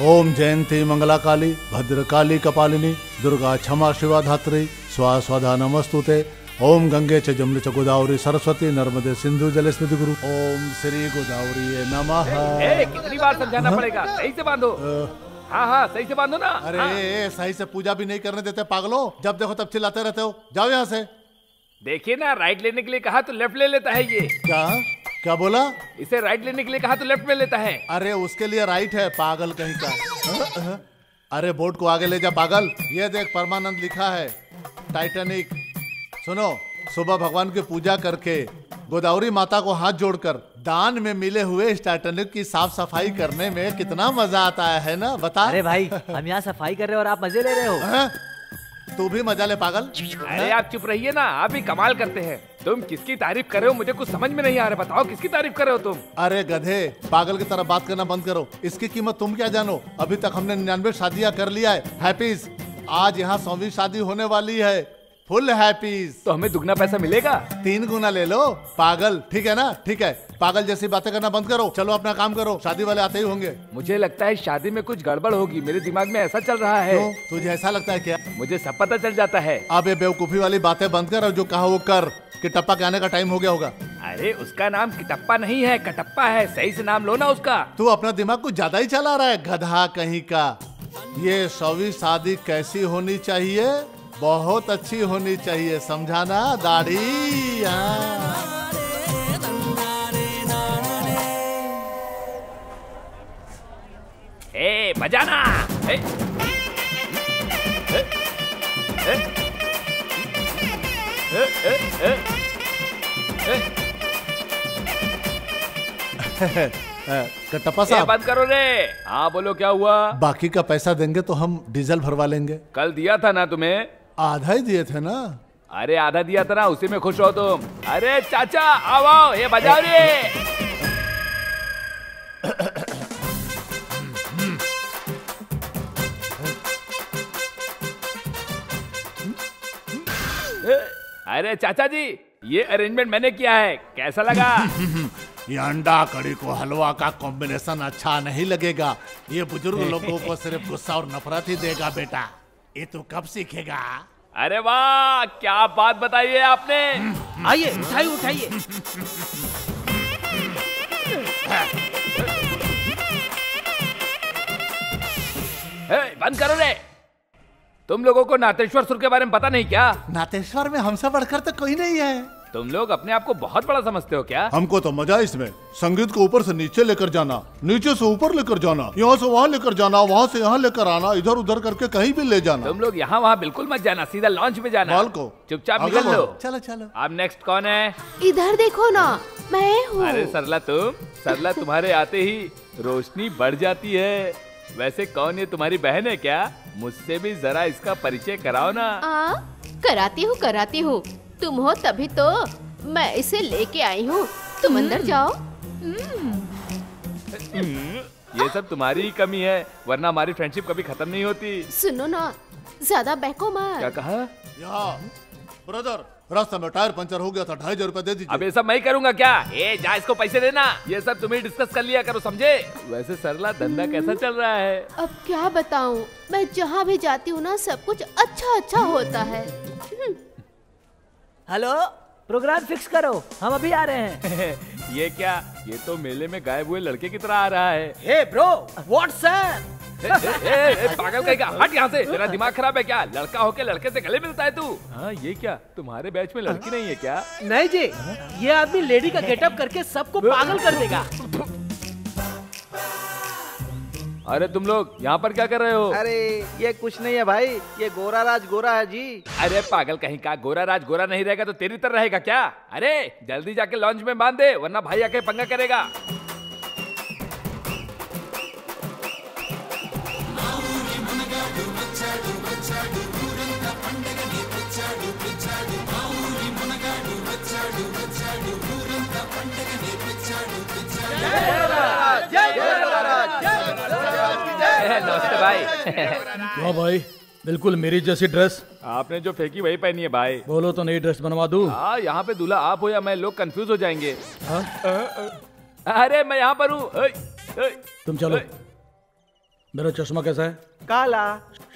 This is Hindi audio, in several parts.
ओम जयंती मंगला काली भद्र काली कपालिनी दुर्गा क्षमा शिवा धात्री स्वा स्वधा नमस्तुते। ओम गंगे च जमुने च गोदावरी सरस्वती नर्मदे सिंधु जलेस्मिति गुरु। ओम श्री गोदावरी नमः। कितनी बार समझाना पड़ेगा? सही से बांधो। हाँ हाँ सही से बांधो ना। अरे हाँ। सही से पूजा भी नहीं करने देते पागलों, जब देखो तब चिल्लाते रहते हो। जाओ यहाँ से। देखिए ना, राइट लेने के लिए कहा तो लेफ्ट ले लेता है ये। क्या बोला? इसे राइट लेने के लिए कहा तो लेफ्ट में लेता है। अरे उसके लिए राइट है पागल कहीं का। अरे बोर्ड को आगे ले जा पागल। ये देख परमानंद लिखा है टाइटैनिक। सुनो, सुबह भगवान की पूजा करके गोदावरी माता को हाथ जोड़कर दान में मिले हुए इस टाइटैनिक की साफ सफाई करने में कितना मजा आता है ना, बता। अरे भाई, हम यहाँ सफाई कर रहे हो और आप मजे ले रहे हो। तू भी मजा ले पागल। अरे आप चुप रहिए ना, आप भी कमाल करते हैं। तुम किसकी तारीफ कर रहे हो मुझे कुछ समझ में नहीं आ रहा। बताओ किसकी तारीफ कर रहे हो तुम? अरे गधे, पागल की तरह बात करना बंद करो। इसकी कीमत तुम क्या जानो? अभी तक हमने 99 शादियां कर लिया है। हैप्पीज, आज यहाँ 100वीं शादी होने वाली है। फुल हैप्पीज। तो हमें दुगना पैसा मिलेगा? 3 गुना ले लो पागल। ठीक है ना? ठीक है, पागल जैसी बातें करना बंद करो। चलो अपना काम करो, शादी वाले आते ही होंगे। मुझे लगता है शादी में कुछ गड़बड़ होगी। मेरे दिमाग में ऐसा चल रहा है। तुझे ऐसा लगता है क्या? मुझे सब पता चल जाता है। अब ये बेवकूफी वाली बातें बंद कर और जो कहा वो कर। कि टप्पा के आने का टाइम हो गया होगा। अरे उसका नाम किटप्पा नहीं है, कटप्पा है। सही से नाम लो ना उसका। तू अपना दिमाग कुछ ज्यादा ही चला रहा है गधा कहीं का। ये 100वीं शादी कैसी होनी चाहिए? बहुत अच्छी होनी चाहिए, समझाना दाढ़ी। ए बजाना। टप्पा साहब बंद करो रे। हाँ बोलो क्या हुआ? बाकी का पैसा देंगे तो हम डीजल भरवा लेंगे। कल दिया था ना तुम्हें? आधा ही दिए थे ना। अरे आधा दिया था ना, उसी में खुश हो तुम। अरे चाचा आओ, ये बजाओ रे। अरे चाचा जी, ये अरेंजमेंट मैंने किया है, कैसा लगा? ये अंडा कड़ी को हलवा का कॉम्बिनेशन अच्छा नहीं लगेगा। ये बुजुर्ग लोगों को सिर्फ गुस्सा और नफरत ही देगा बेटा। ये तू कब सीखेगा? अरे वाह, क्या बात बताई है आपने। आइए उठाइए उठाइए। बंद करो रे। तुम लोगों को नातेश्वर सुर के बारे में पता नहीं क्या? नातेश्वर में हमसे बढ़कर तो कोई नहीं है। तुम लोग अपने आप को बहुत बड़ा समझते हो क्या? हमको तो मजा इसमें। संगीत को ऊपर से नीचे लेकर जाना, नीचे से ऊपर लेकर जाना, यहाँ से वहाँ लेकर जाना, वहाँ से यहाँ लेकर आना, इधर उधर करके कहीं भी ले जाना। तुम लोग यहाँ वहाँ बिल्कुल मत जाना, सीधा लॉन्च में जाना। बाल को चुपचाप निकल लो। चलो चलो। अब नेक्स्ट कौन है? इधर देखो ना, मैं हूँ। अरे सरला तुम्हारे आते ही रोशनी बढ़ जाती है। वैसे कौन ये तुम्हारी बहन है क्या? मुझसे भी जरा इसका परिचय कराओ ना। कराती हूँ। तुम हो तभी तो मैं इसे लेके आई हूँ। तुम अंदर जाओ। ये सब तुम्हारी ही कमी है, वरना हमारी फ्रेंडशिप कभी खत्म नहीं होती। सुनो ना, ज्यादा बहको मत। क्या कहा? ब्रदर, रास्ते में टायर पंचर हो गया था, 2,500 रुपए दे दीजिए। अब ये सब मैं ही करूंगा क्या? ए जा, इसको पैसे देना। ये सब तुम्हें डिस्कस कर लिया करो, समझे? वैसे सरला धंधा कैसा चल रहा है? अब क्या बताऊं, मैं जहाँ भी जाती हूँ ना सब कुछ अच्छा होता है। हेलो, प्रोग्राम फिक्स करो, हम अभी आ रहे हैं। ये क्या? ये तो मेले में गायब हुए लड़के की तरह आ रहा है। Hey bro, what's up? पागल कहेगा, हट यहाँ से। तेरा दिमाग खराब है क्या? लड़का होके लड़के से गले मिलता है तू? हाँ ये क्या, तुम्हारे बैच में लड़की नहीं है क्या? नहीं जी, ये आदमी लेडी का गेटअप करके सबको पागल कर देगा। अरे तुम लोग यहाँ पर क्या कर रहे हो? अरे ये कुछ नहीं है भाई, ये गोरा राज गोरा है जी। अरे पागल कहीं का, गोरा राज गोरा नहीं रहेगा तो तेरी तरह रहेगा क्या? अरे जल्दी जाके लॉन्च में बांध दे, वरना भाई आके पंगा करेगा। नमस्ते भाई। वाह भाई, बिल्कुल मेरी जैसी ड्रेस। आपने जो फेंकी वही पहनी है भाई। बोलो तो नई ड्रेस बनवा दूं? हाँ, यहाँ पे दूल्हा आप हो या मैं, लोग कंफ्यूज हो जाएंगे। अरे मैं यहाँ पर हूँ। तुम चलो। मेरा चश्मा कैसा है? काला,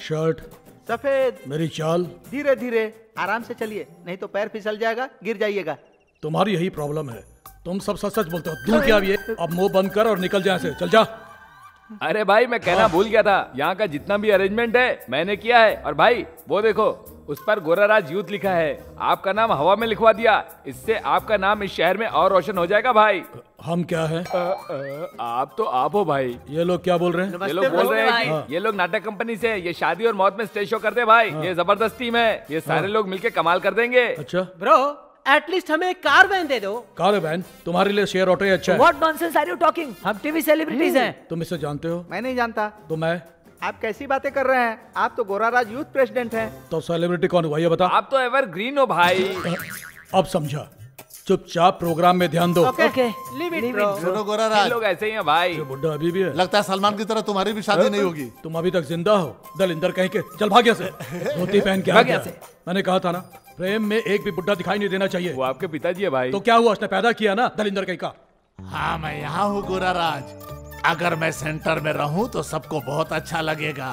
शर्ट, सफेद। मेरी चाल। धीरे धीरे, आराम से चलिए, नहीं तो पैर फिसल जाएगा, गिर जाइएगा। तुम्हारी यही प्रॉब्लम है, तुम सब सच सच बोलते हो। दूर क्या ये? अब मुंह बंद कर और निकल जा से, चल जा। अरे भाई मैं कहना भूल गया था, यहाँ का जितना भी अरेंजमेंट है मैंने किया है। और भाई वो देखो, उस पर गोराराज यूथ लिखा है। आपका नाम हवा में लिखवा दिया, इससे आपका नाम इस शहर में और रोशन हो जाएगा भाई। हम क्या है? आप तो आप हो भाई। ये लोग क्या बोल रहे हैं? ये लोग बोल रहे हैं कि ये लोग नाटक कंपनी से, ये शादी और मौत में स्टेज शो करते हैं भाई। ये जबरदस्त टीम है, ये सारे लोग मिलके कमाल कर देंगे। अच्छा ब्रो, एटलीस्ट हमें एक कार वैन दे दो। Car van? तुम्हारे लिए शेयर ऑटो ही अच्छा है। What nonsense are you talking? हम टीवी सेलिब्रिटीज हैं। तुम इसे जानते हो? मैं नहीं जानता। तो मैं? आप कैसी बातें कर रहे हैं? आप तो गोराराज यूथ प्रेसिडेंट हैं। तो सेलिब्रिटी कौन हुआ ये बता। आप तो एवरग्रीन हो भाई। अब समझा, चुपचाप प्रोग्राम में ध्यान दो। Okay. Leave it bro. सुनो गोराराज, लोग ऐसे ही हैं भाई। ये बुड्ढा अभी भी है। लगता है सलमान की तरह तुम्हारी भी शादी नहीं होगी। तुम अभी तक जिंदा हो, दलिंदर कहीं के। चल भाग यहाँ से। धोती पहन के आ भाग गया। यहाँ से। मैंने कहा था ना, प्रेम में एक भी बुड्ढा दिखाई नहीं देना चाहिए। वो आपके पिताजी है भाई। तो क्या हुआ, उसने पैदा किया ना, दलिंदर कहीं का। हाँ मैं यहाँ हूँ गोराराज। अगर मैं सेंटर में रहूँ तो सबको बहुत अच्छा लगेगा।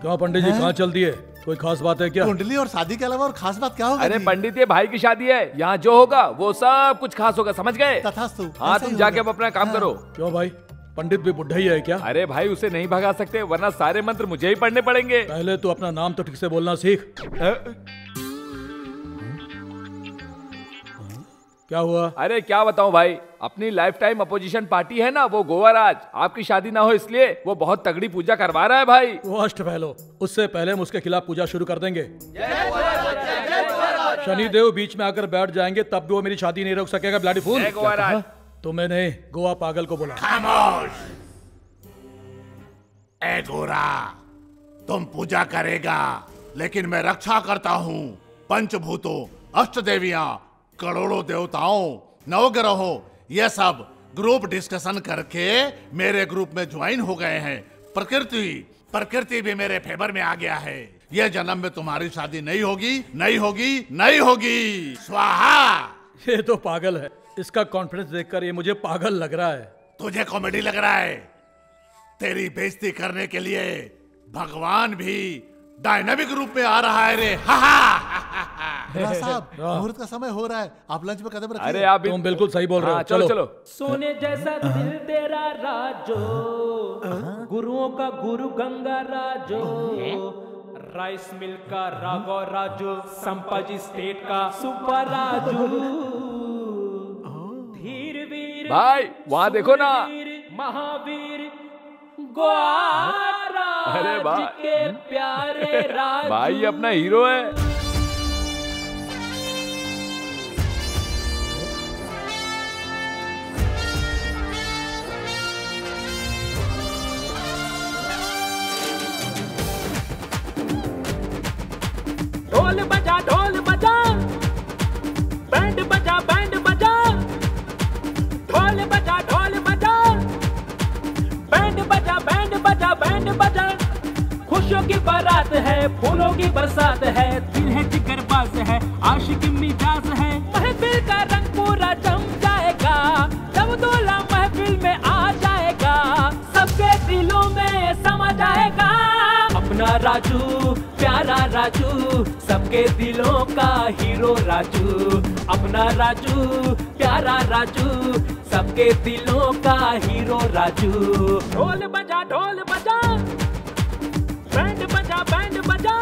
क्यों पंडित जी, कहाँ चल दिए? कोई खास बात है क्या? कुंडली और शादी के अलावा और खास बात क्या होगी? अरे पंडित, ये भाई की शादी है, यहाँ जो होगा वो सब कुछ खास होगा, समझ गए? तथास्तु। हाँ ऐसा ही तुम जाके होगा। अब अपना काम करो। क्यों भाई, पंडित भी बुढ़ा ही है क्या? अरे भाई उसे नहीं भगा सकते, वरना सारे मंत्र मुझे ही पढ़ने पड़ेंगे। पहले तू अपना नाम तो ठीक से बोलना सीख। क्या हुआ? अरे क्या बताऊं भाई, अपनी लाइफ टाइम अपोजिशन पार्टी है ना, वो गोवाराज, आपकी शादी ना हो इसलिए वो बहुत तगड़ी पूजा करवा रहा है भाई। वो अष्टपहलो, उससे पहले हम उसके खिलाफ पूजा शुरू कर देंगे। शनिदेव बीच में आकर बैठ जाएंगे तब भी वो मेरी शादी नहीं रोक सकेगा। Bloody fool. जय गोवाराज। तो मैंने गोवा पागल को बोला। खामोश। ए गोरा, तुम पूजा करेगा लेकिन मैं रक्षा करता हूँ। पंचभूतों, अष्ट देवियां, करोड़ों देवताओं, नवग्रहों, ये सब ग्रुप डिस्कशन करके मेरे ग्रुप में ज्वाइन हो गए हैं। प्रकृति भी मेरे फेवर में आ गया है। ये जन्म में तुम्हारी शादी नहीं होगी, नहीं होगी, नहीं होगी। स्वाहा। ये तो पागल है, इसका कॉन्फिडेंस देखकर ये मुझे पागल लग रहा है। तुझे कॉमेडी लग रहा है? तेरी बेइज्जती करने के लिए भगवान भी डायनामिक रूप में आ रहा है रे। साहब, मुहूर्त का समय हो रहा है, आप लंच में कदम रखिए। अरे आप तुम बिल्कुल सही बोल रहे हो। हाँ, चलो चलो। सोने जैसा दिल तेरा राजो, गुरुओं का गुरु गंगा राजो, राइस मिल का राघव राजो, संपाजी स्टेट का सुपर राजू, धीर वीर भाई वहाँ देखो ना। महावीर गोवाराज अरे भाई। के प्यारे राजू। भाई ये अपना हीरो है। ढोल बजा बैंड बजा बैंड बजा, ढोल बजा बैंड बजा बैंड बजा बैंड बजा। खुशियों की बारात है, फूलों की बरसात है, दिल है जिगरबाज है, आशिक मिजाज है। महफिल का रंग पूरा जम जाएगा, जब दूल्हा महफिल में आ जाएगा, सबके दिलों में समा जाएगा। अपना राजू, प्यारा राजू, सबके दिलों का हीरो राजू। अपना राजू, प्यारा राजू, सबके दिलों का हीरो राजू। ढोल बजा बैंड बजा बैंड बजा,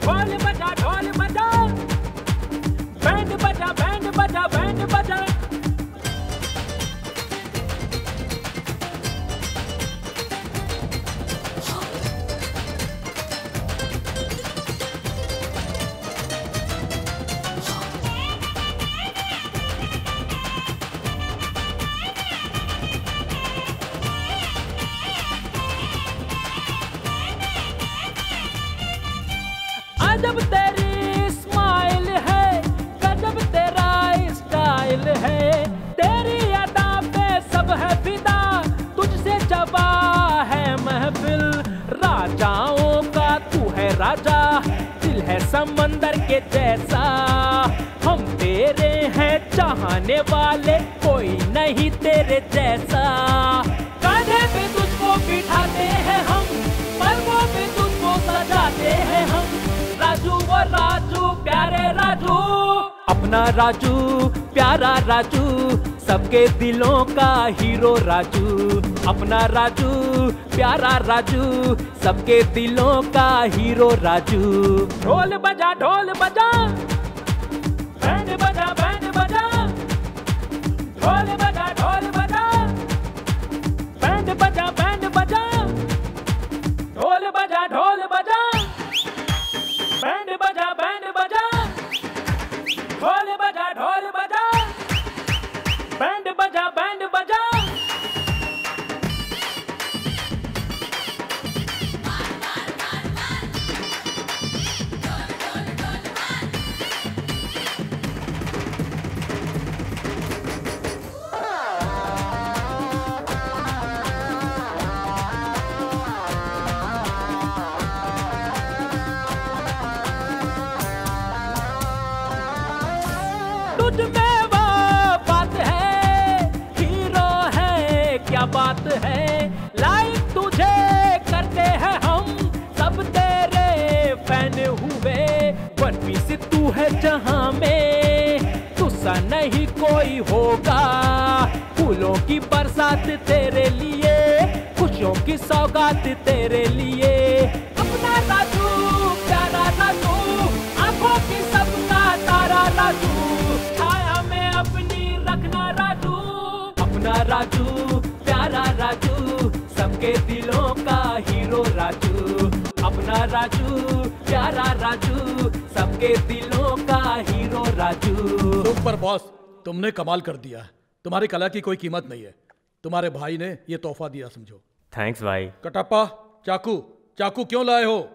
ढोल बजा बैंड बजा बैंड बजा बैंड बजा। अजब तेरी स्माइल है, गजब तेरा स्टाइल है, तेरी अदा पे सब है फिदा, तुझसे जबा है महफिल। राजाओं का तू है राजा, दिल है समंदर के जैसा, हम तेरे हैं चाहने वाले, कोई नहीं तेरे जैसा। कांधे पे तुझको बिठाते अपना राजू प्यारा राजू सबके दिलों का हीरो राजू। अपना राजू प्यारा राजू सबके दिलों का हीरो राजू। ढोल बजा बैंड बजा बैंड बजा, ढोल बजा बैंड बजा, बैंड बजा, ढोल बजा बैंड बजा, ढोल बजा बैंड बजा, बैंड बजा। तुझ में वो बात है, हीरो है क्या बात है, लाइक तुझे करते हैं हम सब तेरे फैन हुए। वन पीस तू है जहां में तुझसा नहीं कोई होगा, फूलों की बरसात तेरे लिए, खुशियों की सौगात तेरे लिए। अपना राजू प्यारा राजू आंखों की सबका तारा राजू, छाया में अपनी रखना राजू। अपना राजू प्यारा राजू सबके दिलों का हीरो राजू। अपना राजू प्यारा राजू सबके दिलों का हीरो राजू। सुपर बॉस, तुमने कमाल कर दिया। तुम्हारी कला की कोई कीमत नहीं है। तुम्हारे भाई ने ये तोहफा दिया समझो। थैंक्स भाई। कटप्पा, चाकू चाकू क्यों लाए हो?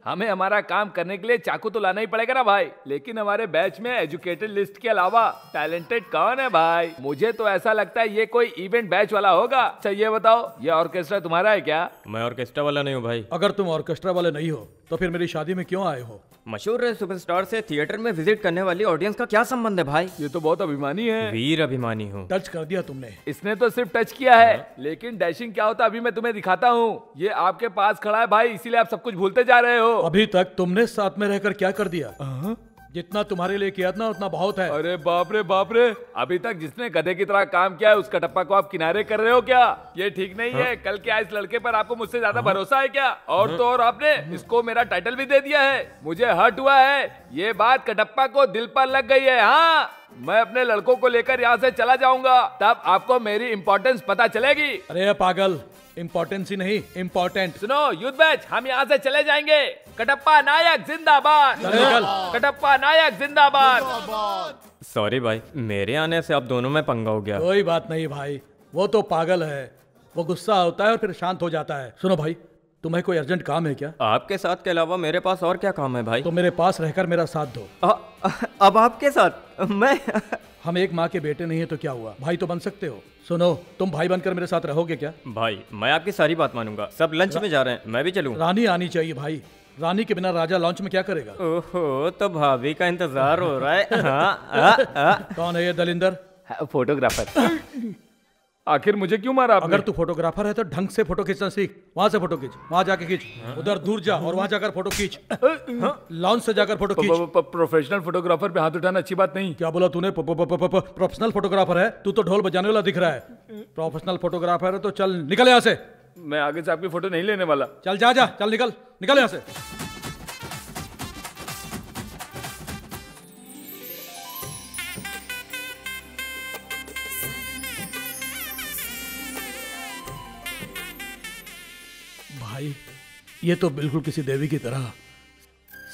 हमें हमारा काम करने के लिए चाकू तो लाना ही पड़ेगा ना भाई, लेकिन हमारे बैच में एजुकेटेड लिस्ट के अलावा टैलेंटेड कौन है भाई? मुझे तो ऐसा लगता है ये कोई इवेंट बैच वाला होगा। अच्छा ये बताओ, ये ऑर्केस्ट्रा तुम्हारा है क्या? मैं ऑर्केस्ट्रा वाला नहीं हूँ भाई। अगर तुम ऑर्केस्ट्रा वाले नहीं हो तो फिर मेरी शादी में क्यों आए हो? मशहूर सुपरस्टार से थिएटर में विजिट करने वाली ऑडियंस का क्या संबंध है भाई? ये तो बहुत अभिमानी है। वीर अभिमानी हूँ। टच कर दिया तुमने। इसने तो सिर्फ टच किया है, लेकिन डैशिंग क्या होता अभी मैं तुम्हें दिखाता हूँ। ये आपके पास खड़ा है भाई, इसीलिए आप सब कुछ भूलते जा रहे हो। अभी तक तुमने साथ में रहकर क्या कर दिया? जितना तुम्हारे लिए किया ना उतना बहुत है। अरे बाप रे बाप रे, अभी तक जिसने गधे की तरह काम किया है उस कटप्पा को आप किनारे कर रहे हो क्या? ये ठीक नहीं है। कल क्या इस लड़के पर आपको मुझसे ज्यादा भरोसा है क्या? और तो और आपने इसको मेरा टाइटल भी दे दिया है। मुझे हर्ट हुआ है। ये बात कटप्पा को दिल पर लग गई है। हाँ, मैं अपने लड़कों को लेकर यहाँ से चला जाऊंगा, तब आपको मेरी इंपॉर्टेंस पता चलेगी। अरे पागल, इम्पोर्टेंस ही नहीं इम्पोर्टेंट। सुनो यूथ बैच, हम यहाँ से चले जाएंगे। कटप्पा नायक जिंदाबाद, कटप्पा नायक जिंदाबाद। सॉरी भाई, मेरे आने से आप दोनों में पंगा हो गया। कोई बात नहीं भाई, वो तो पागल है। वो गुस्सा होता है और फिर शांत हो जाता है। सुनो भाई, तुम्हें कोई अर्जेंट काम है क्या? आपके साथ के अलावा मेरे पास और क्या काम है भाई? तो मेरे पास रहकर मेरा साथ दो। अब आपके साथ मैं हम एक माँ के बेटे नहीं है तो क्या हुआ, भाई तो बन सकते हो। सुनो, तुम भाई बनकर मेरे साथ रहोगे क्या? भाई मैं आपकी सारी बात मानूंगा। सब लंच में जा रहे हैं, मैं भी चलूं? रानी आनी चाहिए भाई। रानी के बिना राजा लॉन्च में क्या करेगा? ओहो, तो भाभी का इंतजार हो रहा है। कौन है ये दलिंदर? फोटोग्राफर। आखिर मुझे क्यों मारा आपने? अगर तू फोटोग्राफर है तो ढंग से फोटो खींचना सीख। वहां से फोटो खींच, वहां जाके खींच। उधर दूर जा और वहां जाकर फोटो खींच। लॉन्च से जाकर फोटो खींच। प्रोफेशनल फोटोग्राफर पे हाथ उठाना अच्छी बात नहीं। क्या बोला तूने? प्रोफेशनल फोटोग्राफर है तू तो ढोल बजाने वाला दिख रहा है। प्रोफेशनल फोटोग्राफर है तो चल निकल यहाँ से। मैं आगे से आपकी फोटो नहीं लेने वाला। चल जा जा, चल निकल निकल यहाँ से। भाई ये तो बिल्कुल किसी देवी की तरह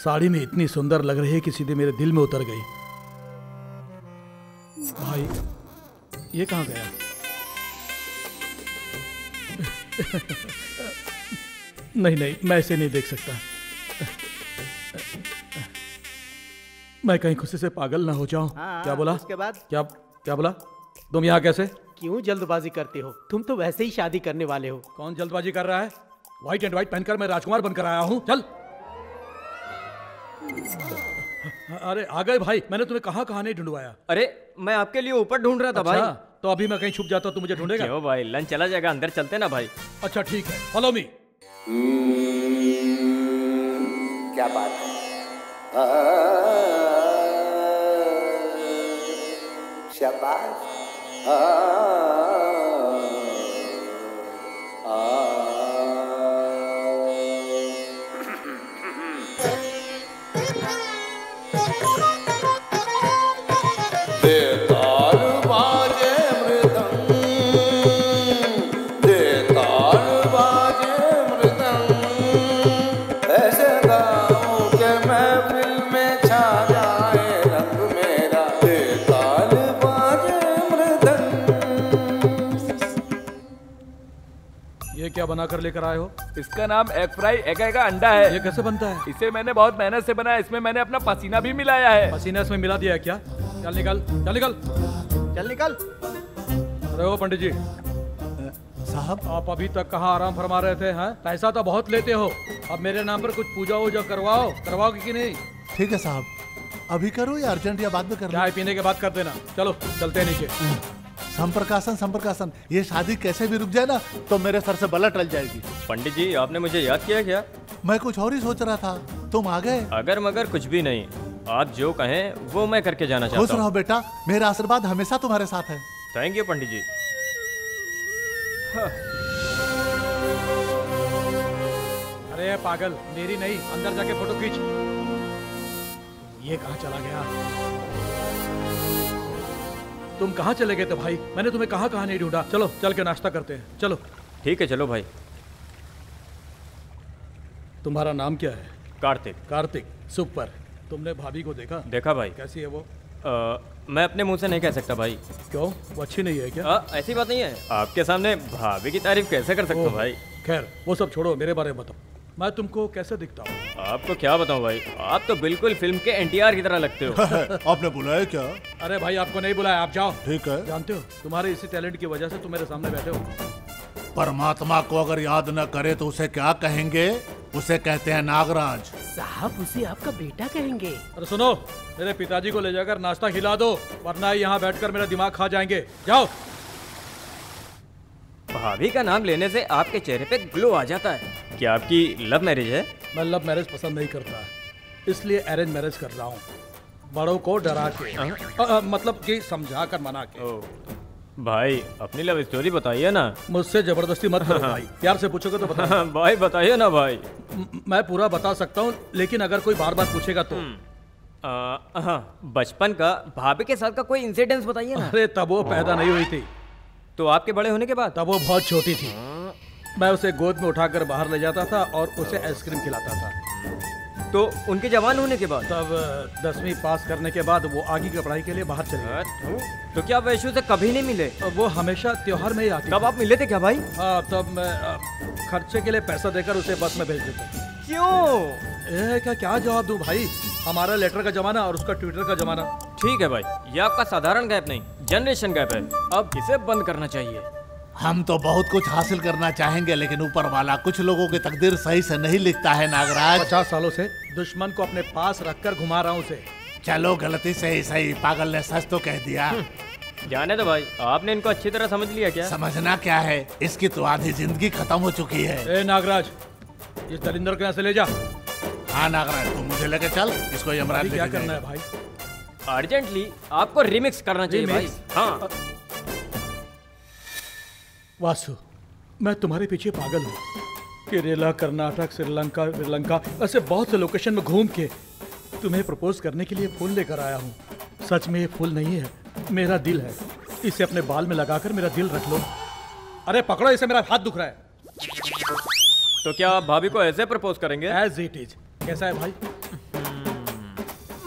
साड़ी में इतनी सुंदर लग रही है कि सीधे मेरे दिल में उतर गई। भाई ये कहाँ गया? नहीं नहीं, मैं ऐसे नहीं देख सकता। मैं कहीं खुशी से पागल ना हो जाऊं। क्या बोला? उसके बाद क्या क्या बोला? तुम यहाँ कैसे? क्यों जल्दबाजी करते हो? तुम तो वैसे ही शादी करने वाले हो। कौन जल्दबाजी कर रहा है? व्हाइट एंड व्हाइट पहनकर मैं राजकुमार बनकर आया हूँ। चल। अरे आ गए भाई, मैंने तुम्हें कहाँ नहीं ढूंढवाया। अरे मैं आपके लिए ऊपर ढूंढ रहा था। अच्छा, भाई तो अभी मैं कहीं छुप जाता तो मुझे ढूंढेगा? क्यों भाई, लंच चला जाएगा, अंदर चलते ना भाई। अच्छा ठीक है, फॉलो मी। क्या बात है? शाबाश। बेताल बाजे मृदंग, बेताल बाजे मृदंग, ऐसे गाऊं के महफिल में छा जाए रंग मेरा, बेताल बाजे मृदंग। ये क्या बना कर लेकर आए हो? इसका नाम एग फ्राई एग का अंडा है। ये कैसे बनता है? इसे मैंने बहुत मेहनत से बनाया। इसमें मैंने अपना पसीना भी मिलाया है। पसीना इसमें मिला दिया है क्या? चल निकल, चल निकल, चल निकल। अरे ओ पंडित जी साहब, आप अभी तक कहाँ आराम फरमा रहे थे? हैं पैसा तो बहुत लेते हो, अब मेरे नाम पर कुछ पूजा वूजा करवाओगे कि नहीं? ठीक है साहब, अभी करो या अर्जेंट या बाद में कर? चाय पीने के बाद कर देना। चलो चलते हैं नीचे। संप्रकाशन संप्रकाशन, ये शादी कैसे भी रुक जाए ना तो मेरे सर से बला टल जाएगी। पंडित जी आपने मुझे याद किया क्या? मैं कुछ और ही सोच रहा था, तुम आ गए। अगर मगर कुछ भी नहीं, आप जो कहें वो मैं करके जाना खुश चाहता रहो हूँ। बेटा, मेरा आशीर्वाद हमेशा तुम्हारे साथ है। थैंक यू पंडित जी। अरे पागल, मेरी नहीं, अंदर जाके फोटो खींच। ये कहाँ चला गया? तुम कहाँ चले गए थे भाई? मैंने तुम्हें कहाँ कहाँ नहीं ढूंढा। चलो चल के नाश्ता करते हैं, चलो। ठीक है चलो भाई। तुम्हारा नाम क्या है? कार्तिक। कार्तिक, सुपर। तुमने भाभी को देखा? देखा भाई। कैसी है वो? मैं अपने मुंह से नहीं कह सकता भाई। क्यों, वो अच्छी नहीं है क्या? ऐसी बात नहीं है, आपके सामने भाभी की तारीफ कैसे कर सकता हूँ भाई। खैर वो सब छोड़ो, मेरे बारे में बताओ, मैं तुमको कैसे दिखता हूँ? आपको क्या बताऊँ भाई, आप तो बिल्कुल फिल्म के एनटीआर की तरह लगते हो। आपने बुलाया क्या? अरे भाई आपको नहीं बुलाया, आप जाओ। ठीक है। जानते हो तुम्हारे इसी टैलेंट की वजह से तुम मेरे सामने बैठे हो। परमात्मा को अगर याद न करे तो उसे क्या कहेंगे? उसे कहते हैं नागराज। साहब उसे आपका बेटा कहेंगे। अरे सुनो, मेरे पिताजी को ले जाकर नाश्ता खिला दो, वरना यहाँ बैठकर मेरा दिमाग खा जाएंगे। जाओ। भाभी का नाम लेने से आपके चेहरे पे ग्लो आ जाता है। क्या आपकी लव मैरिज है? मैं लव मैरिज पसंद नहीं करता, इसलिए अरेंज मैरिज कर रहा हूँ। बड़ों को डरा के, मतलब कि समझा कर मना के। भाई अपनी लव स्टोरी बताइए ना। मुझसे जबरदस्ती मत करो भाई, प्यार से पूछोगे तो बता। भाई बताइए ना भाई। मैं पूरा बता सकता हूँ, लेकिन अगर कोई बार बार पूछेगा तो। बचपन का भाभी के साथ का कोई इंसिडेंस बताइए ना। अरे तब वो पैदा नहीं हुई थी। तो आपके बड़े होने के बाद? तब वो बहुत छोटी थी। मैं उसे गोद में उठाकर बाहर ले जाता था और उसे आइसक्रीम खिलाता था। तो उनके जवान होने के बाद? तब 10वीं पास करने के बाद वो आगे की पढ़ाई के लिए बाहर चले गए। तो क्या वैशु से कभी नहीं मिले? वो हमेशा त्योहार में ही आती। कब आप मिले थे क्या भाई? हाँ, तब मैं खर्चे के लिए पैसा देकर उसे बस में भेज देता। क्यों? क्या जवाब दूं भाई, हमारा लेटर का जमाना और उसका ट्विटर का जमाना। ठीक है भाई, ये आपका साधारण गैप नहीं, जनरेशन गैप है। अब इसे बंद करना चाहिए। हम तो बहुत कुछ हासिल करना चाहेंगे, लेकिन ऊपर वाला कुछ लोगों की तकदीर सही से नहीं लिखता है नागराज। 50 सालों से दुश्मन को अपने पास रखकर घुमा रहा हूँ उसे। चलो गलती से ही सही, पागल ने सच तो कह दिया। जाने दो भाई, आपने इनको अच्छी तरह समझ लिया क्या? समझना क्या है, इसकी तो आधी जिंदगी खत्म हो चुकी है। ए नागराज, इस दलिंदर को यहाँ से ले जा। हाँ नागराज, तुम मुझे लेके चल, इसको यमराज क्या करना है भाई? अर्जेंटली आपको रिमिक्स करना चाहिए भाई। हाँ वासु, मैं तुम्हारे पीछे पागल हूँ। केरला, कर्नाटक, श्रीलंका ऐसे बहुत से लोकेशन में घूम के तुम्हें प्रपोज करने के लिए फूल लेकर आया हूँ। सच में ये फूल नहीं है, मेरा दिल है। इसे अपने बाल में लगाकर मेरा दिल रख लो। अरे पकड़ो इसे, मेरा हाथ दुख रहा है। तो क्या आप भाभी को ऐसे प्रपोज करेंगे? As it is. कैसा है भाई?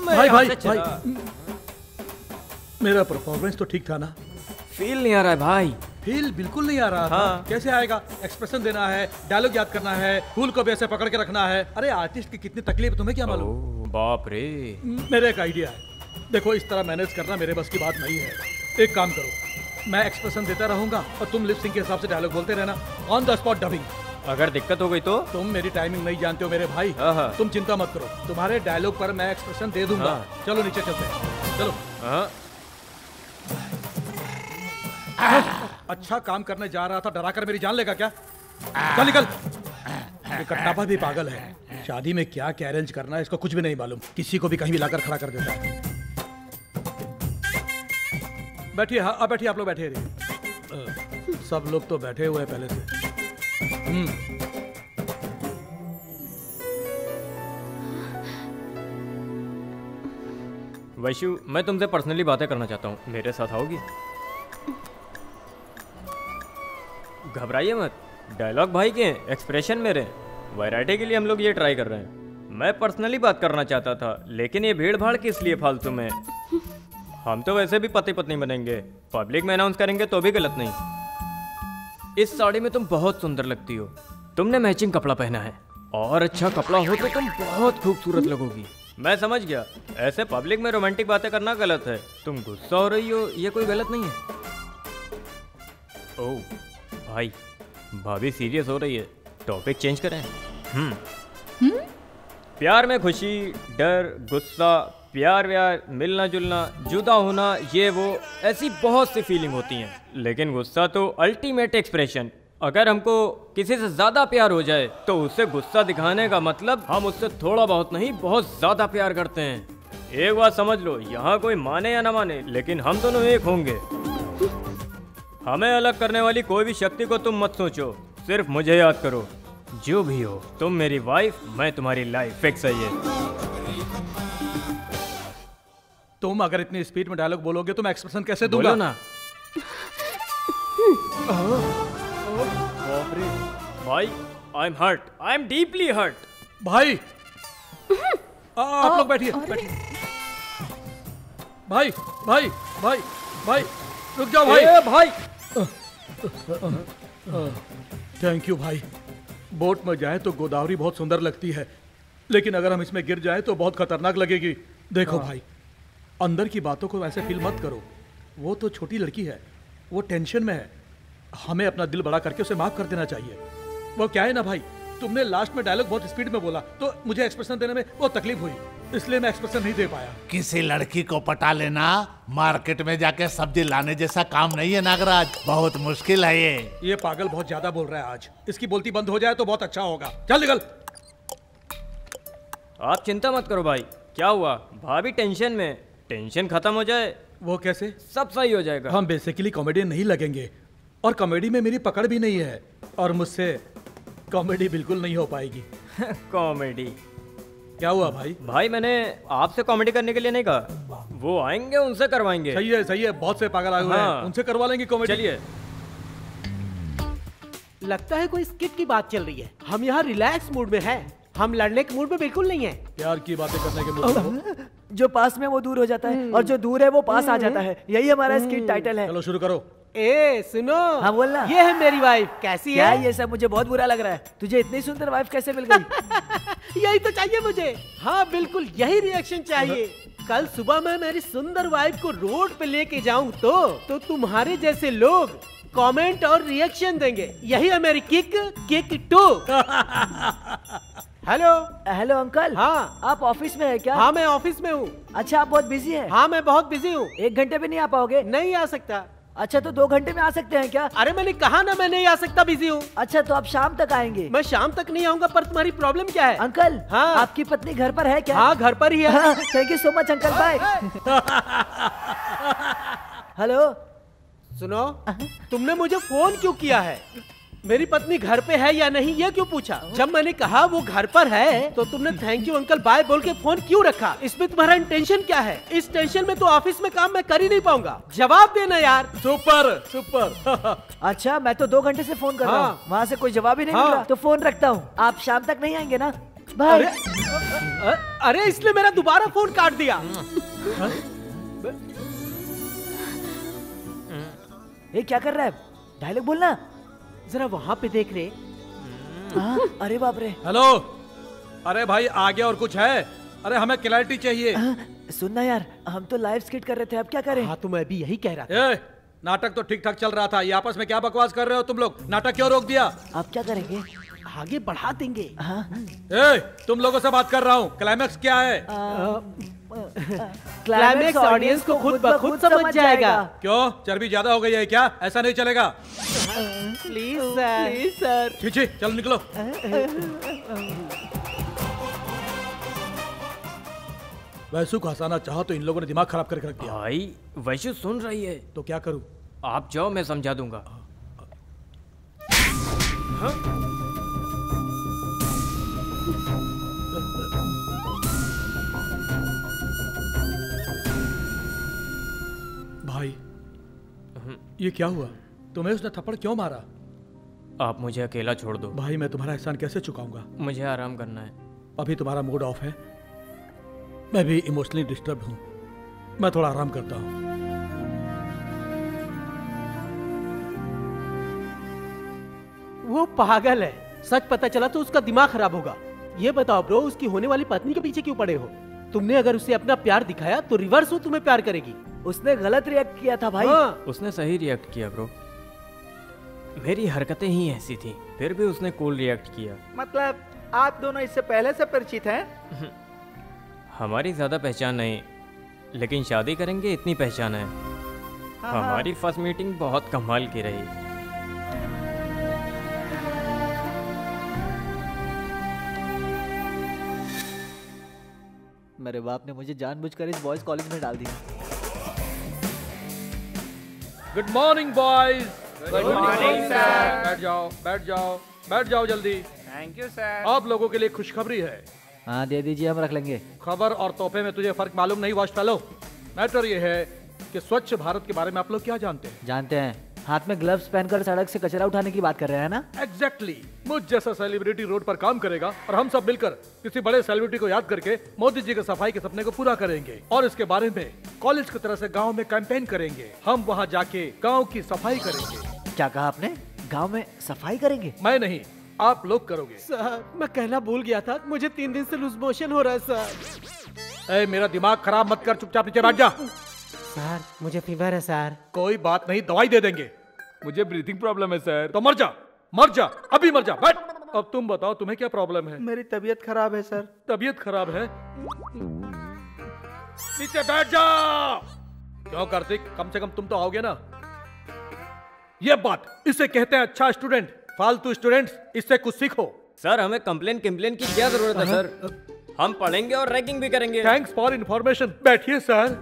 भाई मेरा परफॉर्मेंस तो ठीक था ना? फील नहीं आ रहा है भाई। फील बिल्कुल नहीं आ रहा था। कैसे आएगा? एक्सप्रेशन देना है, डायलॉग याद करना है, फूल को भी ऐसे पकड़ के रखना है। अरे आर्टिस्ट की कितनी तकलीफ तुम्हें क्या मालूम? बाप रे। मेरा एक आइडिया है, देखो इस तरह मैनेज करना मेरे बस की बात नहीं है। एक काम करो, मैं एक्सप्रेशन देता रहूंगा और तुम लिप सिंक के हिसाब से डायलॉग बोलते रहना, ऑन द स्पॉट डबिंग। अगर दिक्कत हो गई तो? तुम मेरी टाइमिंग नहीं जानते हो मेरे भाई, तुम चिंता मत करो, तुम्हारे डायलॉग पर मैं एक्सप्रेशन दे दूंगा। चलो नीचे चलते हैं, चलो। अच्छा काम करने जा रहा था, डरा कर मेरी जान लेगा क्या? चल निकल। ये कट्टापा भी पागल है, शादी में क्या क्या अरेंज करना है इसको कुछ भी नहीं मालूम, किसी को भी कहीं भी लाकर खड़ा कर देता है। बैठिए, हाँ आप बैठिए, आप लोग बैठे रहिए। सब लोग तो बैठे हुए हैं पहले से। वैशु, मैं तुमसे पर्सनली बातें करना चाहता हूँ, मेरे साथ आओगी? घबराइए मत, डायलॉग भाई के हैं, एक्सप्रेशन मेरे हैं। वैरायटी के लिए हम लोग ये ट्राई कर रहे हैं। मैं पर्सनली बात करना चाहता था, लेकिन ये भीड़ भाड़ किस लिए फालतू में? हम तो वैसे भी पति पत्नी बनेंगे, पब्लिक में अनाउंस करेंगे तो भी गलत नहीं। इस साड़ी में तुम बहुत सुंदर लगती हो, तुमने मैचिंग कपड़ा पहना है, और अच्छा कपड़ा हो तो तुम बहुत खूबसूरत लगोगी। मैं समझ गया, ऐसे पब्लिक में रोमांटिक बातें करना गलत है। तुम गुस्सा हो रही हो, ये कोई गलत नहीं है। ओह भाई, भाभी सीरियस हो रही है, टॉपिक चेंज करें। प्यार में खुशी, डर, गुस्सा, प्यार व्यार, मिलना जुलना, जुदा होना, ये वो ऐसी बहुत सी फीलिंग होती हैं। लेकिन गुस्सा तो अल्टीमेट एक्सप्रेशन। अगर हमको किसी से ज्यादा प्यार हो जाए तो उससे गुस्सा दिखाने का मतलब हम उससे थोड़ा बहुत नहीं, बहुत ज्यादा प्यार करते हैं। एक बात समझ लो, यहाँ कोई माने या ना माने, लेकिन हम दोनों एक होंगे। हमें अलग करने वाली कोई भी शक्ति को तुम मत सोचो, सिर्फ मुझे याद करो। जो भी हो, तुम मेरी वाइफ, मैं तुम्हारी लाइफ। फिक्स है ये। तुम अगर इतनी स्पीड में डायलॉग बोलोगे तो मैं एक्सप्रेशन कैसे दूंगा? बोलो ना। भाई, I am hurt, I am deeply hurt. भाई आप लोग बैठिए, बैठिए। भाई भाई भाई भाई रुक जाओ भाई। भाई थैंक यू भाई। बोट में जाए तो गोदावरी बहुत सुंदर लगती है, लेकिन अगर हम इसमें गिर जाए तो बहुत खतरनाक लगेगी। देखो भाई, अंदर की बातों को ऐसे फील मत करो। वो तो छोटी लड़की है, वो टेंशन में है। हमें अपना दिल बड़ा करके उसे माफ कर देना चाहिए। वो क्या है ना भाई, तुमने लास्ट में डायलॉग बहुत स्पीड में बोला तो मुझे एक्सप्रेशन देने में बहुत तकलीफ हुई, इसलिए मैं एक्सप्रेशन नहीं दे पाया। किसी लड़की को पटा लेना मार्केट में जाके सब्जी लाने जैसा काम नहीं है नागराज, बहुत मुश्किल है ये। ये पागल बहुत ज्यादा बोल रहा है आज, इसकी बोलती बंद हो जाए तो बहुत अच्छा होगा। चल निकल। आप चिंता मत करो भाई। क्या हुआ, भाभी टेंशन में, टेंशन खत्म हो जाए। वो कैसे? सब सही हो जाएगा। हम बेसिकली कॉमेडियन नहीं लगेंगे, और कॉमेडी में मेरी पकड़ भी नहीं है, और मुझसे कॉमेडी बिल्कुल नहीं हो पाएगी। कॉमेडी? क्या हुआ भाई? भाई मैंने आपसे कॉमेडी करने के लिए नहीं कहा, वो आएंगे उनसे करवाएंगे। सही है सही है, बहुत से पागल आए हुए हैं, उनसे करवा लेंगे कॉमेडी। चलिए। लगता है कोई स्किट की बात चल रही है। हम यहाँ रिलैक्स मूड में हैं, हम लड़ने के मूड में बिल्कुल नहीं है। प्यार की बातें करने के मूड में। जो पास में वो दूर हो जाता है, और जो दूर है वो पास आ जाता है। यही हमारा स्किट टाइटल है। चलो शुरू करो। ए सुनो। हाँ बोलना। ये है मेरी वाइफ, कैसी क्या है? ये सब मुझे बहुत बुरा लग रहा है। तुझे इतनी सुंदर वाइफ कैसे मिल गई? यही तो चाहिए मुझे। हाँ बिल्कुल यही रिएक्शन चाहिए। कल सुबह मैं मेरी सुंदर वाइफ को रोड पे लेके जाऊं तो तुम्हारे जैसे लोग कमेंट और रिएक्शन देंगे। यही है मेरी किक 2। हेलो। Hello uncle. हाँ। आप ऑफिस में है क्या? हाँ मैं ऑफिस में हूँ। अच्छा, आप बहुत बिजी हैं? हाँ मैं बहुत बिजी हूँ। 1 घंटे में नहीं आ पाओगे? नहीं आ सकता। अच्छा, तो 2 घंटे में आ सकते हैं क्या? अरे मैंने कहा ना मैं नहीं आ सकता, बिजी हूँ। अच्छा, तो आप शाम तक आएंगे? मैं शाम तक नहीं आऊंगा, पर तुम्हारी प्रॉब्लम क्या है? अंकल। हाँ। आपकी पत्नी घर पर है क्या? हाँ घर पर ही है। Thank you so much uncle, bye. Hello. सुनो, तुमने मुझे फोन क्यों किया है? मेरी पत्नी घर पे है या नहीं ये क्यों पूछा? जब मैंने कहा वो घर पर है तो तुमने थैंक यू अंकल बाय बोल के फोन क्यों रखा? इसमें तुम्हारा इंटेंशन क्या है? इस टेंशन में तो ऑफिस में काम मैं कर ही नहीं पाऊंगा। जवाब देना यार। Super super. अच्छा, मैं तो 2 घंटे से फोन कर रहा हूँ, वहाँ से कोई जवाब ही नहीं मिल रहा, तो फोन रखता हूँ। आप शाम तक नहीं आएंगे ना? बाय। अरे इसलिए मेरा दोबारा फोन काट दिया। ये क्या कर रहा है? डायलॉग बोलना। जरा वहाँ पे देख रहे। अरे बाप रे। हेलो। अरे भाई आगे और कुछ है? अरे हमें क्लैरिटी चाहिए। सुनना यार, हम तो लाइव स्किट कर रहे थे, अब क्या करें? हाँ तो मैं भी यही कह रहा था। नाटक तो ठीक ठाक चल रहा था, ये आपस में क्या बकवास कर रहे हो तुम लोग? नाटक क्यों रोक दिया? आप क्या करेंगे? आगे बढ़ा देंगे। तुम लोगों से बात कर रहा हूँ, क्लाइमैक्स क्या है? क्लाइमैक्स ऑडियंस को खुद ब खुद समझ जाएगा। क्यों, चर्बी ज्यादा हो गई है क्या? ऐसा नहीं चलेगा। Please sir, please sir. छी, चलो निकलो। वैसु को हंसाना चाहो तो इन लोगों ने दिमाग खराब करके रख दिया। भाई वैशु सुन रही है। तो क्या करूं? आप जाओ, मैं समझा दूंगा। हाँ? भाई ये क्या हुआ? तुम्हें उसने थप्पड़ क्यों मारा? आप मुझे अकेला छोड़ दो। भाई मैं तुम्हारा एहसान कैसे चुकाऊंगा? मुझे आराम करना है। अभी तुम्हारा मूड ऑफ है, मैं भी इमोशनली डिस्टर्ब हूं, मैं थोड़ा आराम करता हूं। वो पागल है, सच पता चला तो उसका दिमाग खराब होगा। ये बताओ ब्रो, उसकी होने वाली पत्नी के पीछे क्यों पड़े हो? तुमने अगर उसे अपना प्यार दिखाया तो रिवर्स वो तुम्हें प्यार करेगी। उसने गलत रिएक्ट किया था भाई। हाँ। उसने सही रिएक्ट किया ब्रो, मेरी हरकतें ही ऐसी थी, फिर भी उसने कूल रिएक्ट किया। मतलब आप दोनों इससे पहले से परिचित हैं? हमारी ज्यादा पहचान नहीं, लेकिन शादी करेंगे इतनी पहचान है। हमारी फर्स्ट मीटिंग बहुत कमाल की रही। मेरे बाप ने मुझे जानबूझकर इस बॉयज कॉलेज में डाल दिया। Good morning boys. Good morning sir. बैठ जाओ, बैठ जाओ, बैठ जाओ जल्दी। Thank you sir. आप लोगों के लिए खुशखबरी है। हाँ दे दीजिए, हम रख लेंगे। खबर और तोहफे में तुझे फर्क मालूम नहीं वॉच फेलो। मैटर ये है कि स्वच्छ भारत के बारे में आप लोग क्या जानते हैं? जानते हैं, हाथ में ग्लव्स पहनकर सड़क से कचरा उठाने की बात कर रहे हैं ना? एग्जैक्टली। मुझ जैसा सेलिब्रिटी रोड पर काम करेगा और हम सब मिलकर किसी बड़े सेलिब्रिटी को याद करके मोदी जी के सफाई के सपने को पूरा करेंगे। और इसके बारे में कॉलेज की तरह से गांव में कैंपेन करेंगे। हम वहां जाके गांव की सफाई करेंगे। क्या कहा आपने? गांव में सफाई करेंगे? मैं नहीं, आप लोग करोगे। सर मैं कहना भूल गया था, मुझे 3 दिन से लूज मोशन हो रहा है सर। ए, मेरा दिमाग खराब मत कर, चुपचाप नीचे बैठ जा। सर मुझे फीवर है सर। कोई बात नहीं, दवाई दे देंगे। मुझे ब्रीथिंग प्रॉब्लम है सर। तो मर जा, मर जा, अभी मर जा, बैठ। अब तुम बताओ, तुम्हें क्या प्रॉब्लम है? मेरी तबीयत खराब है सर। तबीयत खराब है? नीचे बैठ जा। क्यों कार्तिक, कम से कम तुम तो आओगे ना। ये बात, इसे कहते हैं अच्छा स्टूडेंट। फालतू स्टूडेंट्स, इससे कुछ सीखो। सर हमें कंप्लेन की क्या जरूरत है सर? हम पढ़ेंगे और रैगिंग भी करेंगे। Thanks for information. बैठिए सर।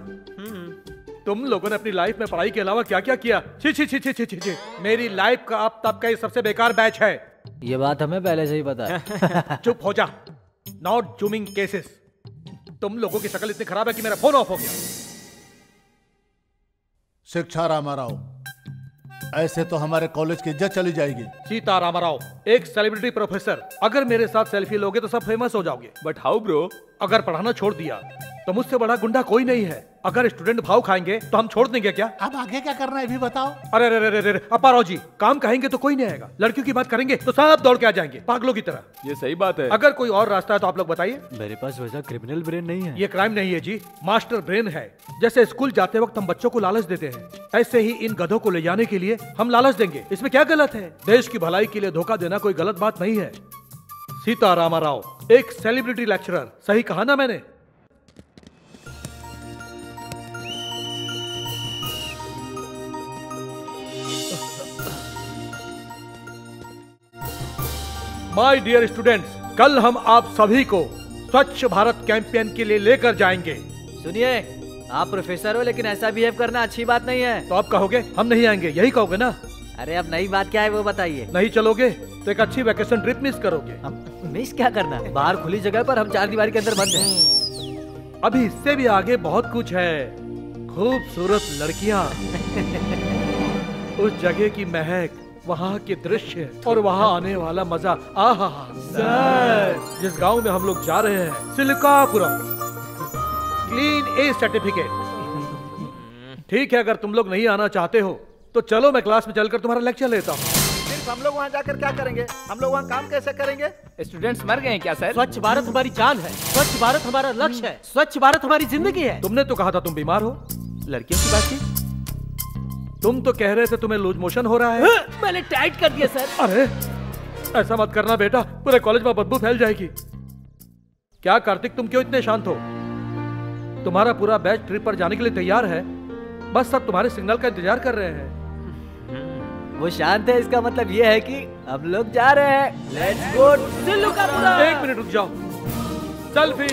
तुम लोगों ने अपनी लाइफ में पढ़ाई के अलावा क्या क्या किया? छी छी छी छी छी छी। मेरी लाइफ का अब तक का ये सबसे बेकार बैच है। ये बात हमें पहले से ही पता है। चुप हो जा। Not zooming cases. तुम लोगों की शक्ल इतनी खराब है कि मेरा फोन ऑफ हो गया। शिक्षा रामाराव, ऐसे तो हमारे कॉलेज की इज्जत चली जाएगी। सीता रामाराव, एक सेलिब्रिटी प्रोफेसर। अगर मेरे साथ सेल्फी लोगे तो सब फेमस हो जाओगे। But how bro? अगर पढ़ाना छोड़ दिया तो मुझसे बड़ा गुंडा कोई नहीं है। अगर स्टूडेंट भाव खाएंगे तो हम छोड़ देंगे क्या? अब आगे क्या करना है भी बताओ। अरे अरे अरे अरे अपाराव जी, काम कहेंगे तो कोई नहीं आएगा, लड़कियों की बात करेंगे तो सब दौड़ के आ जाएंगे पागलों की तरह। ये सही बात है। अगर कोई और रास्ता है तो आप लोग बताइए। मेरे पास वैसा क्रिमिनल ब्रेन नहीं है। ये क्राइम नहीं है जी, मास्टर ब्रेन है। जैसे स्कूल जाते वक्त हम बच्चों को लालच देते हैं, ऐसे ही इन गधों को ले जाने के लिए हम लालच देंगे। इसमें क्या गलत है? देश की भलाई के लिए धोखा देना कोई गलत बात नहीं है। सीता रामाराव, एक सेलिब्रिटी लेक्चरर। सही कहा ना मैंने? माय डियर स्टूडेंट्स, कल हम आप सभी को स्वच्छ भारत कैंपेन के लिए लेकर जाएंगे। सुनिए, आप प्रोफेसर हो लेकिन ऐसा बिहेव करना अच्छी बात नहीं है। तो आप कहोगे हम नहीं आएंगे, यही कहोगे ना? अरे अब नई बात क्या है वो बताइए। नहीं चलोगे तो एक अच्छी वैकेशन ट्रिप मिस करोगे। मिस क्या करना? बाहर खुली जगह पर हम 4 दीवारी के अंदर बंद हैं। अभी इससे भी आगे बहुत कुछ है। खूबसूरत लड़कियां, उस जगह की महक, वहाँ के दृश्य और वहाँ आने वाला मजा। आहा सर, जिस गांव में हम लोग जा रहे हैं, सिलिकापुरम, क्लीन ए सर्टिफिकेट। ठीक है, अगर तुम लोग नहीं आना चाहते हो तो चलो मैं क्लास में चलकर तुम्हारा लेक्चर लेता हूँ। सिर्फ हम लोग वहाँ जाकर क्या करेंगे? हम लोग वहाँ काम कैसे करेंगे? स्टूडेंट्स मर गए हैं क्या सर? स्वच्छ भारत हमारी जान है, स्वच्छ भारत हमारा लक्ष्य है, स्वच्छ भारत हमारी जिंदगी है। तुमने तो कहा था तुम बीमार हो। लड़कियों की बात की। तुम तो कह रहे थे तुम्हें लूज मोशन हो रहा है। मैंने टाइट कर दिया सर। अरे ऐसा मत करना बेटा, पूरे कॉलेज में बदबू फैल जाएगी। क्या कार्तिक, तुम क्यों इतने शांत हो? तुम्हारा पूरा बैच ट्रिप पर जाने के लिए तैयार है, बस सब तुम्हारे सिग्नल का इंतजार कर रहे हैं। वो शांत है, इसका मतलब ये है कि हम लोग जा रहे हैं। Let's go सिलिकापुरम। 1 मिनट रुक जाओ। सेल्फी।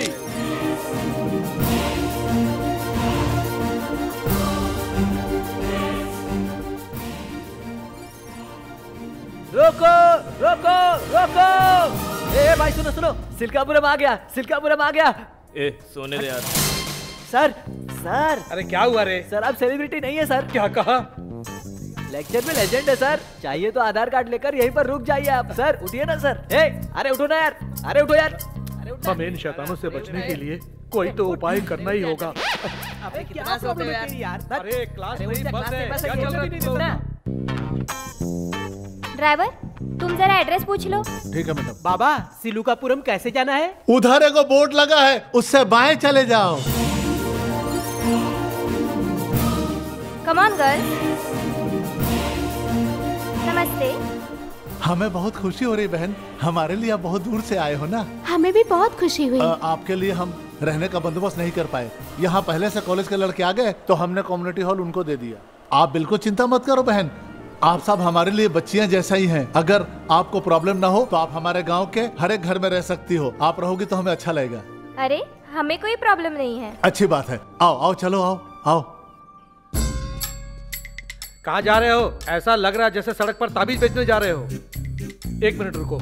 सुनो सुनो, सिल्कापुरम आ गया, सिल्कापुरम आ गया। ए सोने दे यार। Sir sir. अरे क्या हुआ रे? सर आप सेलिब्रिटी नहीं है सर। क्या कहा? लेक्चर में लेजेंड है सर, चाहिए तो आधार कार्ड लेकर यहीं पर रुक जाइए आप। सर उठिए ना सर। अरे उठो ना यार, अरे उठो यार। हमें इन शैतानों से बचने के लिए कोई तो उपाय करना ही होगा। अबे क्या प्रॉब्लम है तेरी यार? अरे क्लास नहीं बस है, क्या चल रहा है? ड्राइवर तुम जरा एड्रेस पूछ लो। ठीक है मैडम। बाबा सिलुकापुरम कैसे जाना है? उधर एगो बोर्ड लगा है, उससे बाएं चले जाओ। Come on girls. नमस्ते। हमें बहुत खुशी हो रही बहन, हमारे लिए आप बहुत दूर से आए हो ना। हमें भी बहुत खुशी हुई। आपके लिए हम रहने का बंदोबस्त नहीं कर पाए। यहाँ पहले से कॉलेज के लड़के आ गए तो हमने कम्युनिटी हॉल उनको दे दिया। आप बिल्कुल चिंता मत करो बहन, आप सब हमारे लिए बच्चियां जैसा ही हैं। अगर आपको प्रॉब्लम ना हो तो आप हमारे गांव के हर एक घर में रह सकती हो। आप रहोगी तो हमें अच्छा लगेगा। अरे हमें कोई प्रॉब्लम नहीं है। अच्छी बात है, आओ आओ चलो आओ आओ। कहाँ जा रहे हो? ऐसा लग रहा है जैसे सड़क पर ताबीज बेचने जा रहे हो। एक मिनट रुको,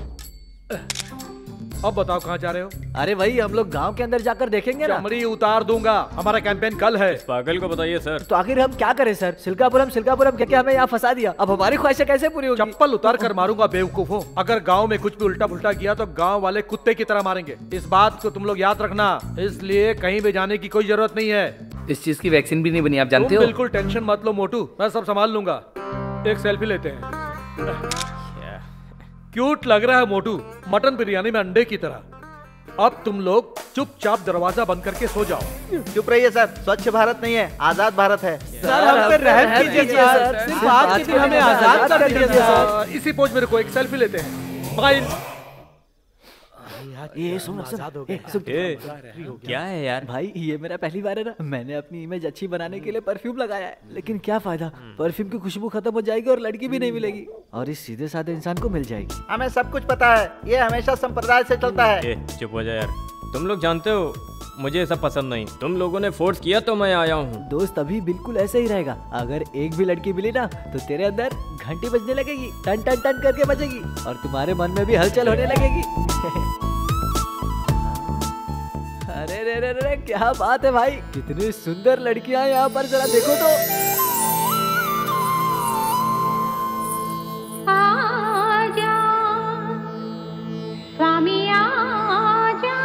अब बताओ कहाँ जा रहे हो? अरे भाई हम लोग गांव के अंदर जाकर देखेंगे ना। चमड़ी उतार दूंगा, हमारा कैंपेन कल है। इस पागल को बताइए सर। तो आखिर हम क्या करें सर? सिल्कापुरम सिल्कापुरम क्या हमें यहाँ फंसा दिया, अब हमारी ख्वाहिशें कैसे पूरी होगी? चप्पल उतार कर मारूंगा बेवकूफों। अगर गांव में कुछ भी उल्टा पुल्टा किया तो गांव वाले कुत्ते की तरह मारेंगे। इस बात को तुम लोग याद रखना, इसलिए कहीं भी जाने की कोई जरूरत नहीं है। इस चीज की वैक्सीन भी नहीं बनी, आप जानते हो। बिल्कुल टेंशन मत लो मोटू, मैं सब संभाल लूंगा। एक सेल्फी लेते हैं। क्यूट लग रहा है मोटू, मटन बिरयानी में अंडे की तरह। अब तुम लोग चुपचाप दरवाजा बंद करके सो जाओ। चुप रहिए सर, स्वच्छ भारत नहीं है, आजाद भारत है। सर हम पे रहम कीजिए सर, सिर्फ आज के दिन हमें आजाद कर दीजिए सर। इसी पोज में रुको, एक सेल्फी लेते हैं। बाइल ये सुन क्या है यार? भाई ये मेरा पहली बार है ना, मैंने अपनी इमेज अच्छी बनाने के लिए परफ्यूम लगाया है, लेकिन क्या फायदा, परफ्यूम की खुशबू खत्म हो जाएगी और लड़की भी नहीं मिलेगी, और इस सीधे साधे इंसान को मिल जाएगी। हमें सब कुछ पता है, ये हमेशा संप्रदाय से चलता है। चुप हो जा यार, तुम लोग जानते हो मुझे ये सब पसंद नहीं। तुम लोगों ने फोर्स किया तो मैं आया हूँ। दोस्त अभी बिल्कुल ऐसे ही रहेगा, अगर एक भी लड़की मिली ना तो तेरे अंदर घंटी बजने लगेगी, टन टन टन करके बजेगी, और तुम्हारे मन में भी हलचल होने लगेगी। अरे रे रे रे क्या बात है भाई, कितनी सुंदर लड़कियां यहाँ पर, जरा देखो तो। आजा स्वामी आजा।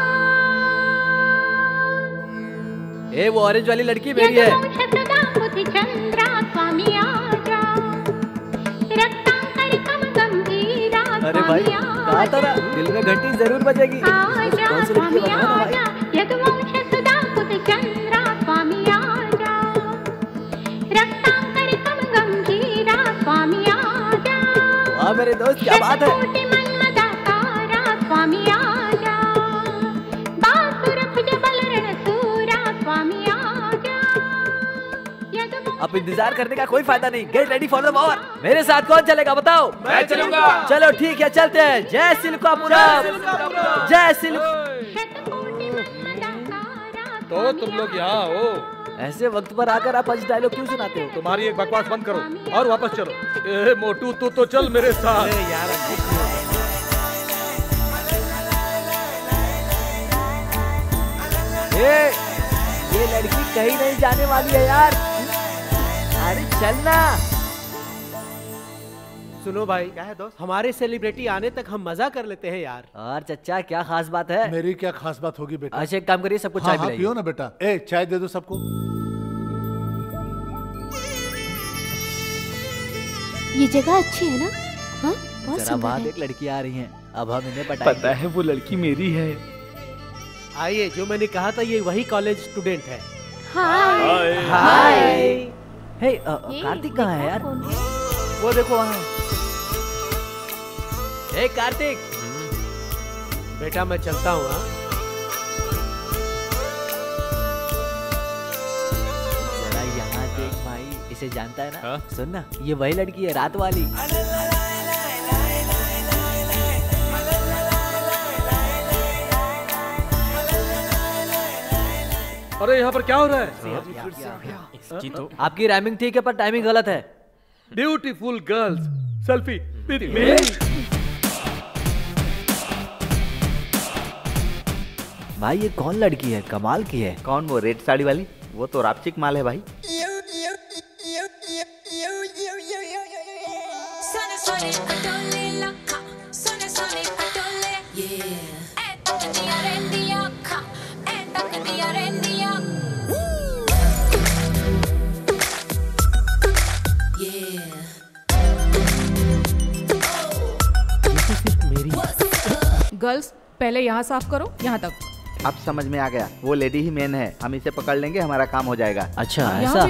ए वो ऑरेंज वाली लड़की मेरी है। चंद्रा स्वामी आजा, अरे भाई कहा था ना, दिल में घंटी जरूर बजेगी। कौन सी लड़की बताओ ना भाई? वाह मेरे दोस्त क्या बात है। अब इंतजार करने का कोई फायदा नहीं, get ready for the war. मेरे साथ कौन चलेगा बताओ? मैं चलूंगा। चलो ठीक है चलते हैं। जय सिल्कापुरम, जय सिल्क। तो तुम लोग यहाँ हो, ऐसे वक्त पर आकर आप पंच डायलॉग क्यों सुनाते हो? तुम्हारी एक बकवास बंद करो और वापस चलो। ए मोटू तू तो चल मेरे साथ। ये लड़की कहीं नहीं जाने वाली है यार, अरे चलना। सुनो भाई, क्या है दोस्त, हमारे सेलिब्रिटी आने तक हम मजा कर लेते हैं यार। और चच्चा क्या खास बात है? मेरी क्या खास बात होगी बेटा? अच्छा एक काम करिए, सबको चाय पिलाइए। पियो ना बेटा। ए चाय दे दो सबको। ये जगह अच्छी है ना? हाँ बहुत जरा सुंदर वहाँ है। एक लड़की आ रही है, अब हम इन्हें पटाएंगे। पता है वो लड़की मेरी है। आइए, जो मैंने कहा था ये वही कॉलेज स्टूडेंट है। हाय हाय। हे कार्तिक कहाँ है यार? वो देखो वहाँ। हे कार्तिक। बेटा मैं चलता हूँ। जरा यहाँ देख भाई, इसे जानता है ना? सुन ना, ये वही लड़की है रात वाली। अरे यहाँ पर क्या हो रहा है? इसकी तो आपकी रैमिंग ठीक है पर टाइमिंग गलत है। Beautiful girls selfie with me. भाई ये कौन लड़की है, कमाल की है। कौन, वो रेड साड़ी वाली? वो तो रापचिक माल है भाई। गर्ल्स पहले यहाँ साफ करो, यहाँ तक। अब समझ में आ गया, वो लेडी ही मेन है। हम इसे पकड़ लेंगे, हमारा काम हो जाएगा। अच्छा ऐसा।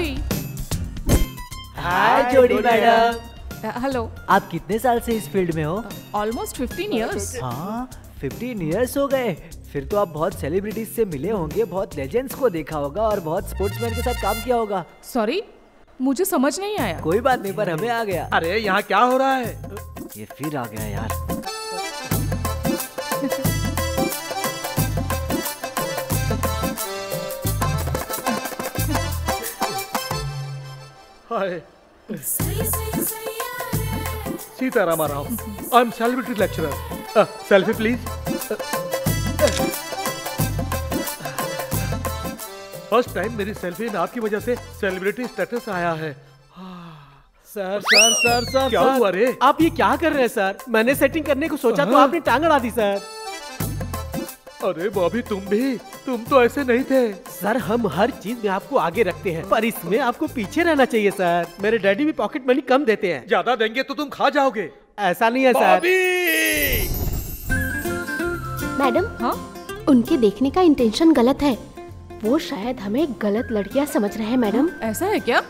हाय जोड़ी मैडम। हेलो। आप कितने साल से इस फील्ड में हो? Almost 15 years. हाँ 15 ईयर्स हो गए। फिर तो आप बहुत सेलिब्रिटीज से मिले होंगे, बहुत लेजेंड्स को देखा होगा और बहुत स्पोर्ट्समैन के साथ काम किया होगा। सॉरी मुझे समझ नहीं आया। कोई बात नहीं, पर हमें आ गया। अरे यहाँ क्या हो रहा है? ये फिर आ गया यार। Hi Sitaram Rao, I am celebrity lecturer. Selfie please. First time मेरी सेल्फी में आपकी वजह से सेलिब्रिटी स्टेटस आया है। सर सर सर सर क्या हुआ रे? आप ये क्या कर रहे हैं सर? मैंने सेटिंग करने को सोचा तो आपने टांग अड़ा दी सर। अरे बॉबी तुम तो ऐसे नहीं थे सर। हम हर चीज में आपको आगे रखते हैं, पर इसमें आपको पीछे रहना चाहिए सर। मेरे डैडी भी पॉकेट मनी कम देते हैं। ज्यादा देंगे तो तुम खा जाओगे। ऐसा नहीं है सर। मैडम, हाँ उनके देखने का इंटेंशन गलत है। वो शायद हमें गलत लड़कियां समझ रहे हैं मैडम। ऐसा है क्या?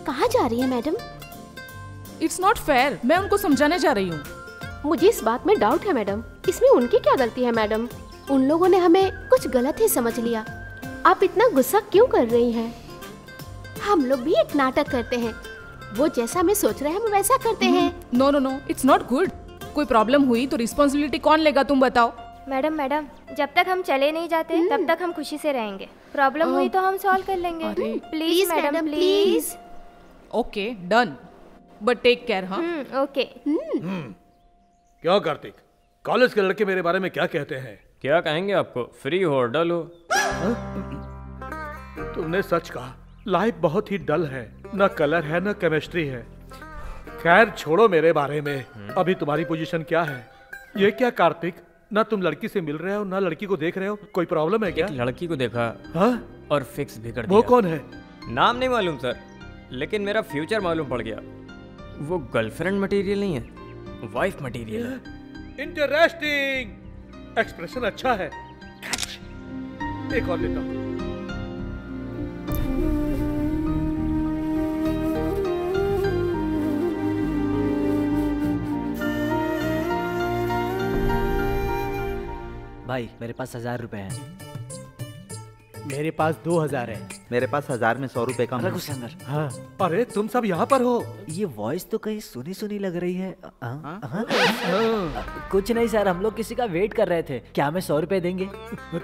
कहाँ जा रही है मैडम? इट्स नॉट फेयर, मैं उनको समझाने जा रही हूँ। मुझे इस बात में डाउट है मैडम। इसमें उनकी क्या गलती है मैडम? उन लोगों ने हमें कुछ गलत ही समझ लिया। आप इतना गुस्सा क्यों कर रही हैं? हम लोग भी एक नाटक करते हैं। वो जैसा हमें सोच रहे हैं हम वैसा करते हैं। No no no, it's not good. कोई प्रॉब्लम हुई तो रिस्पॉन्सिबिलिटी कौन लेगा, तुम बताओ। मैडम मैडम, जब तक हम चले नहीं जाते तब तक हम खुशी से रहेंगे। प्रॉब्लम हुई तो हम सॉल्व कर लेंगे। Please madam please. Okay done, but take care. हाँ ओके। क्यों कार्तिक, कॉलेज के लड़के मेरे बारे में क्या कहते हैं? क्या कहेंगे आपको, फ्री हो डल हो। तुमने सच कहा, लाइफ बहुत ही डल है। न कलर है न केमिस्ट्री है। खैर छोड़ो मेरे बारे में। अभी तुम्हारी पोजीशन क्या है? ये क्या कार्तिक, ना तुम लड़की से मिल रहे हो ना लड़की को देख रहे हो। कोई प्रॉब्लम है क्या? एक लड़की को देखा और फिक्स भी कर दिया। वो कौन है? नाम नहीं मालूम सर, लेकिन मेरा फ्यूचर मालूम पड़ गया। वो गर्लफ्रेंड मटेरियल नहीं है, वाइफ मटेरियल है। इंटरेस्टिंग, एक्सप्रेशन अच्छा है। एक और लेता हूं। भाई मेरे पास 1000 रुपए हैं। मेरे पास 2000 है। मेरे पास 1000 में 100 रुपए कम है। हाँ। अरे तुम सब यहाँ पर हो? ये वॉइस तो कहीं सुनी सुनी लग रही है। कुछ नहीं सर, हम लोग किसी का वेट कर रहे थे। क्या हमें 100 रुपए देंगे?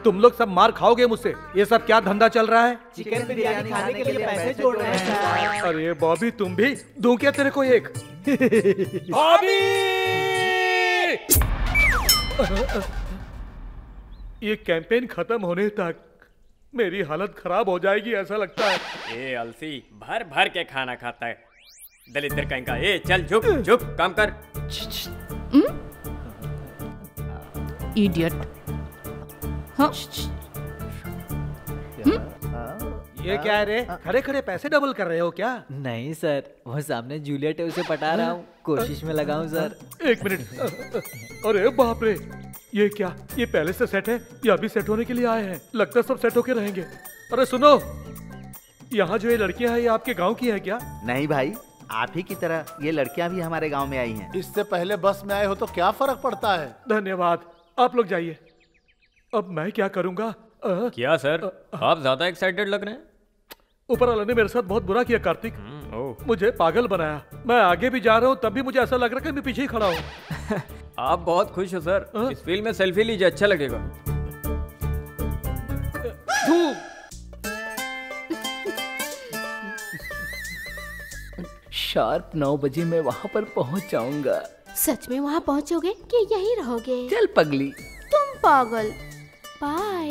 तुम लोग सब मार खाओगे मुझसे। ये सब क्या धंधा चल रहा है? चिकन बिरयानी खाने के लिए पैसे जोड़ रहे हैं। अरे बॉबी तुम भी, दूं क्या तेरे को एक? बॉबी! ये कैंपेन खत्म होने तक मेरी हालत खराब हो जाएगी ऐसा लगता है। ए अलसी, भर भर के खाना खाता है दलिद्र कहीं का। ए चल झुक झुक काम कर। इडियट। हाँ ये क्या है रे? खड़े खड़े पैसे डबल कर रहे हो क्या? नहीं सर, वो सामने जूलियट है, उसे पटा रहा हूँ। कोशिश में लगा हूँ सर। एक मिनट। अरे बाप रे, ये क्या? ये पहले से सेट है या अभी सेट होने के लिए आए हैं? लगता है सब सेट होके रहेंगे। अरे सुनो, यहाँ जो ये लड़कियाँ हैं ये आपके गांव की हैं क्या? नहीं भाई, आप ही की तरह ये लड़कियाँ भी हमारे गांव में आई हैं। इससे पहले बस में आए हो तो क्या फर्क पड़ता है? धन्यवाद, आप लोग जाइए। अब मैं क्या करूँगा? क्या सर, आप ज्यादा एक्साइटेड लग रहे हैं। ऊपर वाले ने मेरे साथ बहुत बुरा किया कार्तिक। मुझे पागल बनाया। मैं आगे भी जा रहा हूँ तब भी मुझे ऐसा लग रहा है कि मैं पीछे ही खड़ा हूँ। आप बहुत खुश हो सर। इस फील्ड में सेल्फी लीजिए, अच्छा लगेगा। शार्प 9 बजे मैं वहाँ पर पहुँच जाऊंगा। सच में वहाँ पहुँचोगे कि यहीं रहोगे? चल पगली। तुम पागल। बाय।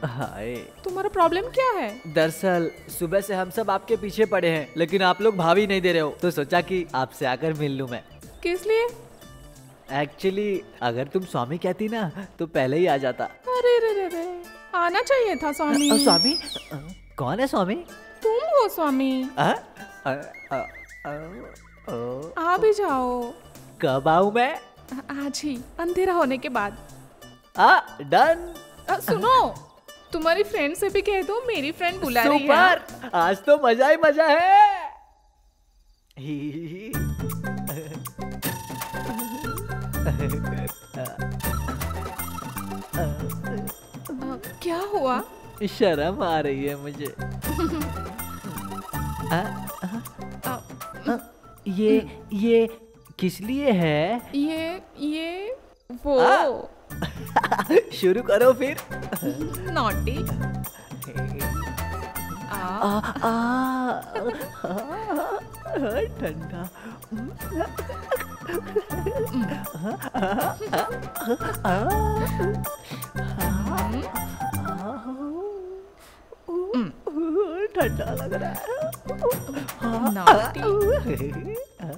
हाय। तुम्हारा प्रॉब्लम क्या है? दरअसल सुबह से हम सब आपके पीछे पड़े हैं, लेकिन आप लोग भाव ही नहीं दे रहे हो, तो सोचा कि आपसे आकर मिल लूं मैं। किस लिए? एक्चुअली अगर तुम स्वामी कहती ना तो पहले ही आ जाता। अरे रे रे रे, आना चाहिए था स्वामी। स्वामी? कौन है स्वामी? तुम हो स्वामी। आ भी जाओ। कब आऊं मैं? आज ही, अंधेरा होने के बाद। डन। सुनो, तुम्हारी फ्रेंड से भी कह दो, मेरी फ्रेंड बुला रही है। सुपर, आज तो मजा ही मजा है। क्या हुआ? शर्म आ रही है मुझे। ये किस लिए है? ये वो। शुरू करो फिर। नॉटी। ठंडा। ठंडा लग रहा है। नॉटी।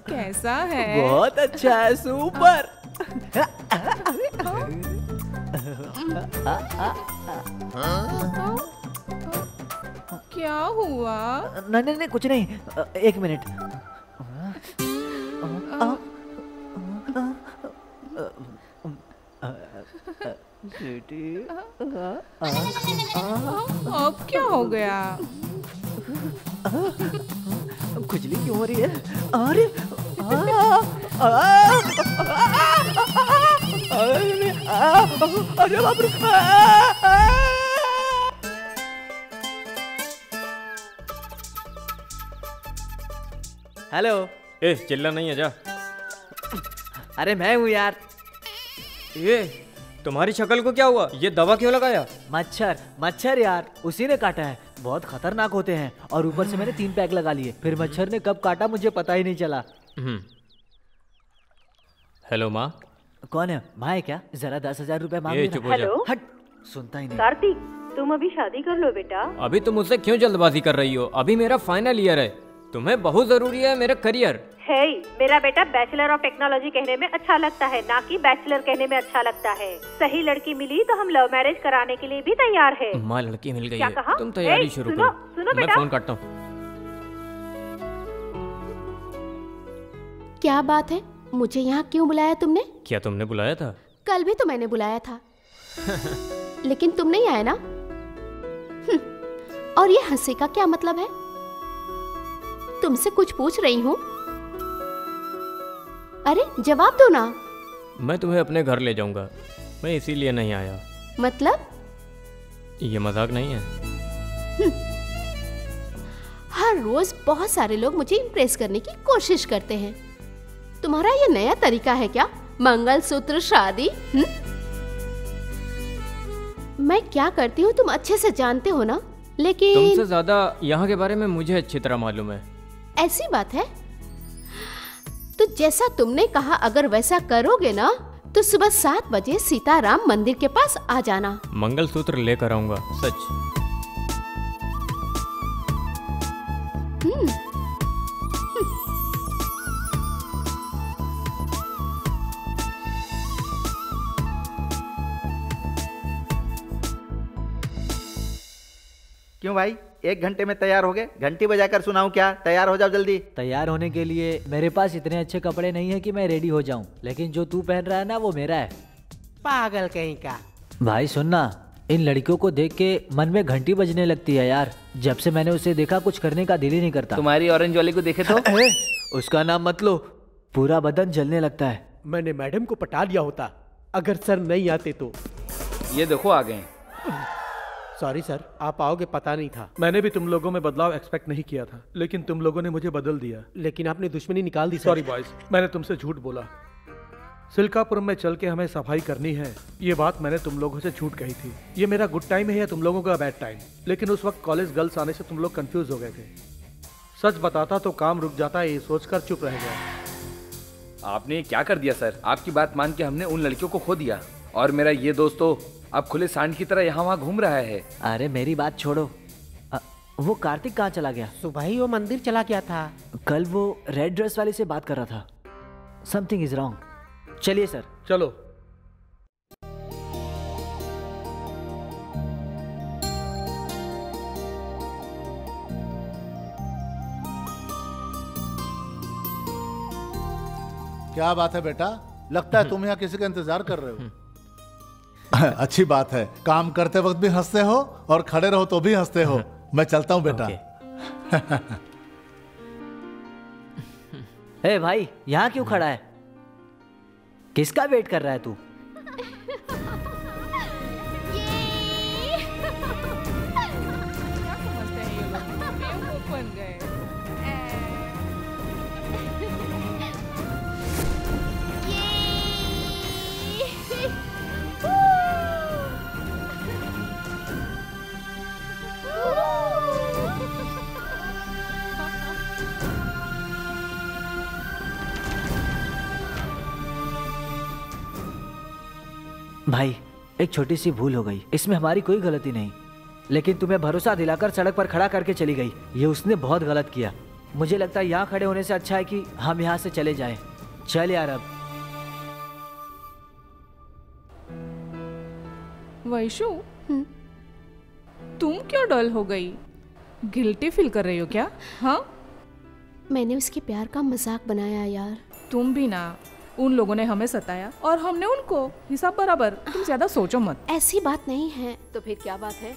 कैसा है? बहुत अच्छा है, सुपर। क्या हुआ? नहीं कुछ नहीं, एक मिनट। अब क्या हो गया? खुजली क्यों हो रही है? अरे अरे बाप रे। हेलो। ए चिल्ला नहीं है जा। अरे मैं हूँ यार। ये तुम्हारी शक्ल को क्या हुआ? ये दवा क्यों लगाया? मच्छर यार, उसी ने काटा है। बहुत खतरनाक होते हैं, और ऊपर से मैंने 3 पैक लगा लिए। फिर मच्छर ने कब काटा मुझे पता ही नहीं चला। हेलो माँ। कौन है? माँ है क्या? जरा 10,000 रुपए मांग। हेलो। हट, सुनता ही नहीं। कार्तिक, तुम अभी शादी कर लो बेटा। अभी तुम मुझसे क्यों जल्दबाजी कर रही हो? अभी मेरा फाइनल ईयर है। तुम्हें बहुत जरूरी है मेरा करियर। है, मेरा बेटा बैचलर ऑफ टेक्नोलॉजी कहने में अच्छा लगता है, ना कि बैचलर कहने में अच्छा लगता है। सही लड़की मिली तो हम लव मैरिज कराने के लिए भी तैयार है। माँ लड़की मिल गई क्या है। कहा? तुम तैयारी शुरू सुनो, करो। सुनो मैं बेटा। फोन काटता हूँ। क्या बात है? मुझे यहाँ क्यों बुलाया तुमने? क्या तुमने बुलाया था? कल भी तो मैंने बुलाया था। लेकिन तुम नहीं आए ना। और ये हंसी का क्या मतलब है? तुमसे कुछ पूछ रही हूँ। अरे जवाब दो ना। मैं तुम्हें अपने घर ले जाऊंगा, मैं इसीलिए नहीं आया। मतलब? ये मजाक नहीं है। हर रोज बहुत सारे लोग मुझे इम्प्रेस करने की कोशिश करते हैं। तुम्हारा ये नया तरीका है क्या? मंगलसूत्र शादी? मैं क्या करती हूँ तुम अच्छे से जानते हो ना, लेकिन तुमसे ज्यादा यहाँ के बारे में मुझे अच्छी तरह मालूम है। ऐसी बात है? तो जैसा तुमने कहा, अगर वैसा करोगे ना तो सुबह 7 बजे सीताराम मंदिर के पास आ जाना। मंगलसूत्र लेकर आऊंगा, सच। क्यों भाई, 1 घंटे में तैयार हो गए? घंटी बजाकर सुनाऊं क्या? तैयार हो जाओ जल्दी। तैयार होने के लिए मेरे पास इतने अच्छे कपड़े नहीं है कि मैं रेडी हो जाऊं, लेकिन जो तू पहन रहा है ना वो मेरा है। पागल कहीं का। भाई सुनना, इन लड़कियों को देख के मन में घंटी बजने लगती है यार। जब से मैंने उसे देखा कुछ करने का दिल ही नहीं करता। तुम्हारी ऑरेंज वाली को देखे तो? उसका नाम मत लो, पूरा बदन जलने लगता है। मैंने मैडम को पटा लिया होता अगर सर नहीं आते तो। ये देखो आ गए। सॉरी सर, आप आओगे पता नहीं था। मैंने भी तुम लोगों में बदलाव एक्सपेक्ट नहीं किया था, लेकिन तुम लोगों ने मुझे बदल दिया। लेकिन आपने दुश्मनी निकाल दी। सॉरी बॉयज, मैंने तुमसे झूठ बोला। सिल्कापुरम में चल के हमें सफाई करनी है, ये बात मैंने तुम लोगों से झूठ कही थी। ये मेरा गुड टाइम है या तुम लोगों का बैड टाइम? लेकिन उस वक्त कॉलेज गर्ल्स आने से तुम लोग कंफ्यूज हो गए थे। सच बताता तो काम रुक जाता, ये सोचकर चुप रह गया। आपने क्या कर दिया सर? आपकी बात मान के हमने उन लड़कियों को खो दिया। और मेरा ये दोस्त तो अब खुले सांड की तरह यहाँ वहाँ घूम रहा है। अरे मेरी बात छोड़ो, वो कार्तिक कहाँ चला गया? सुबह ही वो मंदिर चला गया था। कल वो रेड ड्रेस वाले से बात कर रहा था। Something is wrong. चलिए सर। चलो। क्या बात है बेटा, लगता है तुम यहाँ किसी का इंतजार कर रहे हो। अच्छी बात है, काम करते वक्त भी हंसते हो और खड़े रहो तो भी हंसते हो। मैं चलता हूँ बेटा। ए भाई, यहाँ क्यों खड़ा है? किसका वेट कर रहा है तू? भाई, एक छोटी सी भूल हो गई, इसमें हमारी कोई गलती नहीं, लेकिन तुम्हें भरोसा दिलाकर सड़क पर खड़ा करके चली गई। ये उसने बहुत गलत किया। मुझे लगता है यहाँ खड़े होने से अच्छा है कि हम यहाँ से चले जाएं। चल यार अब। वैशु, तुम क्यों डल हो गई? गिल्टी फील कर रही हो क्या? हाँ, मैंने उसके प्यार का मजाक बनाया यार। तुम भी ना। उन लोगों ने हमें सताया और हमने उनको। हिसाब बराबर। तुम ज्यादा सोचो मत। ऐसी बात नहीं है। तो फिर क्या बात है?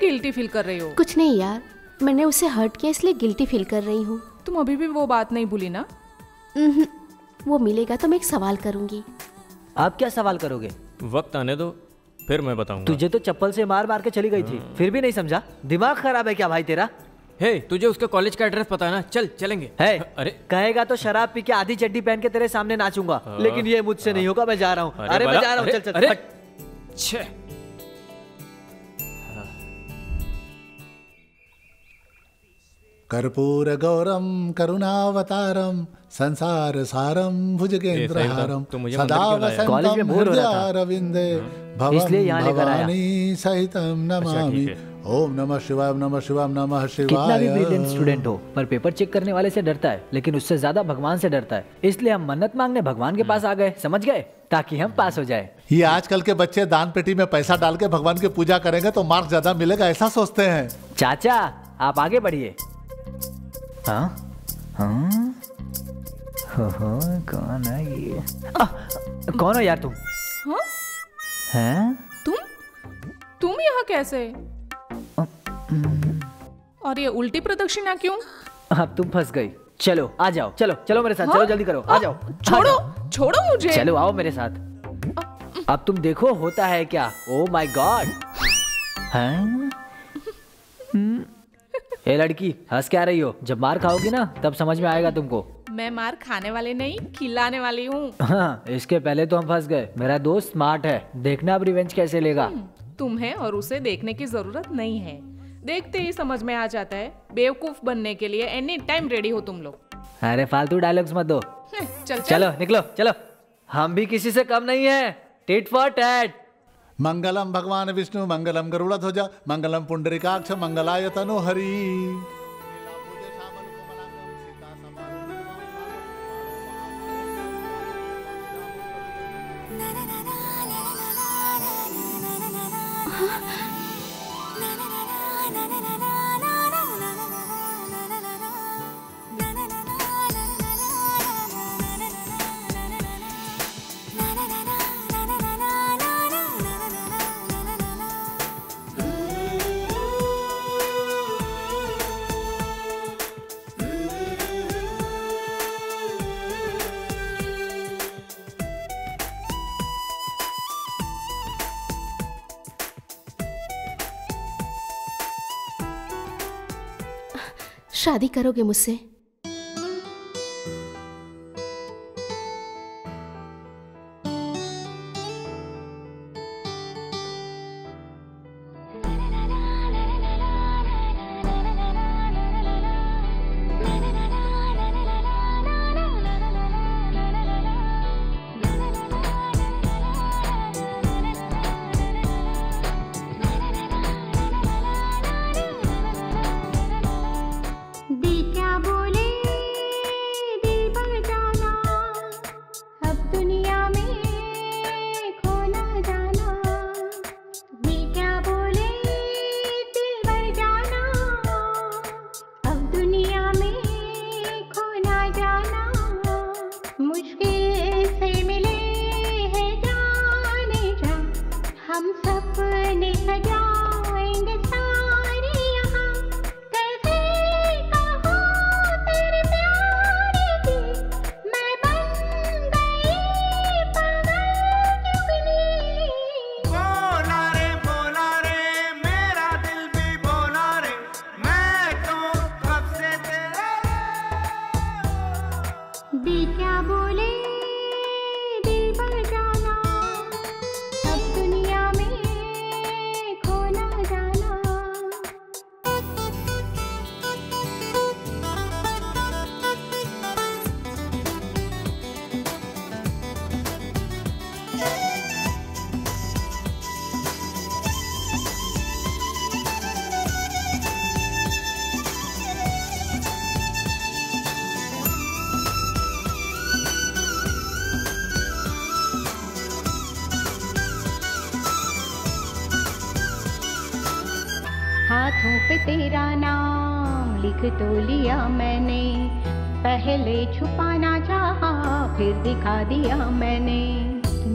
गिल्टी फील कर रही हो? कुछ नहीं यार, मैंने उसे हर्ट किया इसलिए गिल्टी फील कर रही हूँ। तुम अभी भी वो बात नहीं भूली ना? वो मिलेगा तो मैं एक सवाल करूंगी। आप क्या सवाल करोगे? वक्त आने दो, फिर मैं बताऊंगा। तुझे तो चप्पल से मार मार के चली गई थी, फिर भी नहीं समझा? दिमाग खराब है क्या भाई तेरा? हे, तुझे उसके कॉलेज का एड्रेस पता है ना? चल चलेंगे। है, अरे कहेगा तो शराब पी के आधी चड्डी पहन के तेरे सामने नाचूंगा, लेकिन ये मुझसे नहीं होगा। मैं जा रहा हूँ। अरे मैं जा रहा हूँ। चल चल। छे। कर्पूर गौरम करुणावतारम संसार सारम भुजगेंद्रहारम सदा वसंतम हृदयारविंदे भवं भवानी सहितम नमामि। ओम नमः शिवाय नमः शिवाय नमः शिवाय। कितना भी ब्रिलियंट स्टूडेंट हो, पर पेपर चेक करने वाले से डरता है, लेकिन उससे ज्यादा भगवान से डरता है। इसलिए हम मन्नत मांगने भगवान के पास आ गए, समझ गए, ताकि हम पास हो जाए। ये आजकल के बच्चे दान पेटी में पैसा डाल के भगवान की पूजा करेंगे तो मार्क्स ज्यादा मिलेगा, ऐसा सोचते हैं। चाचा आप आगे बढ़िए। हाँ हाँ कौन है ये? कौन हो यार तुम? हाँ? हैं? तुम यहाँ कैसे? और ये उल्टी प्रदक्षिणा क्यों? अब तुम फंस गई। चलो आ जाओ, चलो चलो मेरे साथ। हाँ? चलो जल्दी करो, आ जाओ। छोड़ो छोड़ो मुझे। चलो आओ मेरे साथ। अब तुम देखो होता है क्या। Oh my God. हैं? ए लड़की, हंस क्या रही हो? जब मार खाओगी ना तब समझ में आएगा तुमको। मैं मार खाने वाली नहीं, खिलाने वाली हूँ। हाँ, इसके पहले तो हम फंस गए। मेरा दोस्त स्मार्ट है, देखना अब रिवेंज कैसे लेगा। तुम्हें और उसे देखने की जरूरत नहीं है, देखते ही समझ में आ जाता है। बेवकूफ बनने के लिए एनी टाइम रेडी हो तुम लोग। अरे फालतू डायलॉग्स मत दो। चलो निकलो, चलो। हम भी किसी से कम नहीं है। Tit for tat. मंगलम भगवान विष्णु मंगलम गरुड़ध्वज मंगलम पुंडरीकाक्ष मंगलाय तनु हरि। शादी करोगे मुझसे? हाथों पे तेरा नाम लिख तो लिया मैंने, पहले छुपाना चाहा फिर दिखा दिया मैंने।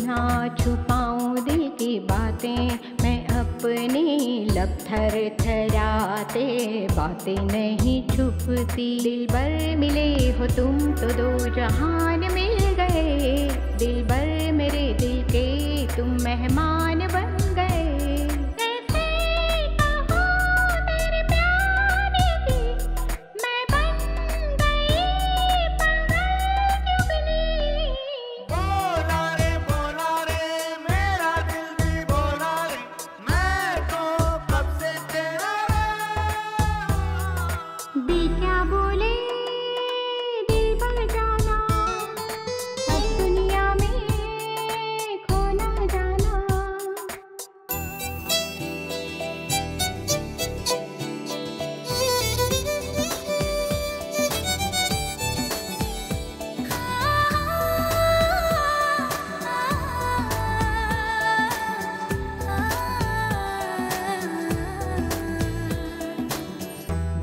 ना छुपाऊं दिल की बातें मैं अपनी, लब थर थराते बातें नहीं छुपती। दिलबर मिले हो तुम तो दो जहान मिल गए, दिलबर मेरे दिल के तुम मेहमान बन गए।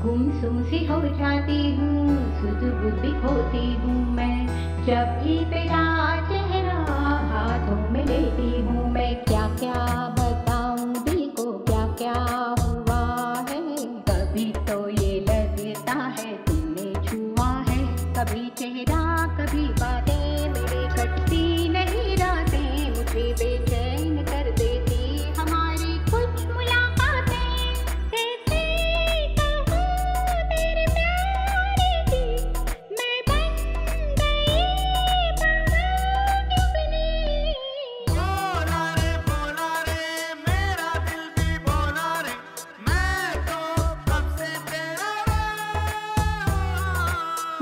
गुमसुम सी हो जाती हूँ, सुध बुद्धि खोती हूँ मैं, जब भी तेरा चेहरा हाथों में लेती हूँ मैं। क्या क्या बताऊँ दिल को क्या क्या हुआ है, कभी तो ये लगता है तुमने छुआ है। कभी चेहरा कभी बातें मेरे कटती नहीं रातें, मुझे बेचैन कर देती हमारी कुछ मुलाकातें।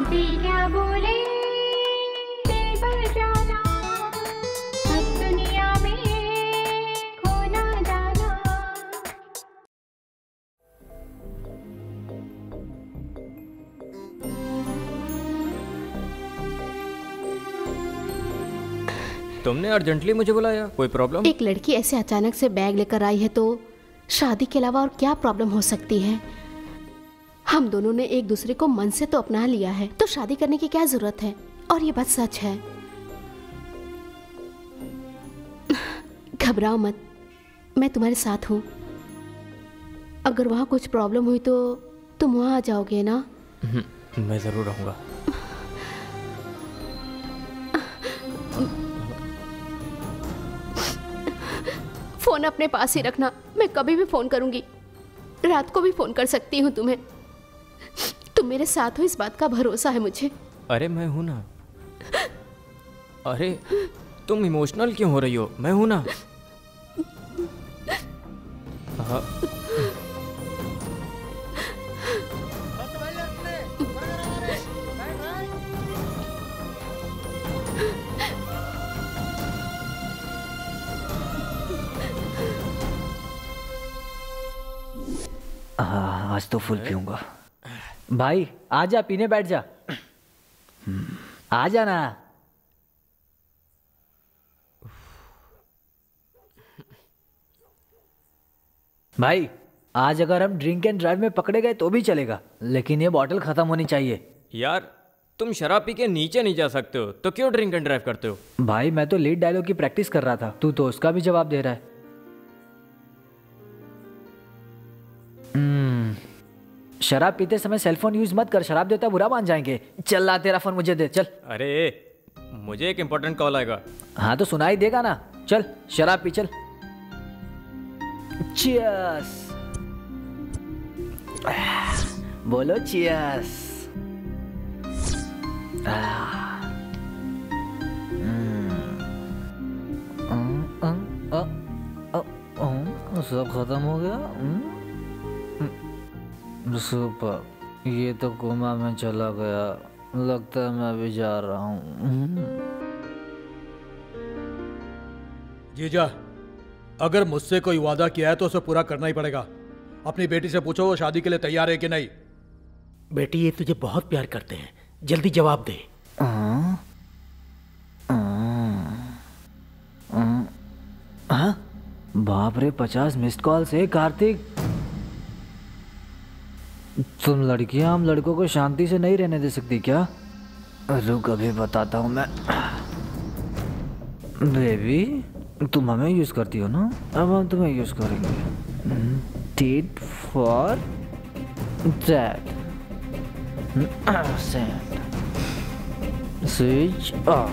दिल क्या बोले दिल पर जाना, अब दुनिया में खो ना जाना। तुमने अर्जेंटली मुझे बुलाया, कोई प्रॉब्लम? एक लड़की ऐसे अचानक से बैग लेकर आई है तो शादी के अलावा और क्या प्रॉब्लम हो सकती है? हम दोनों ने एक दूसरे को मन से तो अपना लिया है, तो शादी करने की क्या जरूरत है? और ये बात सच है। घबराओ मत, मैं तुम्हारे साथ हूँ। अगर वहाँ कुछ प्रॉब्लम हुई तो तुम वहाँ आ जाओगे ना? मैं जरूर रहूँगा। फोन अपने पास ही रखना, मैं कभी भी फोन करूंगी। रात को भी फोन कर सकती हूँ तुम्हें। तुम मेरे साथ हो, इस बात का भरोसा है मुझे। अरे मैं हूं ना। अरे तुम इमोशनल क्यों हो रही हो? मैं हूं ना। हाँ। आज तो फुल पीऊंगा। भाई आ जा, पीने बैठ जा। आ जा ना। भाई आज अगर हम ड्रिंक एंड ड्राइव में पकड़े गए तो भी चलेगा, लेकिन ये बॉटल खत्म होनी चाहिए। यार तुम शराब पी के नीचे नहीं जा सकते हो तो क्यों ड्रिंक एंड ड्राइव करते हो? भाई मैं तो लीड डायलॉग की प्रैक्टिस कर रहा था, तू तो उसका भी जवाब दे रहा है। शराब पीते समय सेलफोन यूज मत कर, शराब देता बुरा मान जाएंगे। चल ला, तेरा फोन मुझे दे, चल। अरे मुझे एक इम्पोर्टेंट कॉल आएगा। हाँ तो सुनाई देगा ना। चल शराब पी, चल। चियर्स। बोलो चियर्स। सब खत्म हो गया। सुपर, ये तो कोमा में चला गया। लगता है मैं भी जा रहा हूँ। जीजा, अगर मुझसे कोई वादा किया है तो उसे पूरा करना ही पड़ेगा। अपनी बेटी से पूछो वो शादी के लिए तैयार है कि नहीं। बेटी ये तुझे बहुत प्यार करते हैं, जल्दी जवाब दे। बाप रे, 50 मिस्ड कॉल से कार्तिक। तुम लड़कियां हम लड़कों को शांति से नहीं रहने दे सकती क्या? रुक अभी बताता हूँ मैं। बेबी तुम हमें यूज करती हो ना, अब हम तुम्हें यूज करेंगे। Tit for that. Switch off.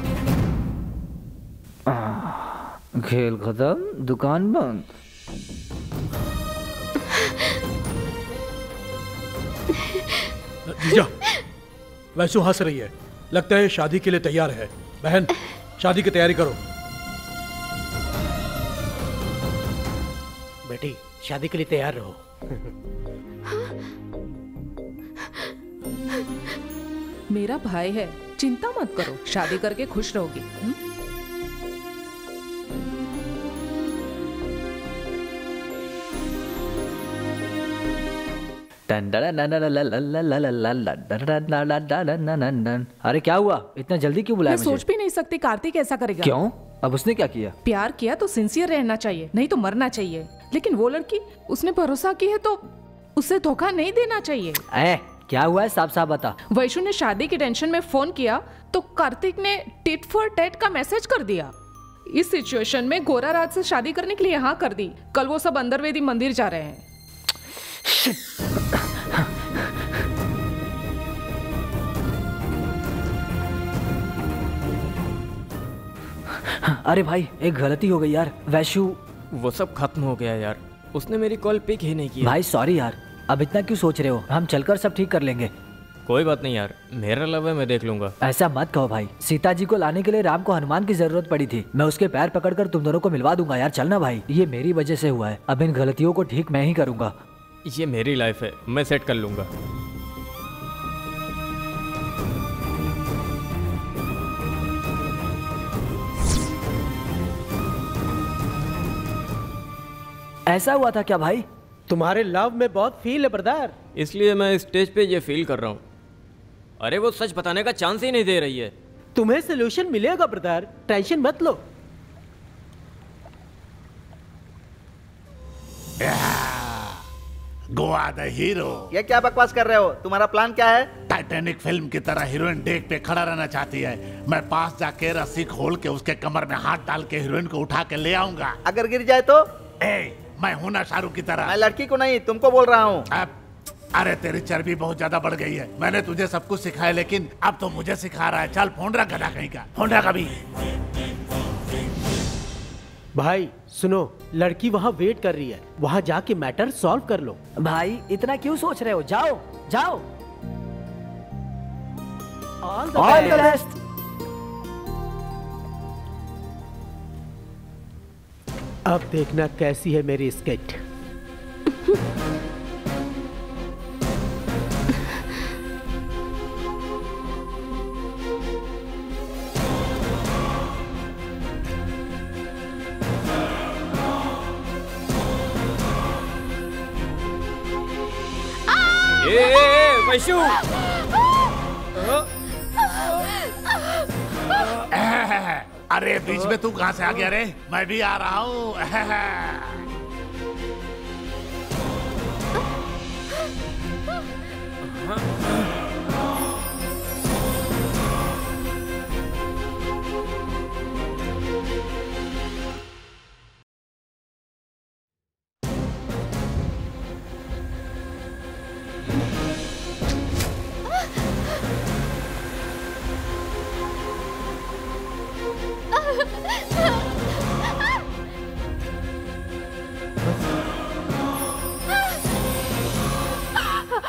खेल खत्म, दुकान बंद। जीजा, वैसू हंस रही है, लगता है शादी के लिए तैयार है। बहन शादी की तैयारी करो। बेटी शादी के लिए तैयार रहो। मेरा भाई है, चिंता मत करो, शादी करके खुश रहोगी। अरे क्या हुआ, इतना जल्दी क्यों बुलाया? मैं सोच भी नहीं सकती कार्तिक ऐसा करेगा। क्यों? अब उसने क्या किया? प्यार किया तो सिंसियर रहना चाहिए, नहीं तो मरना चाहिए। लेकिन वो लड़की, उसने भरोसा की है तो उसे धोखा नहीं देना चाहिए। क्या हुआ है, साफ साफ बता। वैशु ने शादी की टेंशन में फोन किया तो कार्तिक ने टिट फॉर टैट का मैसेज कर दिया। इस सिचुएशन में गोरा राज से शादी करने के लिए यहाँ कर दी। कल वो सब अंतर्वेदी मंदिर जा रहे हैं। अरे भाई एक गलती हो गई यार। वैशु वो सब खत्म हो गया यार, उसने मेरी कॉल पिक ही नहीं किया। भाई सॉरी यार, अब इतना क्यों सोच रहे हो, हम चलकर सब ठीक कर लेंगे। कोई बात नहीं यार, मेरा लव है, मैं देख लूंगा। ऐसा मत कहो भाई, सीता जी को लाने के लिए राम को हनुमान की जरूरत पड़ी थी। मैं उसके पैर पकड़कर तुम दोनों को मिलवा दूंगा यार। चलना भाई, ये मेरी वजह से हुआ है, अब इन गलतियों को ठीक मैं ही करूंगा। ये मेरी लाइफ है, मैं सेट कर लूंगा। ऐसा हुआ था क्या भाई? तुम्हारे लव में बहुत फील है ब्रदर, इसलिए मैं स्टेज पे ये फील कर रहा हूँ। अरे वो सच बताने का चांस ही नहीं दे रही है। तुम्हें सोल्यूशन मिलेगा ब्रदर, टेंशन मत लो। Goa the hero. ये क्या बकवास कर रहे हो? तुम्हारा प्लान क्या है? टाइटैनिक फिल्म की तरह हीरोइन डेक पे खड़ा रहना चाहती है। मैं पास जाके रस्सी खोल के उसके कमर में हाथ डाल के हीरोइन को उठा के ले आऊंगा। अगर गिर जाए तो? मैं हूं ना शाहरुख की तरह। मैं लड़की को नहीं तुमको बोल रहा हूँ। अरे तेरी चर्बी बहुत ज्यादा बढ़ गई है। मैंने तुझे सब कुछ सिखाया लेकिन अब तो मुझे सिखा रहा है। चल फोन रख गधा कहीं का, फोन रख अभी। भाई सुनो, लड़की वहाँ वेट कर रही है, वहाँ जाके मैटर सॉल्व कर लो। भाई इतना क्यों सोच रहे हो? जाओ जाओ। All the best. अब देखना कैसी है मेरी स्केट। वैशु, अरे बीच में तू कहां से आ गया रे? मैं भी आ रहा हूँ।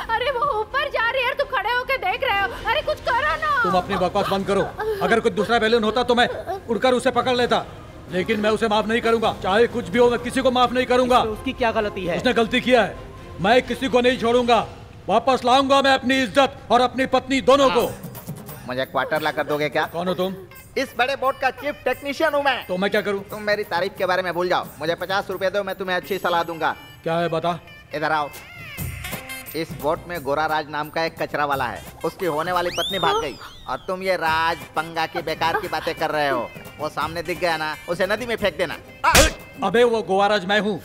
अरे वो ऊपर जा रही है, तुम खड़े होके देख रहे हो। अरे कुछ करो ना। तुम अपनी बकवास बंद करो। अगर कोई दूसरा बैलून होता तो मैं उड़कर उसे पकड़ लेता, लेकिन मैं उसे माफ नहीं करूंगा। चाहे कुछ भी हो, मैं किसी को माफ नहीं करूंगा। उसकी क्या गलती है? उसने गलती किया है, मैं किसी को नहीं छोड़ूंगा। वापस लाऊंगा मैं अपनी इज्जत और अपनी पत्नी दोनों को। मुझे क्वार्टर ला कर दोगे क्या? कौन हो तुम? इस बड़े बोट का चीफ टेक्नीशियन हूँ मैं। तो मैं क्या करूँ? तुम मेरी तारीफ के बारे में भूल जाओ। मुझे 50 रुपए दो, मैं तुम्हें अच्छी सलाह दूंगा। क्या है बता। इधर आओ। इस बोट में गोरा राज नाम का एक कचरा वाला है। उसकी होने वाली पत्नी भाग गई और तुम ये राज पंगा की बेकार की बातें कर रहे हो। वो सामने दिख गया ना, उसे नदी में फेंक देना। अबे वो गोवा राज मैं हूँ।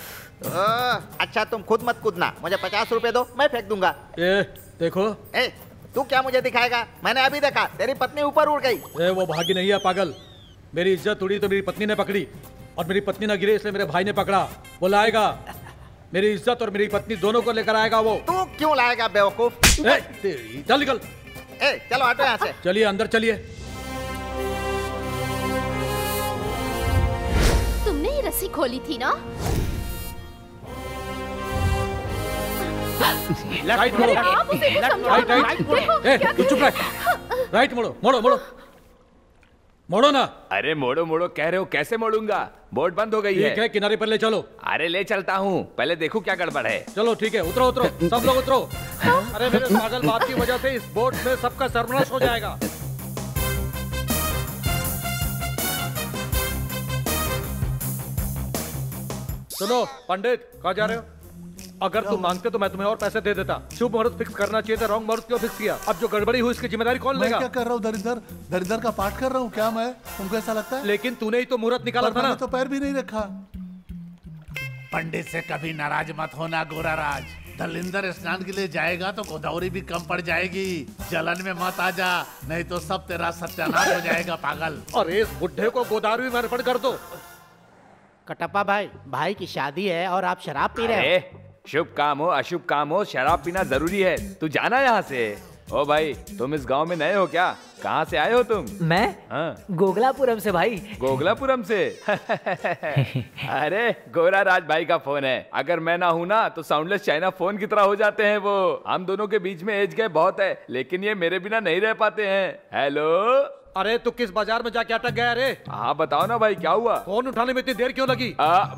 अच्छा तुम खुद मत कूदना। मुझे 50 रुपए दो, मैं फेंक दूंगा। देखो। तू क्या मुझे दिखाएगा? मैंने अभी देखा तेरी पत्नी ऊपर उड़ गई। वो भागी नहीं है पागल। मेरी इज्जत उड़ी तो मेरी पत्नी ने पकड़ी, और मेरी पत्नी न गिरी इसलिए मेरे भाई ने पकड़ा। वो लाएगा मेरी इज्जत और मेरी पत्नी दोनों को लेकर आएगा वो। तू क्यों लाएगा बेवकूफ? चल निकल। चलो हटो यहाँ से। चलिए अंदर चलिए। तुमने ही रस्सी खोली थी ना? राइट मोड़ो। राइट तू चुप रह। राइट मोड़ो मोड़ो मोड़ो मोड़ो ना। अरे मोड़ो मोड़ो कह रहे हो, कैसे मोड़ूंगा? बोट बंद हो गई है। ठीक है किनारे पर ले चलो। अरे ले चलता हूँ, पहले देखो क्या गड़बड़ है। चलो ठीक है, उतरो उतरो सब लोग उतरो। अरे मेरे पागल बात की वजह से इस बोट में सबका सर्वनाश हो जाएगा। सुनो पंडित, कहाँ जा रहे हो? अगर तुम मांगते तो मैं तुम्हें और पैसे दे देता। शुभ मुहूर्त फिक्स करना चाहिए था, रॉन्ग मुहूर्त क्यों फिक्स किया? अब जो गड़बड़ी हुई इसकी जिम्मेदारी कौन लेगा? मैं क्या कर रहा हूँ? दरिद्र का पाठ कर रहा हूँ क्या मैं? तुमको ऐसा लगता है? लेकिन तूने ही तो मुहूर्त निकाला था ना। तो पैर भी नहीं रखा। पंडित से कभी नाराज मत होना गोरा राज। दलिंदर स्नान के लिए जाएगा तो गोदावरी भी कम पड़ जाएगी। जलन में मत आ जा, नहीं तो सब तेरा सत्यानाश हो जाएगा पागल। अरे इस बुढ़े को गोदावरी में अर्पण कर दो। कटप्पा भाई, भाई की शादी है और आप शराब पी रहे हो। शुभ काम हो अशुभ काम हो, शराब पीना जरूरी है। तू जाना यहाँ से। ओ भाई, तुम इस गांव में नए हो क्या? कहाँ से आए हो तुम? मैं? हाँ। गोगलापुरम से भाई। गोगलापुरम से? अरे गोरा राज भाई का फोन है। अगर मैं ना हूं ना तो साउंडलेस चाइना फोन की तरह हो जाते हैं वो। हम दोनों के बीच में एज गैप बहुत है, लेकिन ये मेरे बिना नहीं रह पाते हैं। हेलो। अरे तू किस बाजार में जाके अटक गया रे? हाँ बताओ ना भाई, क्या हुआ? फोन उठाने में इतनी देर क्यों लगी?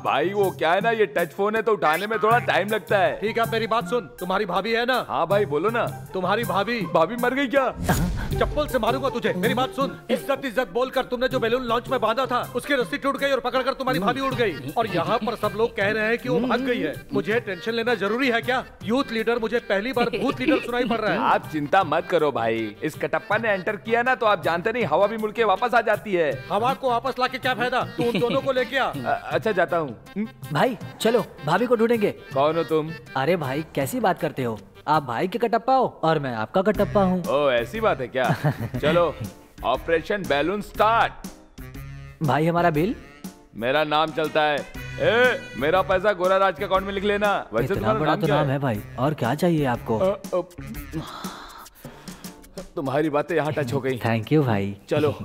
भाई वो क्या है ना, ये टच फोन है तो उठाने में थोड़ा टाइम लगता है। ठीक है मेरी बात सुन, तुम्हारी भाभी है ना? हाँ भाई बोलो ना। तुम्हारी भाभी मर गई क्या? चप्पल से मारूंगा तुझे। मेरी बात सुन, इज्जत इज्जत बोलकर तुमने जो बैलून लॉन्च में बांधा था उसकी रस्सी टूट गई और पकड़कर तुम्हारी भाभी उड़ गई और यहाँ पर सब लोग कह रहे हैं कि वो भाग गई है। मुझे टेंशन लेना जरूरी है क्या? यूथ लीडर मुझे पहली बार भूत लीडर सुनाई पड़ रहा है। आप चिंता मत करो भाई, इस कटप्पा ने एंटर किया ना तो आप जानते नहीं हवा भी मुड़ के वापस आ जाती है। हवा को वापस लाके क्या फायदा? तू उन दोनों को लेके आ। अच्छा जाता हूँ। भाई चलो भाभी को ढूंढेंगे। कौन हो तुम? अरे भाई कैसी बात करते हो, आप भाई के कटप्पा हो और मैं आपका कटप्पा हूँ। ओ ऐसी बात है क्या? चलो ऑपरेशन बैलून स्टार्ट। भाई हमारा बिल? मेरा नाम चलता है। मेरा पैसा गोरा राज के अकाउंट में लिख लेना। वैसे इतना बड़ा तो नाम है भाई, और क्या चाहिए आपको? तुम्हारी बातें यहाँ टच हो गई। थैंक यू भाई। चलो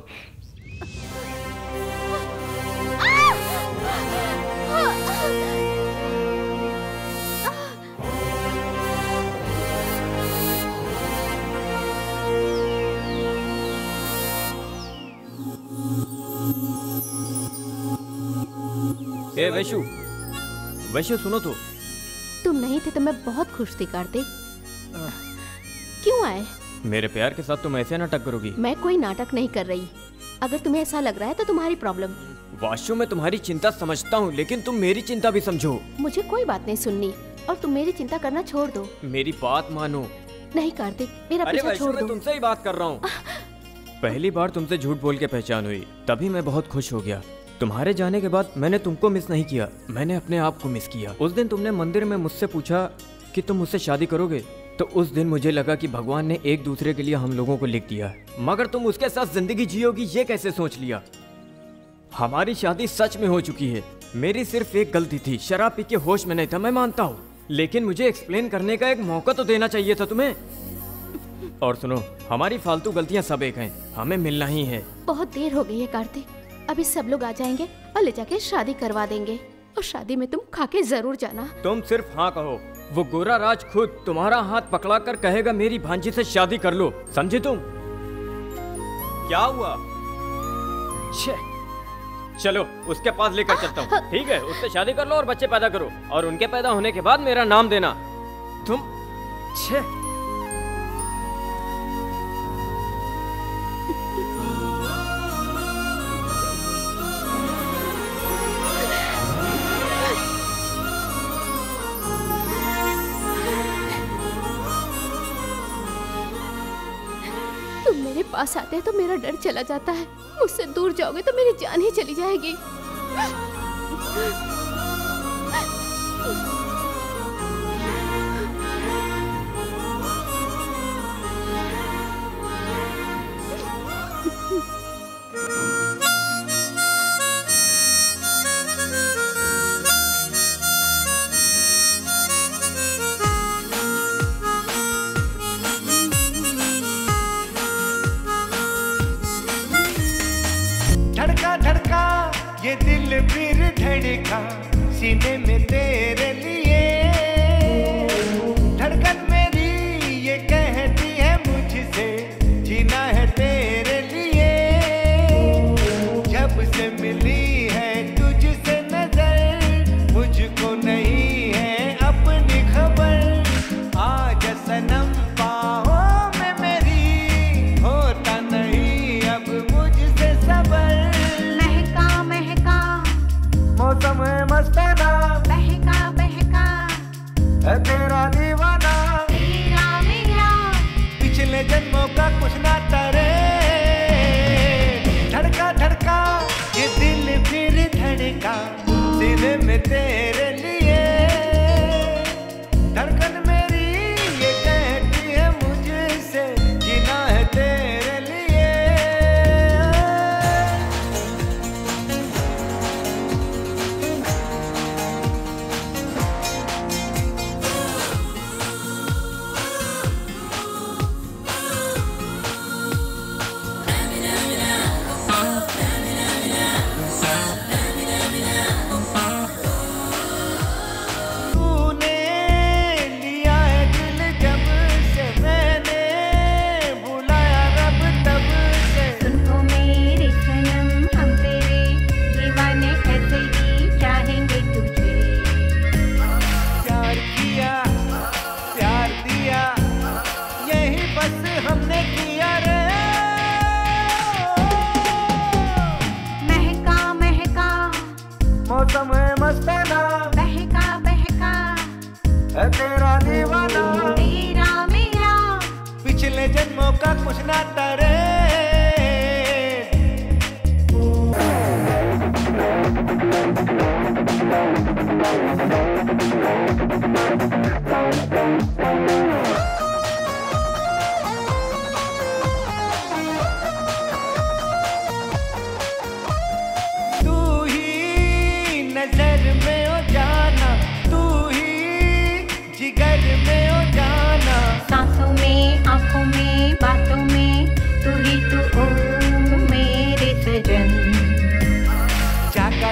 वैशु, वैशु सुनो तो। तुम नहीं थे तो मैं बहुत खुश थी कार्तिक। क्यों आए? मेरे प्यार के साथ तुम ऐसे नाटक करोगी? मैं कोई नाटक नहीं कर रही। अगर तुम्हें ऐसा लग रहा है तो तुम्हारी प्रॉब्लम। वाशु मैं तुम्हारी चिंता समझता हूँ, लेकिन तुम मेरी चिंता भी समझो। मुझे कोई बात नहीं सुननी और तुम मेरी चिंता करना छोड़ दो। मेरी बात मानो। नहीं कार्तिक, मेरा पीछा छोड़ दो। मैं तुमसे ही बात कर रहा हूँ। पहली बार तुमसे झूठ बोल के पहचान हुई, तभी मैं बहुत खुश हो गया। तुम्हारे जाने के बाद मैंने तुमको मिस नहीं किया, मैंने अपने आप को मिस किया। उस दिन तुमने मंदिर में मुझसे पूछा कि तुम मुझसे शादी करोगे, तो उस दिन मुझे लगा कि भगवान ने एक दूसरे के लिए हम लोगों को लिख दिया, मगर तुम उसके साथ जिंदगी जियोगी ये कैसे सोच लिया? हमारी शादी सच में हो चुकी है। मेरी सिर्फ एक गलती थी, शराब पी के होश में नहीं था, मैं मानता हूँ, लेकिन मुझे एक्सप्लेन करने का एक मौका तो देना चाहिए था तुम्हें। और सुनो, हमारी फालतू गलतियाँ सब एक हैं, हमें मिलना ही है। बहुत देर हो गई है कार्तिक, अभी सब लोग आ जाएंगे और ले जाके शादी करवा देंगे, और शादी में तुम खा के जरूर जाना। तुम सिर्फ हाँ कहो, वो गोरा राज खुद तुम्हारा हाथ पकड़ा कर कहेगा मेरी भांजी से शादी कर लो, समझे तुम? क्या हुआ? चलो उसके पास लेकर चलता हूँ, ठीक है? उससे शादी कर लो और बच्चे पैदा करो, और उनके पैदा होने के बाद मेरा नाम देना। तुम मेरे पास आते हैं तो मेरा डर चला जाता है, मुझसे दूर जाओगे तो मेरी जान ही चली जाएगी। ये दिल फिर धड़का सीने में तेरे लिए, धड़कन मेरी ये कहती है मुझसे जीना है तेरे लिए। जब से मिली है तुझसे नजर, मुझको नहीं है अपनी खबर। आज सनम बाहों में मेरी, होता नहीं अब मुझसे सबर। मौसम है मस्ताना, बहका बहका है तेरा दीवाना, तेरा मेरा पिछले जन्मों का कुछ ना तरे। धड़का धड़का ये दिल फिर धड़का सीने में तेरे लिए, धड़कन मेरी ये कहती है मुझसे जीना है तेरे लिए।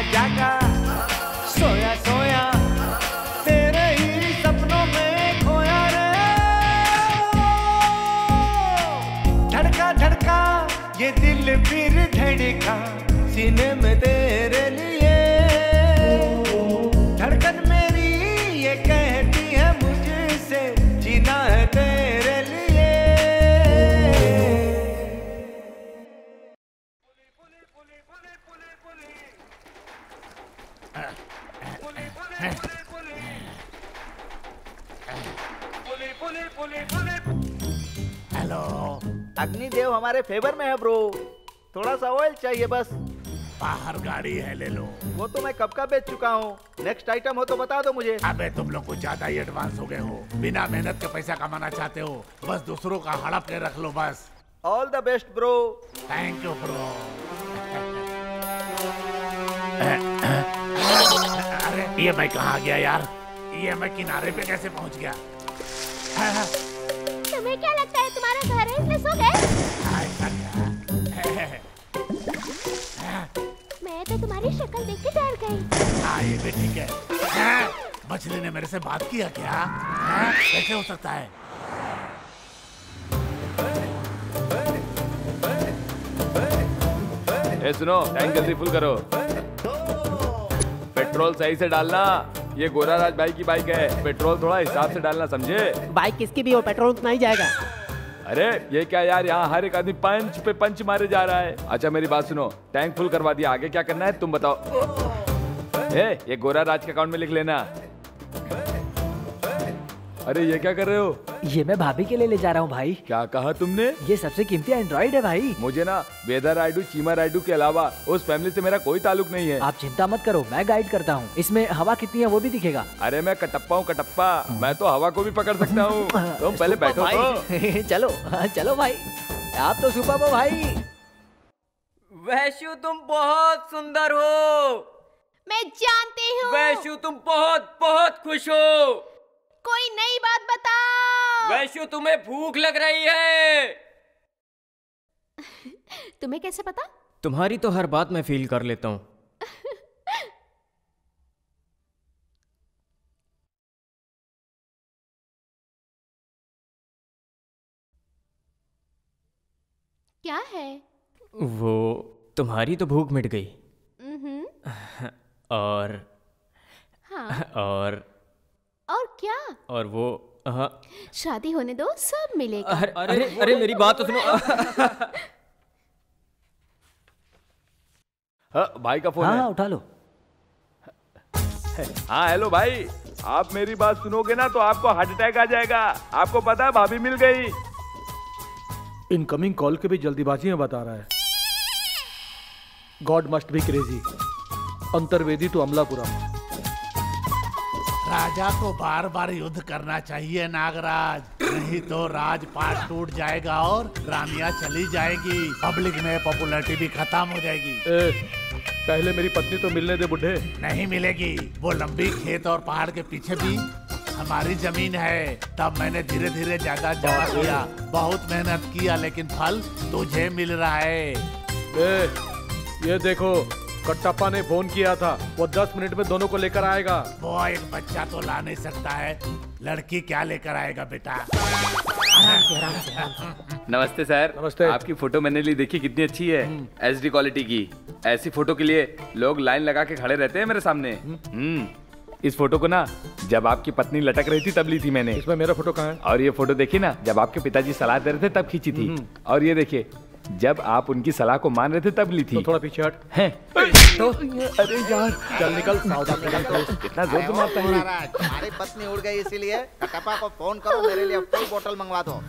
जागा सोया सोया तेरे ही सपनों में खोया रे। धड़का धड़का ये दिल फिर धड़का सीने में तेरे लिए। धड़कन मेरी ये कहती है मुझसे जीना है तेरे लिए। हेलो, अग्निदेव हमारे फेवर में है ब्रो, थोड़ा सा ऑयल चाहिए बस। बाहर गाड़ी है, ले लो। वो तो मैं कब का बेच चुका हूँ, नेक्स्ट आइटम हो तो बता दो मुझे। अबे तुम लोग कुछ ज्यादा ही एडवांस हो गए हो, बिना मेहनत के पैसा कमाना चाहते हो, बस दूसरों का हड़प के रख लो बस। All the best bro. Thank you bro. अरे ये मैं कहाँ गया यार, ये मैं किनारे पे कैसे पहुँच गया? तुम्हें क्या लगता है तुम्हारा घर है इसलिए सो गए? मैं तो तुम्हारी शक्ल देख के डर गई। हाँ ये भी ठीक है। मछली ने मेरे से बात किया क्या? कैसे हो सकता है? ए सुनो, टैंक जल्दी फुल करो। पेट्रोल सही से डालना, ये गोराराज भाई की बाइक है, पेट्रोल थोड़ा हिसाब से डालना, समझे? बाइक किसकी भी हो, पेट्रोल उतना ही जाएगा। अरे ये क्या यार, यहाँ हर एक आदमी पंच पे पंच मारे जा रहा है। अच्छा मेरी बात सुनो, टैंक फुल करवा दिया, आगे क्या करना है तुम बताओ। ये गोराराज के अकाउंट में लिख लेना। अरे ये क्या कर रहे हो? ये मैं भाभी के लिए ले जा रहा हूँ भाई। क्या कहा तुमने? ये सबसे कीमती एंड्रॉइड है भाई। मुझे ना वेदा राइडू चीमा राइडू के अलावा उस फैमिली से मेरा कोई ताल्लुक नहीं है। आप चिंता मत करो, मैं गाइड करता हूँ। इसमें हवा कितनी है वो भी दिखेगा। अरे मैं कटप्पा हूँ कटप्पा, मैं तो हवा को भी पकड़ सकता हूँ। तुम पहले बैठो तो। चलो चलो भाई, आप तो सुपर हो भाई। वैशु तुम बहुत सुंदर हो। मैं जानती हूँ। वैशु तुम बहुत बहुत खुश हो। कोई नई बात बताओ। वैशु तुम्हें भूख लग रही है। तुम्हें कैसे पता? तुम्हारी तो हर बात मैं फील कर लेता हूँ। क्या है? वो तुम्हारी तो भूख मिट गई। और हाँ। और क्या? और वो शादी होने दो, सब मिलेगा। अरे मेरी बात तो सुनो। भाई का फोन है। हाँ उठा लो। हाँ हेलो भाई, आप मेरी बात सुनोगे ना तो आपको हार्ट अटैक आ जाएगा। आपको पता है भाभी मिल गई। इनकमिंग कॉल के भी जल्दीबाजी में बता रहा है। God must be crazy. Antarvedi to Amalapuram. राजा को बार बार युद्ध करना चाहिए नागराज, नहीं तो राजपाट टूट जाएगा और रानियां चली जाएगी, पब्लिक में पॉपुलैरिटी भी खत्म हो जाएगी। पहले मेरी पत्नी तो मिलने दे बुढ़े। नहीं मिलेगी, वो लंबी खेत और पहाड़ के पीछे भी हमारी जमीन है। तब मैंने धीरे धीरे ज्यादा जमा किया, बहुत मेहनत किया, लेकिन फल तुझे मिल रहा है। ये देखो, कट्टापा ने फोन किया था, वो 10 मिनट में दोनों को लेकर आएगा। वो एक बच्चा तो ला नहीं सकता है, लड़की क्या लेकर आएगा बेटा? नमस्ते सर। नमस्ते। आपकी फोटो मैंने ली, देखी कितनी अच्छी है, HD क्वालिटी की। ऐसी फोटो के लिए लोग लाइन लगा के खड़े रहते हैं मेरे सामने। इस फोटो को ना जब आपकी पत्नी लटक रही थी तब ली थी मैंने। इसमें मेरा फोटो कहाँ है? और ये फोटो देखी ना जब आपके पिताजी सलाह दे रहे थे तब खींची थी। और ये देखिए जब आप उनकी सलाह को मान रहे थे तब ली थी। तो थोड़ा पीछे हट। हैं? तो अरे यार चल निकल, साउथ अफ्रीकन। कितना जोर से मारता है। हमारी पत्नी उड़ गई, इसीलिए कटप्पा को फोन करो, मेरे लिए फुल बोतल मंगवा दो।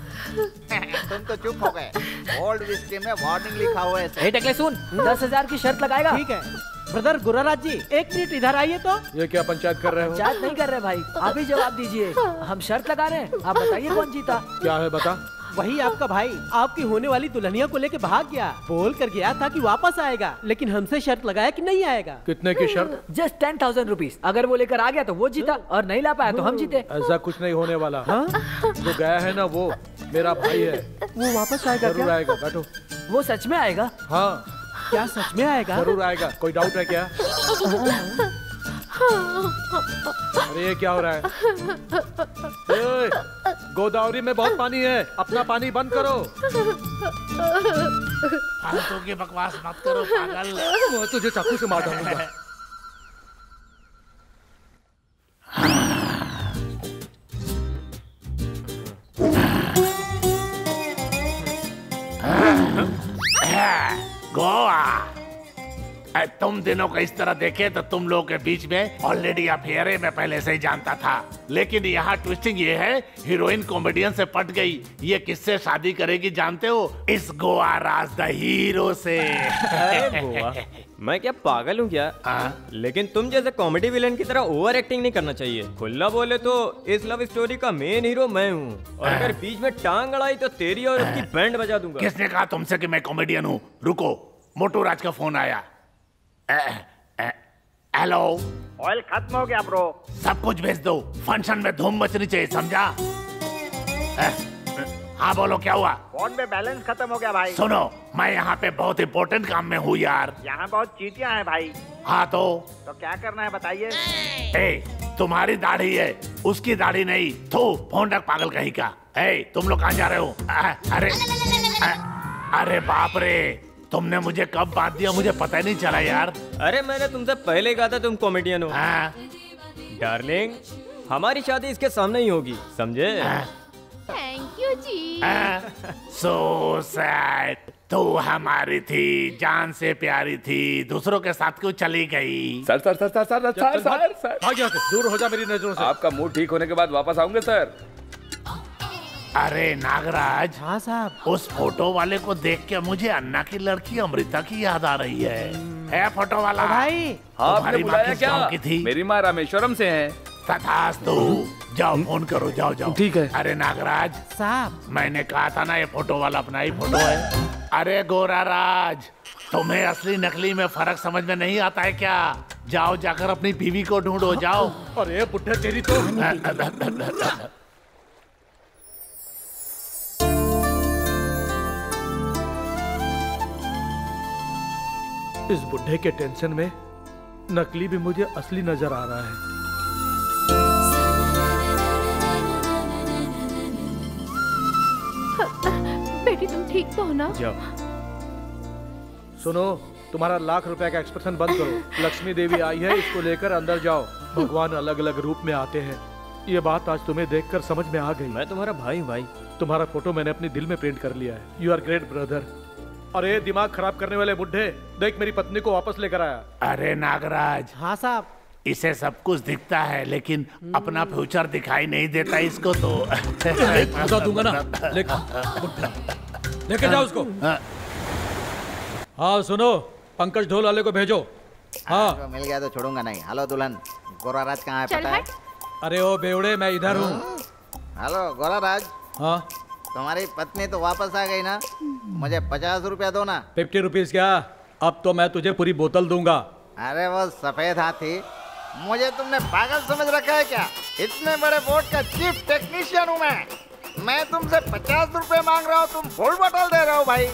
तुम तो चुप हो गए। ओल्ड विस्की में वार्निंग लिखा हुआ है। टकले सुन, 10,000 की शर्त लगाएगा? ठीक है। ब्रदर गुराराज जी, एक मिनट इधर आइए तो। ये क्या पंचायत कर रहे हो? पंचायत नहीं कर रहे भाई, आप ही जवाब दीजिए। हम शर्त लगा रहे हैं, आप बताइए कौन जीता। क्या है बता। वही आपका भाई आपकी होने वाली दुल्हनिया को लेके भाग गया। बोल कर गया था कि वापस आएगा, लेकिन हमसे शर्त लगाया कि नहीं आएगा। कितने की शर्त? Just 10,000 rupees. अगर वो लेकर आ गया तो वो जीता, और नहीं ला पाया तो हम जीते। ऐसा कुछ नहीं होने वाला। जो गया है ना वो मेरा भाई है। वो वापस आएगा? जरूर आएगा, बैठो। वो सच में आएगा? हाँ। क्या सच में आएगा? जरूर आएगा। कोई डाउट है क्या? अरे ये क्या हो रहा है? गोदावरी में बहुत पानी है, अपना पानी बंद करो। फालतू की बकवास मत करो पागल। मैं तुझे चाकू से मार डालूंगा। गोवा। तुम दिनों को इस तरह देखे तो तुम लोगों के बीच में ऑलरेडी अफेयर है, मैं पहले से ही जानता था। लेकिन यहाँ ट्विस्टिंग ये है, हीरोइन कॉमेडियन से पट गई। ये किससे शादी करेगी जानते हो? इस गोवा राज द हीरो से। गोवा, मैं क्या पागल हूँ क्या? लेकिन तुम जैसे कॉमेडी विलन की तरह ओवर एक्टिंग नहीं करना चाहिए। खुला बोले तो इस लव स्टोरी का मेन हीरो मैं हूँ, और अगर बीच में टांग अड़ाई तो तेरी और उसकी बैंड बजा दूंगा। किसने कहा तुमसे कि मैं कॉमेडियन हूँ? रुको, मोटू राज का फोन आया। हेलो। ऑयल खत्म हो गया ब्रो। सब कुछ भेज दो, फंक्शन में धूम मचनी चाहिए, समझा? हाँ बोलो, क्या हुआ? फोन में बैलेंस खत्म हो गया भाई। सुनो, मैं यहाँ पे बहुत इम्पोर्टेंट काम में हूँ यार। यहाँ बहुत चींटियां हैं भाई। हाँ तो क्या करना है बताइए? तुम्हारी दाढ़ी है, उसकी दाढ़ी नहीं। थू, फोन रख पागल कहीं का। तुम लोग कहाँ जा रहे हो? अरे बाप रे, तुमने मुझे कब बात दिया मुझे पता ही नहीं चला यार। अरे मैंने तुमसे पहले कहा था तुम कॉमेडियन हो। डार्लिंग, हमारी शादी इसके सामने ही होगी, समझे? थैंक यू जी। So sad. तू हमारी थी, जान से प्यारी थी, दूसरों के साथ क्यों चली गई? Sir sir sir sir sir sir sir sir भाग यहाँ से, दूर हो जा मेरी नजरों से। आपका मूड ठीक होने के बाद वापस आऊंगे सर। अरे नागराज। हाँ साहब। उस फोटो वाले को देख के मुझे अन्ना की लड़की अमृता की याद आ रही है। फोटो वाला भाई। हाँ, तुम्हारी माँ किस गाँव की थी? मेरी माँ रामेश्वरम से है। तथास्तु। जाओ फोन करो, जाओ जाओ। ठीक है। अरे नागराज साहब, मैंने कहा था ना ये फोटो वाला अपना ही फोटो है। अरे गोरा राज, तुम्हें असली नकली में फर्क समझ में नहीं आता है क्या? जाओ जाकर अपनी बीवी को ढूंढो, जाओ। अरे बुढ़े तेरी तो। इस बुढ़े के टेंशन में नकली भी मुझे असली नजर आ रहा है। बेटी तुम ठीक तो हो ना? जाओ। सुनो, तुम्हारा लाख रुपए का एक्सप्रेशन बंद करो। लक्ष्मी देवी आई है, इसको लेकर अंदर जाओ। भगवान अलग अलग रूप में आते हैं। ये बात आज तुम्हें देखकर समझ में आ गई। मैं तुम्हारा भाई हूँ भाई। तुम्हारा फोटो मैंने अपने दिल में प्रिंट कर लिया है। You are great brother. अरे दिमाग खराब करने वाले बुढ़े, देख मेरी पत्नी को वापस लेकर आया। अरे नागराज। हाँ साहब। इसे सब कुछ दिखता है लेकिन अपना फ्यूचर दिखाई नहीं देता इसको तो। बता दूंगा ना। लेके जाओ उसको। हाँ सुनो, पंकज ढोल वाले को भेजो। हाँ मिल गया तो छोड़ूंगा नहीं। हेलो दुल्हन, गोराराज कहाँ है पता है? अरे ओ बेवड़े, मैं इधर हूँ। हेलो गोराराज। हाँ तुम्हारी पत्नी तो वापस आ गई ना? मुझे 50 रुपया दो ना। 50 रुपीज क्या? अब तो मैं तुझे पूरी बोतल दूंगा। अरे वो सफेद हाथी, मुझे तुमने पागल समझ रखा है क्या? इतने बड़े बोर्ड का चीफ टेक्नीशियन हूँ मैं तुमसे 50 रुपए मांग रहा हूँ, तुम फुल बोतल दे रहे हो भाई।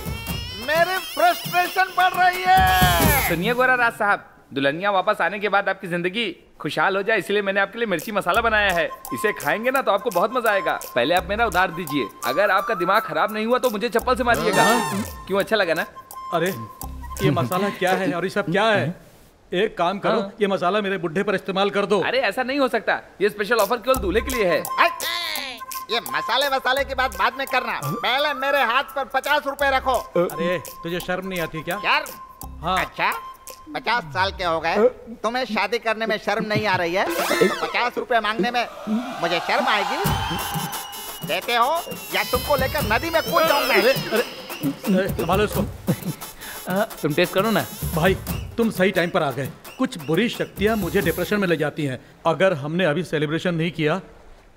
मेरी फ्रस्ट्रेशन बढ़ रही है। सुनिए गोरा राज साहब, दुल्हनिया वापस आने के बाद आपकी जिंदगी खुशहाल हो जाए इसलिए मैंने आपके लिए मिर्ची मसाला बनाया है। इसे खाएंगे ना तो आपको बहुत मजा आएगा। पहले आप मेरा उधार दीजिए। अगर आपका दिमाग खराब नहीं हुआ तो मुझे चप्पल से मारिएगा। क्यों, अच्छा लगा ना? अरे ये मसाला क्या है और ये सब क्या है? एक काम करो, ये मसाला मेरे बुढ़े पर इस्तेमाल कर दो। अरे ऐसा नहीं हो सकता, ये स्पेशल ऑफर केवल दूल्हे के लिए है। ये मसाले की बात बाद में करना, पहले मेरे हाथ पर 50 रुपए रखो। अरे तुझे शर्म नहीं आती क्या? शर्म? हाँ। अच्छा 50 साल के हो गए, तुम्हें शादी करने में शर्म नहीं आ रही है तो 50 रुपए मांगने में मुझे शर्म आएगी? देते हो या तुमको लेकर नदी में कूद जाऊं मैं? संभालो इसको। तुम टेस्ट करो ना भाई। तुम सही टाइम पर आ गए। कुछ बुरी शक्तियाँ मुझे डिप्रेशन में ले जाती हैं। अगर हमने अभी सेलिब्रेशन नहीं किया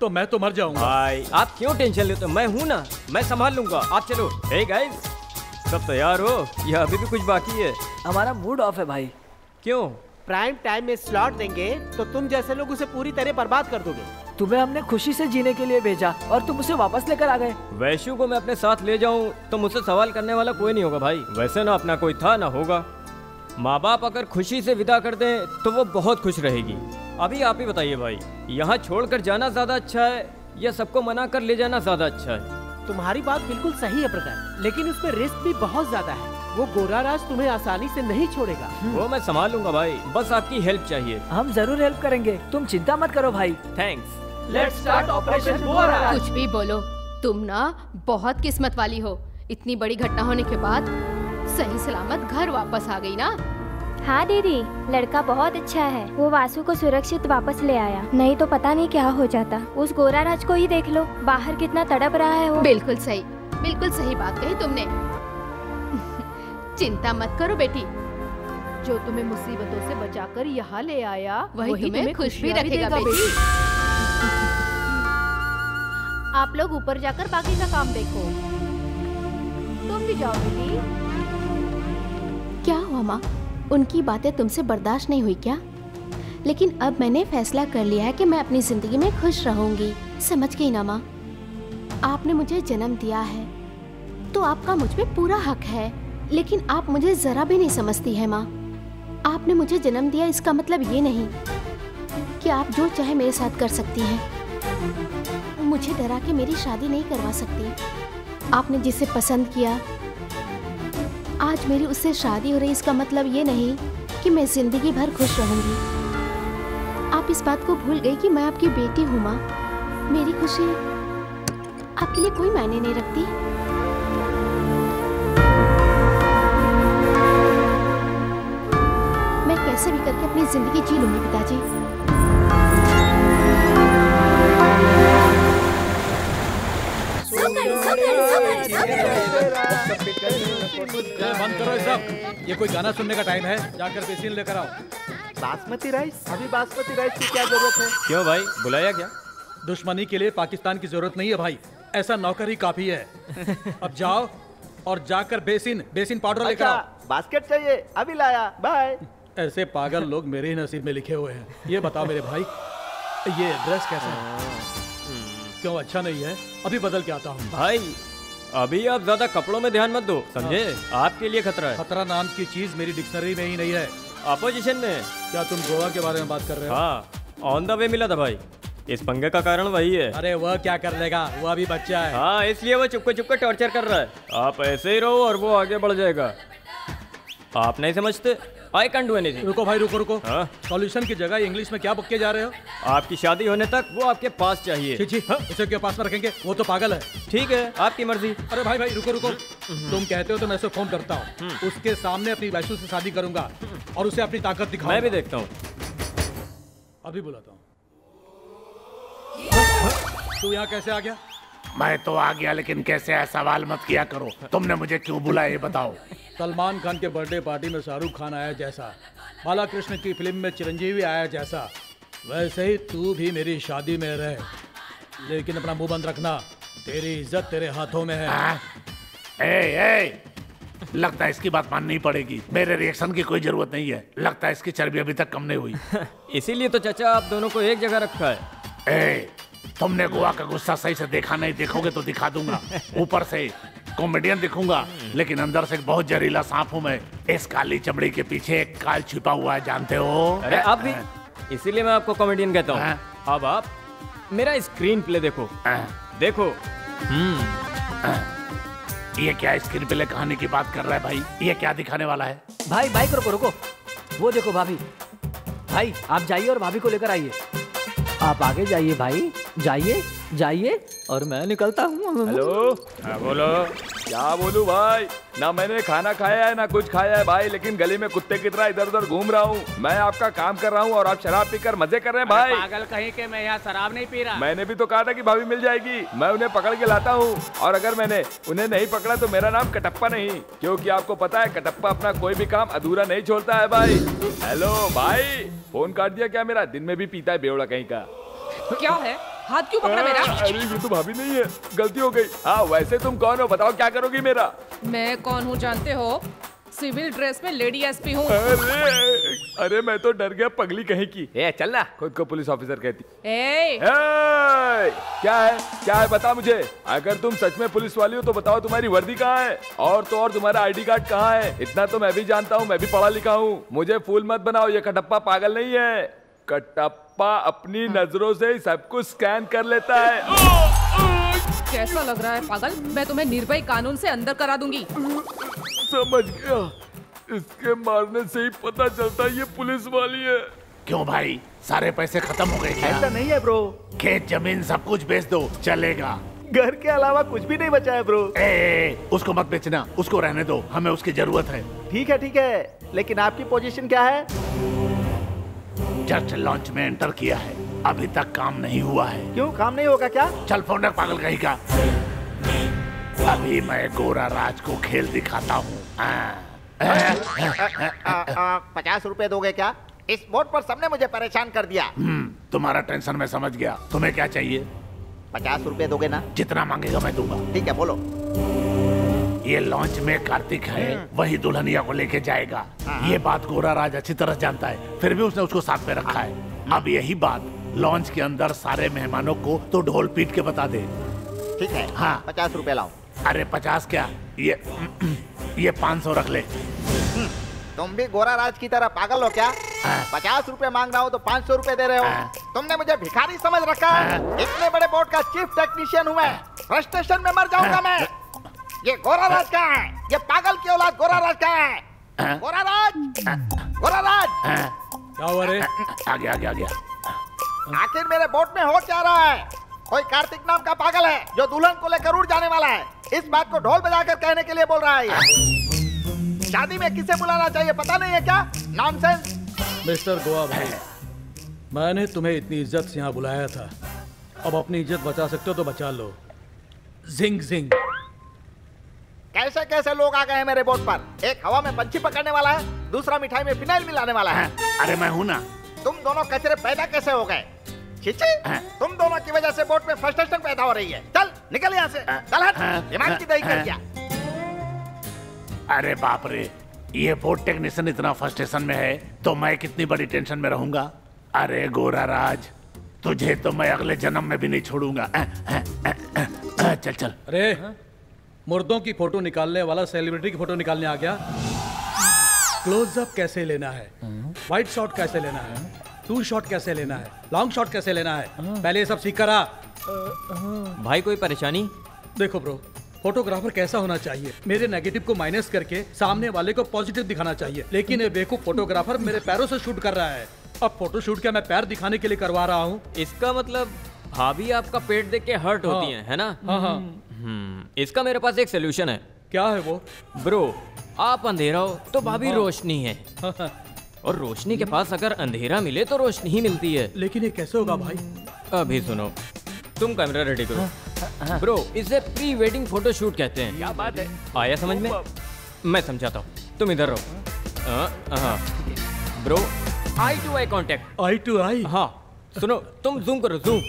तो मैं तो मर जाऊंगा। भाई आप क्यों टेंशन लेते हो, मैं हूँ ना, मैं संभाल लूंगा, आप चलो। हे गाइस, सब तैयार हो या अभी भी कुछ बाकी है? हमारा मूड ऑफ है भाई। क्यों? प्राइम टाइम में स्लॉट देंगे तो तुम जैसे लोग उसे पूरी तरह बर्बाद कर दोगे। तुम्हें हमने खुशी से जीने के लिए भेजा और तुम उसे वापस लेकर आ गए। वैश्यू को मैं अपने साथ ले जाऊं तो मुझसे सवाल करने वाला कोई नहीं होगा भाई। वैसे ना अपना कोई था ना होगा। माँ बाप अगर खुशी से विदा कर दें तो वो बहुत खुश रहेगी। अभी आप ही बताइए भाई, यहाँ छोड़कर जाना ज्यादा अच्छा है या सबको मना कर ले जाना ज्यादा अच्छा है? तुम्हारी बात बिल्कुल सही है प्रकाश, लेकिन उसमें रिस्क भी बहुत ज्यादा है। वो गोरा राज तुम्हें आसानी से नहीं छोड़ेगा। वो मैं संभाल लूंगा भाई, बस आपकी हेल्प चाहिए। हम जरूर हेल्प करेंगे, तुम चिंता मत करो भाई। थैंक्स। लेट्स स्टार्ट ऑपरेशन गोरा। कुछ भी बोलो, तुम ना बहुत किस्मत वाली हो। इतनी बड़ी घटना होने के बाद सही सलामत घर वापस आ गई ना। हाँ दीदी, लड़का बहुत अच्छा है। वो वासु को सुरक्षित वापस ले आया, नहीं तो पता नहीं क्या हो जाता। उस गोरा राज को ही देख लो, बाहर कितना तड़प रहा है वो। बिल्कुल सही बात कही तुमने। चिंता मत करो बेटी, जो तुम्हें मुसीबतों से बचाकर यहाँ ले आया वही तुम्हें खुश भी रखेगा बेटी। आप लोग ऊपर जाकर बाकी का काम देखो, तुम भी जाओ बेटी। क्या हुआ माँ, उनकी बातें तुमसे बर्दाश्त नहीं हुई क्या? लेकिन अब मैंने फैसला कर लिया है कि मैं अपनी जिंदगी में खुश रहूंगी। समझ गई ना माँ? आपने मुझे जन्म दिया है तो आपका मुझ पे पूरा हक है, लेकिन आप मुझे जरा भी नहीं समझती है माँ। आपने मुझे जन्म दिया इसका मतलब ये नहीं कि आप जो चाहे मेरे साथ कर सकती हैं। मुझे डरा के मेरी शादी नहीं करवा सकती। आपने जिसे पसंद किया, आज मेरी उससे शादी हो रही, इसका मतलब ये नहीं कि मैं जिंदगी भर खुश रहूंगी। आप इस बात को भूल गई कि मैं आपकी बेटी हूँ माँ। मेरी खुशी आपके लिए कोई मायने नहीं रखती। मैं कैसे भी करके अपनी जिंदगी जी लूंगी पिताजी। बंद करो ये सब, ये कोई गाना सुनने का टाइम है? जाकर बेसिन लेकर आओ। बासमती राइस? अभी बासमती राइस की क्या जरूरत है? क्यों भाई, बुलाया क्या? दुश्मनी के लिए पाकिस्तान की जरूरत नहीं है भाई, ऐसा नौकर ही काफी है। अब जाओ और जाकर बेसिन पाउडर लेकर आओ। बास्केट चाहिए? अभी लाया, बाय। ऐसे पागल लोग मेरे ही नसीब में लिखे हुए हैं। ये बताओ मेरे भाई, ये ड्रेस कैसा है? क्यों अच्छा नहीं है? अभी बदल के आता हूँ। भाई अभी आप ज्यादा कपड़ों में ध्यान मत दो, समझे? आपके लिए खतरा है। खतरा नाम की चीज मेरी डिक्शनरी में ही नहीं है। अपोजिशन में? क्या तुम गोवा के बारे में बात कर रहे हो? हाँ, ऑन द वे मिला था भाई। इस पंगे का कारण वही है। अरे वह क्या कर लेगा, वो अभी बच्चा है। हाँ, इसलिए वो चुपके टॉर्चर कर रहा है। आप ऐसे ही रहो और वो आगे बढ़ जाएगा। आप नहीं समझते? I can do anything. रुको भाई, रुको। सॉल्यूशन की जगह इंग्लिश में क्या बक के जा रहे हो? आपकी शादी होने तक वो आपके पास चाहिए। उसे क्यों पास में रखेंगे? वो तो पागल है। ठीक है, आपकी मर्जी। अरे भाई रुको। तुम कहते हो तो मैं उसे फोन करता हूँ। उसके सामने अपनी वैश्यू से शादी करूंगा और उसे अपनी ताकत दिखाऊंगा। मैं भी देखता हूँ। अभी बुलाता हूँ। तू यहाँ कैसे आ गया? मैं तो आ गया, लेकिन कैसे आया सवाल मत किया करो। तुमने मुझे क्यों बुलाया ये बताओ। सलमान खान के बर्थडे पार्टी में शाहरुख खान आया जैसा, बालाकृष्ण की फिल्म में चिरंजीवी आया जैसा, वैसे ही तू भी मेरी शादी में रह, लेकिन अपना मुंह बंद रखना। तेरी इज्जत तेरे हाथों में है। ए, लगता है इसकी बात माननी पड़ेगी। मेरे रिएक्शन की कोई जरूरत नहीं है। लगता है इसकी चर्बी अभी तक कम नहीं हुई। इसीलिए तो चाचा आप दोनों को एक जगह रखा है। तुमने गोवा का गुस्सा सही से देखा नहीं, देखोगे तो दिखा दूंगा। ऊपर से कॉमेडियन दिखूंगा, लेकिन अंदर से बहुत जहरीला सांप हूँ मैं। इस काली चमड़ी के पीछे एक काल छिपा हुआ है, जानते हो? अरे आप भी, इसीलिए मैं आपको कॉमेडियन कहता हूँ। अब आप मेरा स्क्रीन प्ले देखो। ये क्या स्क्रीन प्ले कहानी की बात कर रहा है भाई? ये क्या दिखाने वाला है? भाई बाइक रुको। वो देखो भाभी। भाई आप जाइए और भाभी को लेकर आइए। आप आगे जाइए भाई, जाइए। और मैं निकलता हूँ। हेलो, हाँ बोलो। क्या बोलूं भाई, ना मैंने खाना खाया है ना कुछ खाया है भाई, लेकिन गली में कुत्ते की तरह इधर उधर घूम रहा हूँ। मैं आपका काम कर रहा हूँ और आप शराब पीकर मजे कर रहे हैं भाई। पागल कहीं के, मैं यहाँ शराब नहीं पी रहा। मैंने भी तो कहा था कि भाभी मिल जाएगी, मैं उन्हें पकड़ के लाता हूँ। और अगर मैंने उन्हें नहीं पकड़ा तो मेरा नाम कटप्पा नहीं, क्योंकि आपको पता है कटप्पा अपना कोई भी काम अधूरा नहीं छोड़ता है भाई। हेलो भाई, फोन काट दिया क्या मेरा? दिन में भी पीता है बेवड़ा कहीं का। क्या है? हाथ क्यों पकड़ा मेरा? अरे ये तो भाभी नहीं है, गलती हो गई। हाँ वैसे तुम कौन हो, बताओ क्या करोगी मेरा? मैं कौन हूँ जानते हो? सिविल ड्रेस में लेडी एसपी हूँ। अरे मैं तो डर गया पगली कहीं की। ए चल ना, खुद को पुलिस ऑफिसर कहती। क्या है बता मुझे। अगर तुम सच में पुलिस वाली हो तो बताओ तुम्हारी वर्दी कहाँ है, और तो और तुम्हारा आईडी कार्ड कहाँ है। इतना तो मैं भी जानता हूँ, मैं भी पढ़ा लिखा हूँ। मुझे फूल मत बनाओ, ये कटप्पा पागल नहीं है। कटप्पा अपनी नजरों से ही सब कुछ स्कैन कर लेता है। कैसा लग रहा है पागल? मैं तुम्हें निर्भय कानून से अंदर करा दूंगी। समझ गया, इसके मारने से ही पता चलता है ये पुलिस वाली है। क्यों भाई, सारे पैसे खत्म हो गए क्या? ऐसा नहीं है ब्रो, खेत जमीन सब कुछ बेच दो, चलेगा। घर के अलावा कुछ भी नहीं बचा है ब्रो। उसको मत बेचना, उसको रहने दो, हमें उसकी जरूरत है। ठीक है, लेकिन आपकी पोजीशन क्या है? जस्ट लॉन्च में एंटर किया है, अभी तक काम नहीं हुआ है। क्यों काम नहीं होगा क्या? चल फोन रख पागल कहीं का। अभी मैं गोरा राज को खेल दिखाता हूँ। 50 रुपए दोगे क्या? इस बोर्ड पर सबने मुझे परेशान कर दिया। तुम्हारा टेंशन मैं समझ गया, तुम्हें क्या चाहिए? 50 रुपए दोगे ना? जितना मांगेगा मैं दूंगा। ठीक है बोलो। ये लॉन्च में कार्तिक है, वही दुल्हनिया को लेके जाएगा। ये बात गोरा राज अच्छी तरह जानता है, फिर भी उसने उसको साथ में रखा है। अब यही बात लॉन्च के अंदर सारे मेहमानों को तो ढोल पीट के बता दे। ठीक है। हाँ 50 रुपए लाओ। अरे 50 क्या, ये 500 रख ले। तुम भी गोरा राज की तरह पागल हो क्या? 50 रुपए मांग रहा हूँ तो 500 रुपए दे रहे हो। तुमने मुझे भिखारी समझ रखा है। इतने बड़े बोर्ड का चीफ टेक्नीशियन हूँ मैं, फ्रस्ट्रेशन में मर जाऊंगा मैं। ये गोरा राज कहाँ है? ये पागल की औलाद गोरा राज कहाँ है? गोरा राज, गोरा राज। क्या हुआ रे? आ गया। आखिर मेरे बोट में हो क्या रहा है? कोई कार्तिक नाम का पागल है जो दुल्हन को लेकर उड़ जाने वाला है। इस बात को ढोल बजाकर कहने के लिए बोल रहा है। शादी में किसे बुलाना चाहिए पता नहीं है क्या? नॉनसेंस। मिस्टर गोवा भाई, मैंने तुम्हें इतनी इज्जत से यहाँ बुलाया था, अब अपनी इज्जत बचा सकते हो तो बचा लो। जिंग जिंग। कैसे कैसे लोग आ गए हैं मेरे बोट पर? एक हवा में पंछी पकड़ने वाला है, दूसरा मिठाई में फिनाइल मिलाने वाला है। अरे मैं हूँ ना। तुम दोनों कचरे पैदा कैसे हो गए? छिछी, तुम दोनों की वजह से बोट में फ्रस्ट्रेशन पैदा हो रही है। चल निकल यहाँ से, चल हट, दिमाग की दही कर दिया। अरे बाप रे, ये बोट टेक्नीशियन इतना फ्रस्ट्रेशन में है तो मैं कितनी बड़ी टेंशन में रहूंगा। अरे गोरा राज, तुझे तो मैं अगले जन्म में भी नहीं छोड़ूंगा। चल। अरे मुर्दों की फोटो निकालने वाला सेलिब्रिटी की फोटो निकालने आ गया। क्लोजअप कैसे लेना है, वाइड शॉट कैसे लेना है, टू शॉट कैसे लेना है, लॉन्ग शॉट कैसे लेना है, पहले ये सब सीख कर आ। भाई कोई परेशानी? देखो ब्रो, फोटोग्राफर कैसा होना चाहिए, मेरे नेगेटिव को माइनस करके सामने वाले को पॉजिटिव दिखाना चाहिए। लेकिन ये बेवकूफ फोटोग्राफर मेरे पैरों से शूट कर रहा है। अब फोटो शूट क्या मैं पैर दिखाने के लिए करवा रहा हूँ? इसका मतलब भाभी आपका पेट देख के हर्ट होती हैं, है ना? हाँ। इसका मेरे पास एक सोल्यूशन है। क्या है वो? ब्रो, आप अंधेरा हो तो भाभी रोशनी है, और रोशनी के पास अगर अंधेरा मिले तो रोशनी ही मिलती है। लेकिन ये कैसे होगा भाई? अभी सुनो, तुम कैमरा रेडी करो। ब्रो, इसे प्री वेडिंग फोटो शूट कहते हैं। क्या बात है? आया समझ में? मैं समझाता हूँ, तुम इधर रहो। Bro, eye to eye contact. Eye to eye? हाँ सुनो, तुम जूम करो, जूम।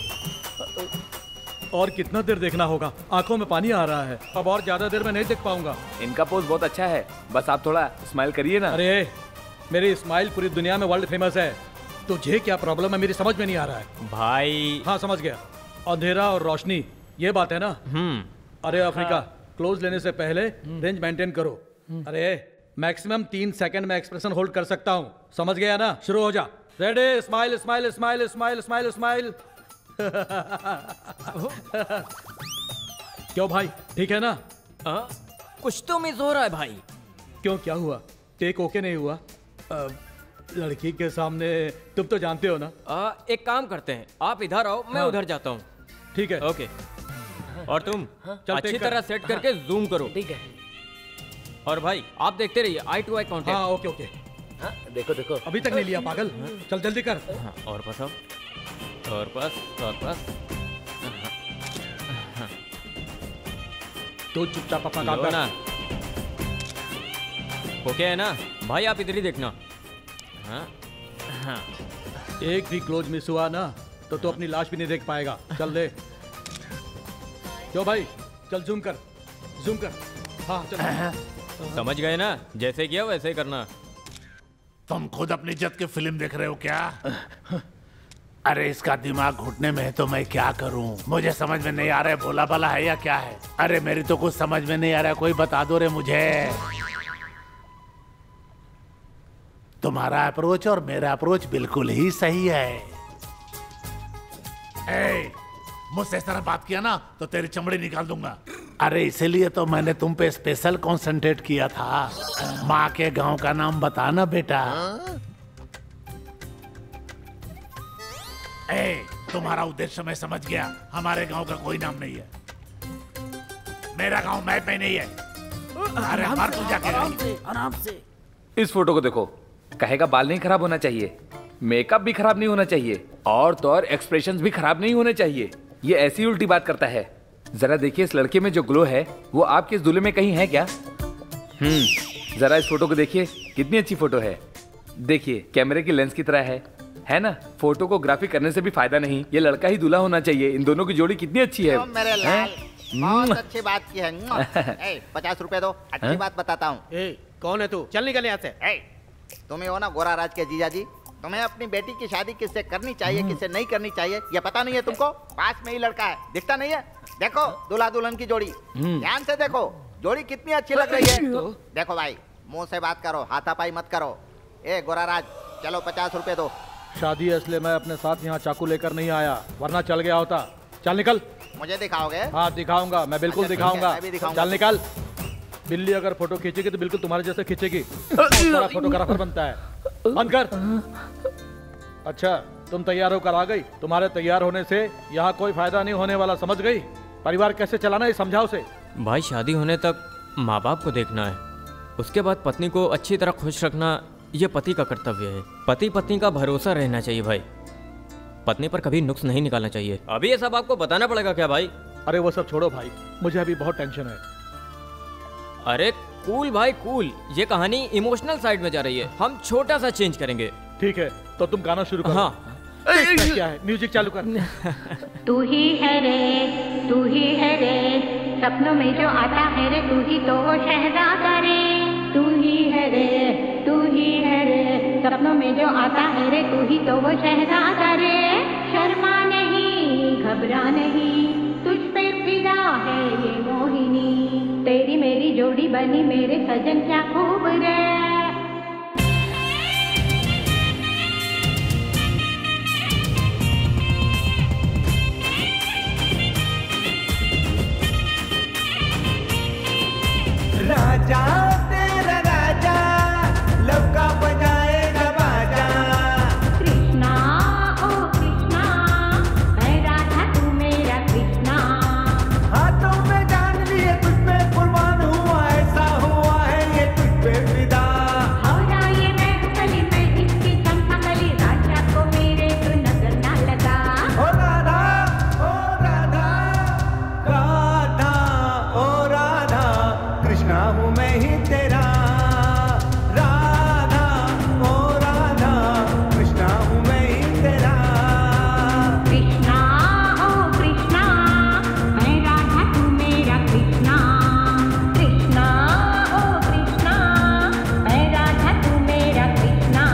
और कितना देर देखना होगा? आंखों में पानी आ रहा है, अब और ज्यादा देर में नहीं देख पाऊंगा। इनका पोज बहुत अच्छा है, बस आप थोड़ा स्माइल करिए ना। अरे मेरी स्माइल पूरी दुनिया में वर्ल्ड फेमस है, तुझे क्या प्रॉब्लम है? मेरी समझ में नहीं आ रहा है भाई। हाँ समझ गया, अंधेरा और रोशनी, ये बात है ना? अरे अफ्रीका, क्लोज लेने से पहले रेंज मेंटेन करो। अरे मैक्सिमम 3 सेकंड में एक्सप्रेशन होल्ड कर सकता हूँ, समझ गया ना? शुरू हो जा। Ready, smile smile smile smile smile smile. क्यों भाई, ठीक है ना? कुछ तो मिस हो रहा है भाई। क्यों, क्या हुआ? टेक ओके नहीं हुआ? लड़की के सामने तुम तो जानते हो ना। एक काम करते हैं, आप इधर आओ, मैं उधर जाता हूँ। ठीक है। ओके। और तुम चल अच्छी take तरह कर। सेट करके जूम करो। ठीक है। और भाई आप देखते रहिए, आई टू आई कांटेक्ट। हाँ ओके ओके। देखो देखो अभी तक नहीं लिया पागल, चल जल्दी कर। और बस अब, और बस, और बस। तो चुपचाप अपना काम लो कर। ना। ओके है ना भाई, आप इधर ही देखना। हाँ हाँ। एक भी क्लोज मिस हुआ ना तो तू अपनी लाश भी नहीं देख पाएगा। चल दे। क्यों भाई, चल जूम कर, जूम कर। हाँ चल। समझ गए ना, जैसे किया वैसे ही करना। तुम खुद अपनी इज्जत की फिल्म देख रहे हो क्या? अरे इसका दिमाग घुटने में है तो मैं क्या करूं? मुझे समझ में नहीं आ रहा है, भोला भाला है या क्या है? अरे मेरी तो कुछ समझ में नहीं आ रहा है, कोई बता दो रे मुझे। तुम्हारा अप्रोच और मेरा अप्रोच बिल्कुल ही सही है। मुझसे इस तरह बात किया ना तो तेरी चमड़ी निकाल दूंगा। अरे इसीलिए तो मैंने तुम पे स्पेशल कंसंट्रेट किया था। माँ के गांव का नाम बताना बेटा। तुम्हारा उद्देश्य मैं समझ गया। हमारे गांव का कोई नाम नहीं है। मेरा गांव मैप में नहीं है। अरे मार तू जाके आराम से। इस फोटो को देखो, कहेगा बाल नहीं खराब होना चाहिए, मेकअप भी खराब नहीं होना चाहिए, और तो और एक्सप्रेशंस भी खराब नहीं होने चाहिए। ये ऐसी उल्टी बात करता है। जरा देखिए इस लड़के में जो ग्लो है वो आपके इस दूल्हे में कहीं है क्या? जरा इस फोटो को देखिए, कितनी अच्छी फोटो है। देखिए कैमरे की लेंस की तरह है ना? फोटो को ग्राफिक करने से भी फायदा नहीं, ये लड़का ही दूल्हा होना चाहिए। इन दोनों की जोड़ी कितनी अच्छी है। मेरे लाल, बहुत अच्छी बात की है। 50 रुपए दो, अच्छी बात बताता हूँ। कौन है तू? चल निकल यहाँ से। तुम्हें हो ना गोरा राज के जीजा जी, तुम्हें अपनी बेटी की शादी किससे करनी चाहिए किससे नहीं करनी चाहिए ये पता नहीं है तुमको? पास में ही लड़का है, दिखता नहीं है? देखो दूल्हा दुल्हन की जोड़ी, ध्यान से देखो, जोड़ी कितनी अच्छी लग रही है। देखो भाई, मुंह से बात करो, हाथापाई मत करो। ए गोरा राज, चलो 50 रुपए दो। शादी है इसलिए मैं अपने साथ यहाँ चाकू लेकर नहीं आया, वरना चल गया होता। चल निकल। मुझे दिखाओगे? हाँ दिखाऊंगा, मैं बिल्कुल अच्छा, ठीक है, दिखाऊंगा। मैं भी दिखाऊंगा। चल निकल। बिल्ली अगर फोटो खींचेगी तो बिल्कुल तुम्हारे जैसे खींचेगी। बड़ा फोटोग्राफर बनता है। बंद कर। अच्छा तुम तैयार होकर आ गई। तुम्हारे तैयार होने से यहाँ कोई फायदा नहीं होने वाला, समझ गई? परिवार कैसे चलाना है समझाओ उसे। भाई शादी होने तक माँ बाप को देखना है, उसके बाद पत्नी को अच्छी तरह खुश रखना ये पति का कर्तव्य है। पति पत्नी का भरोसा रहना चाहिए भाई, पत्नी पर कभी नुक्स नहीं निकालना चाहिए। अभी ये सब आपको बताना पड़ेगा क्या भाई? अरे वो सब छोड़ो भाई, मुझे अभी बहुत टेंशन है। अरे कूल भाई कूल, ये कहानी इमोशनल साइड में जा रही है, हम छोटा सा चेंज करेंगे। ठीक है तो तुम गाना शुरू करो। हाँ क्या है, म्यूजिक चालू कर। तू ही है रे, तू ही है रे, सपनों में जो आता है रे, तू ही तो वो शहजादा रे। तू ही है रे, तू ही है रे, सपनों में जो आता है रे, तू ही तो वो शहजादा रे। शर्मा नहीं, घबरा नहीं, तुझ पे फिदा है ये मोहिनी। तेरी मेरी जोड़ी बनी मेरे सजन क्या खूब रे। राजा तेरा राजा, लव का बजाएगा बाजा। कृष्णा ओ कृष्णा, मैं राधा तू मेरा कृष्णा। हाथों में जान लिए तुझ पे कुर्बान हुआ, ऐसा हुआ है ये तुझ पे फिदा। और ये मैं गली में इसकी चंपा गली, राजा को मेरे तो नजर ना लगा। ओ राधा, ओ राधा, राधा, ओ राधा, कृष्णा हूँ मैं ही तेरा। राधा, ओ राधा, कृष्णा हूँ मैं ही तेरा। कृष्णा ओ कृष्णा, मैं राधा तू मेरा कृष्णा। कृष्णा ओ कृष्णा, मैं राधा तू मेरा कृष्णा।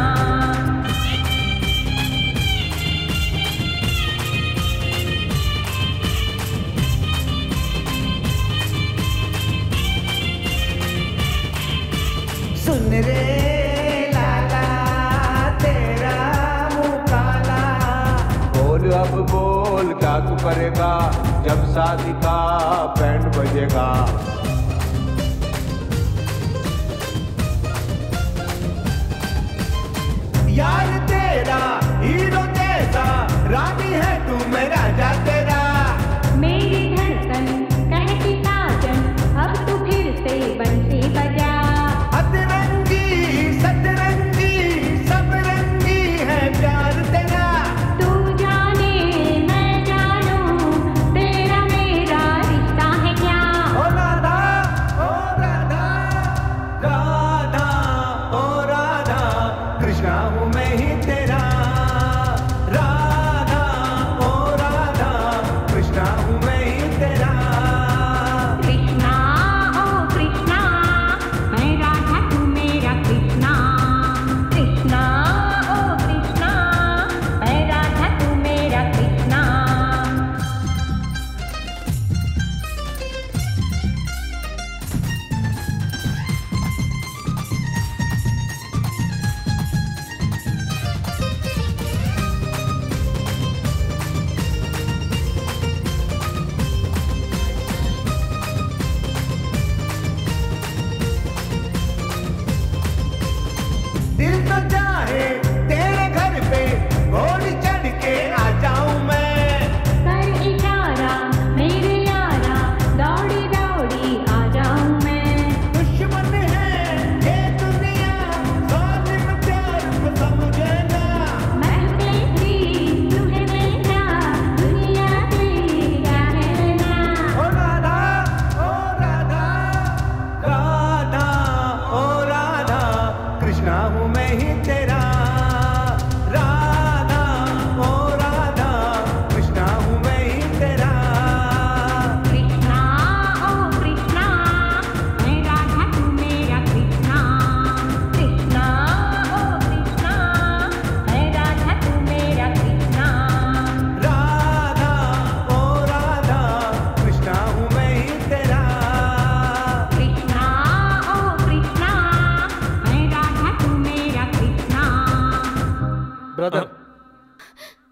सुन रे लाला, तेरा मुँह काला। बोल अब बोल क्या तू करेगा, जब शादी का बैंड बजेगा। यार तेरा हीरो तेरा, रानी है तू मैं राजा तेरा। मेरी धड़कन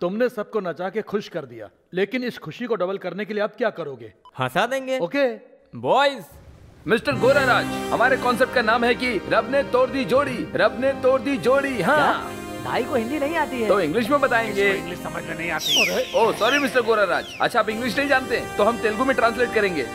तुमने सबको नचा के खुश कर दिया, लेकिन इस खुशी को डबल करने के लिए आप क्या करोगे? हंसा देंगे। ओके बॉयज, मिस्टर गोराराज, हमारे कॉन्सेप्ट का नाम है कि रब ने तोड़ दी जोड़ी, रब ने तोड़ दी जोड़ी। हाँ, भाई को हिंदी नहीं आती है तो इंग्लिश में बताएंगे। इंग्लिश समझ में नहीं आती। ओह सॉरी मिस्टर गोराराज, अच्छा आप इंग्लिश नहीं जानते तो हम तेलुगु में ट्रांसलेट करेंगे।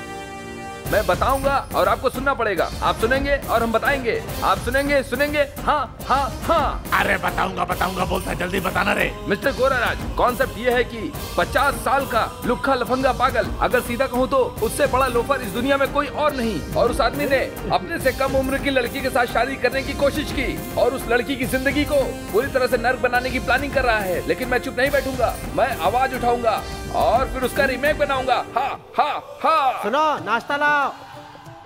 मैं बताऊंगा और आपको सुनना पड़ेगा। आप सुनेंगे और हम बताएंगे। आप सुनेंगे, सुनेंगे। हाँ हाँ हाँ। अरे बताऊंगा बताऊंगा बोलता, जल्दी बताना रे। मिस्टर गोराराज, कॉन्सेप्ट ये है कि 50 साल का लुक्खा लफंगा पागल, अगर सीधा कहूँ तो उससे बड़ा लोफर इस दुनिया में कोई और नहीं। और उस आदमी ने अपने से कम उम्र की लड़की के साथ शादी करने की कोशिश की और उस लड़की की जिंदगी को पूरी तरह से नर्क बनाने की प्लानिंग कर रहा है। लेकिन मैं चुप नहीं बैठूंगा, मैं आवाज उठाऊंगा और फिर उसका रीमेक बनाऊंगा। हाँ हाँ हाँ। सुनो, नाश्ता लाओ।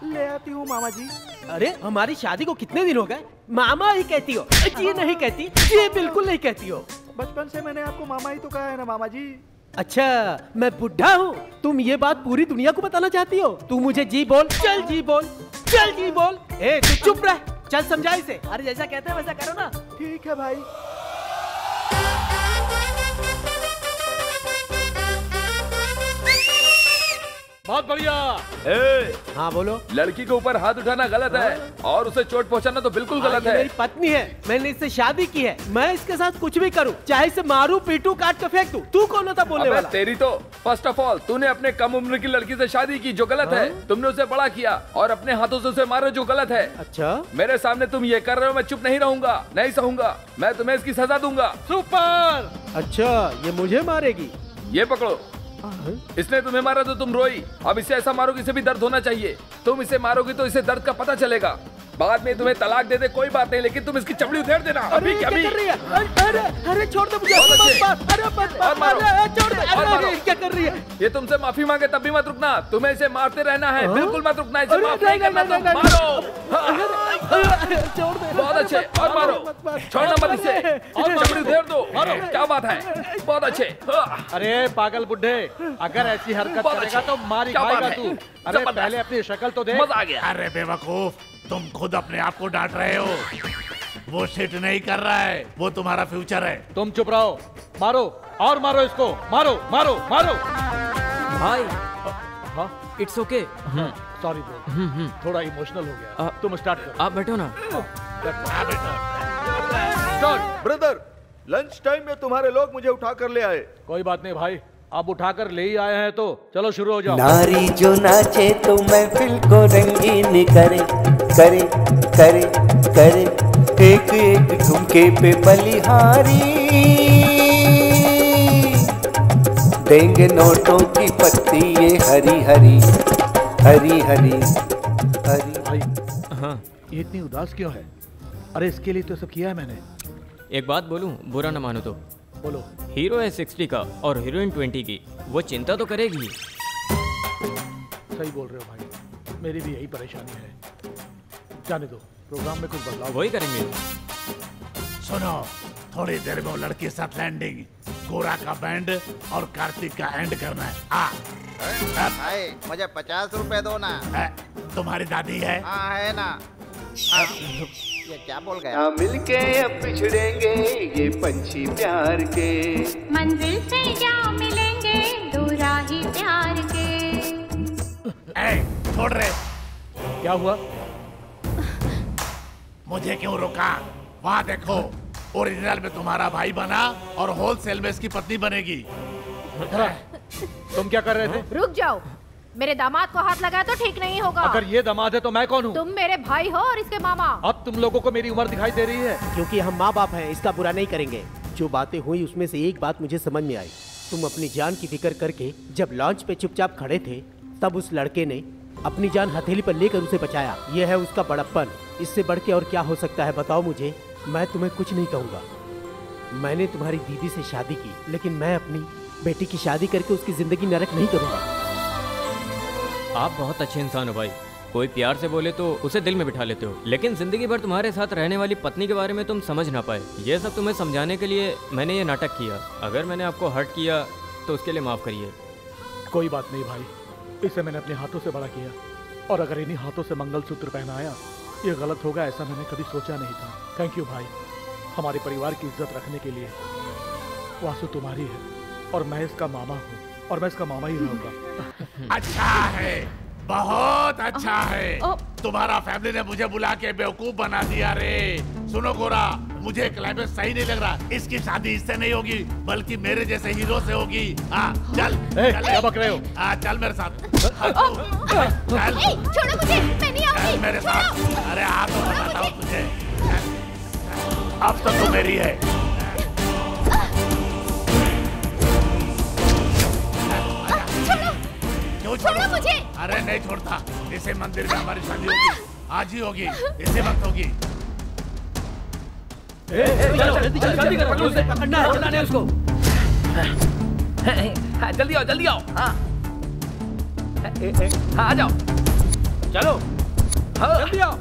ले आती हूँ मामा जी। अरे हमारी शादी को कितने दिन हो गए? मामा ही कहती हो, जी नहीं कहती, जी बिल्कुल नहीं कहती हो। बचपन से मैंने आपको मामा ही तो कहा है ना मामा जी। अच्छा, मैं बुढ़ा हूँ, तुम ये बात पूरी दुनिया को बताना चाहती हो? तू मुझे जी बोल, चल जी बोल, चल जी बोल। ए तू चुप रह, चल समझा इसे। अरे जैसा कहते हैं वैसा करो ना। ठीक है भाई। बहुत बढ़िया। हाँ बोलो। लड़की के ऊपर हाथ उठाना गलत है और उसे चोट पहुंचाना तो बिल्कुल गलत है। मेरी पत्नी है, मैंने इससे शादी की है, मैं इसके साथ कुछ भी करूं, चाहे इसे मारूं, पीटूं, काट के फेंक दूं। तू कौन होता बोलने वाला? तेरी तो फर्स्ट ऑफ ऑल तूने अपने कम उम्र की लड़की से शादी की जो गलत है। तुमने उसे बड़ा किया और अपने हाथों से उसे मारा जो गलत है। अच्छा, मेरे सामने तुम ये कर रहे हो, मैं चुप नहीं रहूंगा, नहीं सहूंगा, मैं तुम्हें इसकी सजा दूंगा। सुपर। अच्छा, ये मुझे मारेगी? ये पकड़ो। इसने तुम्हें मारा तो तुम रोई, अब इसे ऐसा मारोगे इसे भी दर्द होना चाहिए। तुम इसे मारोगी तो इसे दर्द का पता चलेगा। बाद में तुम्हें तलाक दे दे कोई बात नहीं, लेकिन तुम इसकी चमड़ी उधेड़ देना। अभी क्या कर रही है? अरे छोड़ दो मुझे। अरे छोड़ दे। अरे क्या कर रही है? ये तुमसे माफी मांगे तब भी मत रुकना, तुम्हें इसे मारते रहना है। बिल्कुल मत रुकना, इसे माफ नहीं करना। तुम मारो। छोड़ दे। बहुत अच्छे, और मारो, छोड़ना मत इसे, और चमड़ी उधेड़ दो। क्या बात है, बहुत अच्छे। अरे पागल बुड्ढे, अगर ऐसी हरकत करेगा तो मारी खाएगा तू। अरे पहले अपनी शक्ल तो देख। मजा आ गया। अरे बेवकूफ, तुम खुद अपने आप को डांट रहे हो। वो शिट नहीं कर रहा है, वो तुम्हारा फ्यूचर है। तुम चुप रहो, मारो और मारो इसको, मारो मारो मारो। भाई हाँ इट्स ओके। सॉरी ब्रो, थोड़ा इमोशनल हो गया। तुम स्टार्ट करो। आप बैठो ना। ब्रदर, लंच टाइम में तुम्हारे लोग मुझे उठा कर ले आए। कोई बात नहीं भाई, आप उठाकर ले ही आए हैं तो चलो शुरू हो जाओ। नारी जो नाचे तो महफिल को रंगीन करे करे करे करे, एक एक ठुमके पे बलिहारी, देंगे नोटों की पत्ती ये हरी हरी हरी हरी हरी। भाई हाँ, ये इतनी उदास क्यों है? अरे इसके लिए तो सब किया है मैंने। एक बात बोलूं, बुरा न मानो तो। बोलो। हीरो है 60 का और हीरोइन 20 की, वो चिंता तो करेगी। सही बोल रहे हो भाई, मेरी भी यही परेशानी है। जाने दो, प्रोग्राम में कुछ बदलाव वही करेंगे। सुनो, थोड़ी देर में वो लड़की के साथ लैंडिंग, गोरा का बैंड और कार्तिक का एंड करना है। भाई मुझे 50 रुपए दो ना। तुम्हारी दादी है? हाँ है ना। ये क्या बोल गया? ना मिलके अब पिछड़ेंगे ये पंछी प्यार के, मंजिल से क्या मिलेंगे दो राही प्यार के। छोड़ रहे। क्या हुआ? मुझे क्यों रोका? वहाँ देखो, ओरिजिनल में तुम्हारा भाई बना और होलसेल में इसकी पत्नी बनेगी। तुम क्या कर रहे थे? रुक जाओ, मेरे दामाद को हाथ लगाया तो ठीक नहीं होगा। अगर ये दामाद है तो मैं कौन हूँ? तुम मेरे भाई हो और इसके मामा। अब तुम लोगों को मेरी उम्र दिखाई दे रही है। क्योंकि हम माँ बाप हैं, इसका बुरा नहीं करेंगे। जो बातें हुई उसमें से एक बात मुझे समझ में आई। तुम अपनी जान की फिक्र करके जब लॉन्च पे चुपचाप खड़े थे, तब उस लड़के ने अपनी जान हथेली पर लेकर उसे बचाया। यह है उसका बड़प्पन। इससे बढ़ के और क्या हो सकता है बताओ मुझे। मैं तुम्हें कुछ नहीं कहूँगा। मैंने तुम्हारी दीदी से शादी की, लेकिन मैं अपनी बेटी की शादी करके उसकी जिंदगी नरक नहीं करूँगा। आप बहुत अच्छे इंसान हो भाई। कोई प्यार से बोले तो उसे दिल में बिठा लेते हो, लेकिन जिंदगी भर तुम्हारे साथ रहने वाली पत्नी के बारे में तुम समझ ना पाए। ये सब तुम्हें समझाने के लिए मैंने ये नाटक किया। अगर मैंने आपको हर्ट किया तो उसके लिए माफ करिए। कोई बात नहीं भाई, इसे मैंने अपने हाथों से बड़ा किया, और अगर इन्हीं हाथों से मंगलसूत्र पहनाया ये गलत होगा ऐसा मैंने कभी सोचा नहीं था। थैंक यू भाई, हमारे परिवार की इज्जत रखने के लिए। वासु तुम्हारी है और मैं इसका मामा हूँ और मैं इसका मामा ही रहूंगा। अच्छा है, बहुत अच्छा है। तुम्हारा फैमिली ने मुझे बुला के बेवकूफ बना दिया रे। सुनो गोरा, मुझे क्लाइमेक्स सही नहीं लग रहा। इसकी शादी इससे नहीं होगी बल्कि मेरे जैसे हीरो से होगी। चल क्या बक रहे हो? चल मेरे साथ। चल छोड़ो मुझे, मैं नहीं आऊंगी। मेरे साथ। अरे हाँ तो बताता हूँ तुझे। अब तो तू मेरी है। क्यों छोड़ो मुझे। अरे नहीं छोड़ता। इसे मंदिर में हमारी शादी होगी, आज ही होगी, इसी वक्त होगी। चलो जल्दी करो, उसे पकड़ना है, बुलाने उसको। हाँ, जल्दी आओ, जल्दी आओ। हाँ आ जाओ, चलो जल्दी आओ।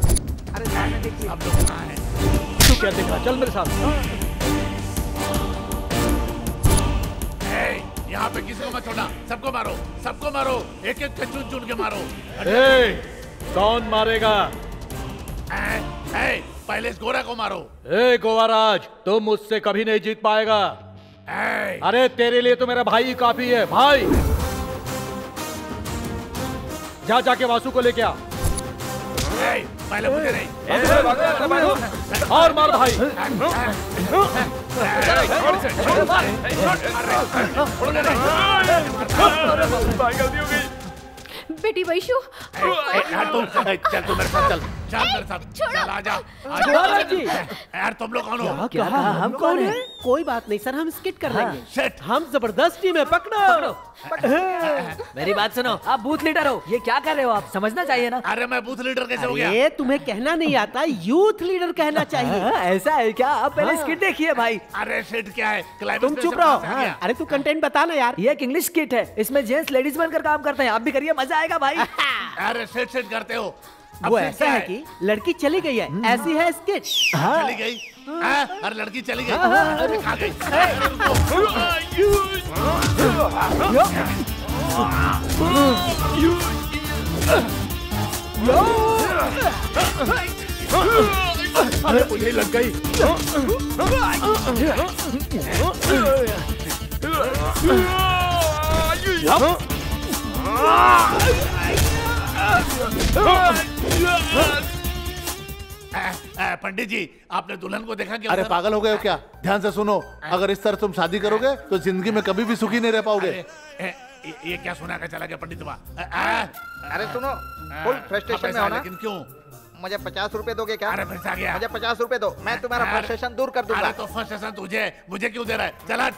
अरे सब लोग कहाँ हैं? तू क्या देख रहा? चल मेरे साथ। यहाँ पे किसी को मत छोड़ना, सबको मारो, सबको मारो, एक एक के चुन चुन के मारो। कौन मारेगा? पहले इस गोरा को मारो। गोवाराज, तुम मुझसे कभी नहीं जीत पाएगा। अरे तेरे लिए तो मेरा भाई ही काफी है। भाई जाके वासु को लेके आ। पहले मुझे नहीं। और मार भाई। गलती हो गई। बेटी वैशु, चल तू मेरे साथ, चल मेरे साथ, चल आजा। यार तुम लोग कौन हो? क्या कहा? हम कौन है? कोई बात नहीं सर, हम स्किट कर लेंगे। हम जबरदस्ती में पकड़ो। मेरी बात सुनो, आप बूथ लीडर हो, ये क्या कर रहे हो आप? समझना चाहिए ना। अरे मैं बूथ लीडर कैसे हो गया? ये तुम्हें कहना नहीं आता, यूथ लीडर कहना चाहिए। ऐसा है क्या? आप पहले स्किट देखिए भाई। अरे शिट क्या है? तुम चुप रहो। अरे तू कंटेंट बताना यार। ये एक इंग्लिश स्किट है, इसमें जेंट्स लेडीज बनकर काम करते हैं। आप भी करिए, मजा आएगा भाई। अरे सेट करते हो। वो ऐसा है कि लड़की चली गई है, ऐसी है स्किट। चली गई? अरे लड़की चली गई, अरे कहाँ गई? अरे मुझे लग गई। पंडित जी, आपने दुल्हन को देखा क्या? अरे पागल हो गए हो क्या? ध्यान से सुनो, अगर इस तरह तुम शादी करोगे तो जिंदगी में कभी भी सुखी नहीं रह पाओगे। ये क्या सुना कर चला गया पंडित? अरे सुनो, फुल फ्रस्ट्रेशन में हो ना? लेकिन क्यों? मुझे 50 रुपए दोगे क्या? अरे पैसा गया। मुझे 50 रुपए दो, मैं तुम्हारा फ्रस्ट्रेशन दूर कर दूंगा। अरे तो फ्रस्ट्रेशन तुझे, मुझे क्यों दे रहा है? चला।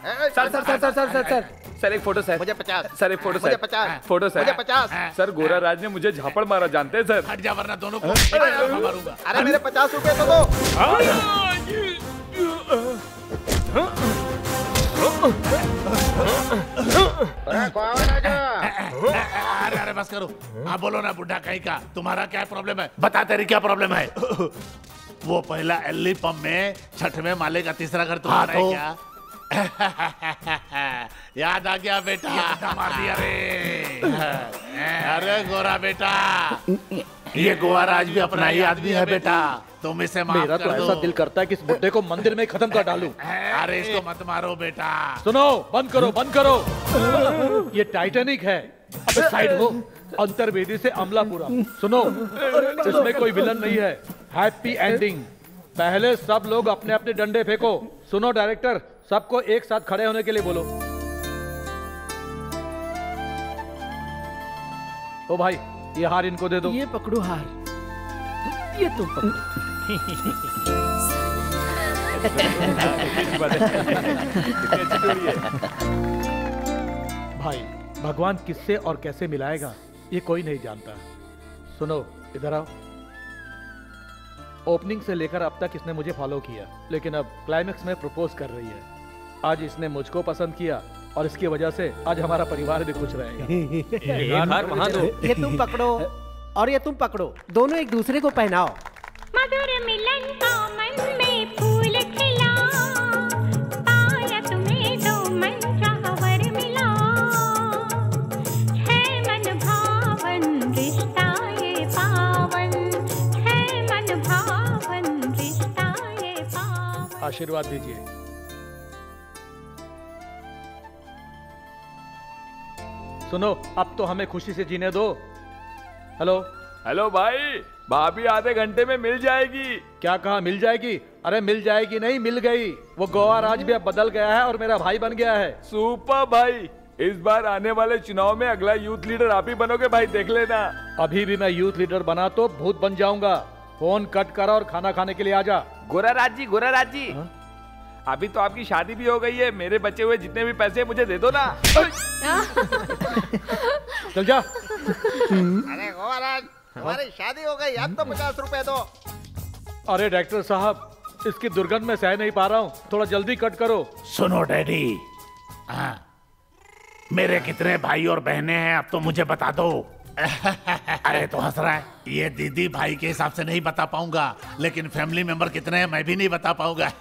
सर एक फोटो सर। मुझे 50। सर एक फोटो मुझे सर। 50। Photo sir. मुझे 50। सर गोरा राज ने मुझे झापड़ मारा, जानते हैं सर? हट जा वरना दोनों को मारूंगा। अरे मेरे 50 रुपए तो दो। अरे बस करो। आप बोलो ना बुढ़ा कहीं का, तुम्हारा क्या प्रॉब्लम है? बता तेरी क्या प्रॉब्लम है? वो पहला एलई पंप में 6वें माले का तीसरा घर तुम्हारा है क्या? याद आ गया बेटा? मार दिया रे। अरे गोरा बेटा, ये गोवाराज भी अपना ही आदमी है बेटा, तुम इसे माफ मेरा कर तो दो। ऐसा दिल करता है कि इस बुड्ढे को मंदिर में खत्म कर डालूं। अरे इसको मत मारो बेटा। सुनो, बंद करो, बंद करो। ये टाइटैनिक है, अबे साइड हो। अंतर्वेदी से अमलापुरा। सुनो, इसमें कोई विलन नहीं है, हैप्पी एंडिंग। पहले सब लोग अपने अपने डंडे फेंको। सुनो डायरेक्टर, सबको एक साथ खड़े होने के लिए बोलो। ओ भाई, ये हार इनको दे दो। ये पकड़ो हार, ये तुम पकड़ो। भाई, भगवान किससे और कैसे मिलाएगा ये कोई नहीं जानता। सुनो, इधर आओ। ओपनिंग से लेकर अब तक इसने मुझे फॉलो किया, लेकिन अब क्लाइमेक्स में प्रपोज कर रही है। आज इसने मुझको पसंद किया और इसकी वजह से आज हमारा परिवार भी खुश रहेगा। ये तुम पकड़ो और ये तुम पकड़ो, दोनों एक दूसरे को पहनाओ। मधुर मिलन का मन में फूल खिला, पाया तुम्हें दो मन चाहवर मिला, है मन भावन रिश्ता ये पावन, है मन भावन रिश्ता ये पावन। आशीर्वाद दीजिए। सुनो, अब तो हमें खुशी से जीने दो। हेलो हेलो भाई, भाभी आधे घंटे में मिल जाएगी। क्या कहा मिल जाएगी? अरे मिल जाएगी नहीं, मिल गई। वो गोवा राज भी अब बदल गया है और मेरा भाई बन गया है। सुपर भाई, इस बार आने वाले चुनाव में अगला यूथ लीडर आप ही बनोगे भाई, देख लेना। अभी भी मैं यूथ लीडर बना तो भूत बन जाऊंगा। फोन कट करा और खाना खाने के लिए आजा। गोराराज जी, अभी तो आपकी शादी भी हो गई है, मेरे बचे हुए जितने भी पैसे मुझे दे दो ना। चल जा। अरे गोराराज, हमारी शादी हो गई, अब तो 50 रुपए दो। अरे डॉक्टर साहब, इसकी दुर्गंध में सह नहीं पा रहा हूँ, थोड़ा जल्दी कट करो। सुनो डैडी, मेरे कितने भाई और बहनें हैं अब तो मुझे बता दो। अरे तो हंस रहा है। ये दीदी भाई के हिसाब से नहीं बता पाऊंगा, लेकिन फैमिली मेंबर कितने हैं मैं भी नहीं बता पाऊंगा।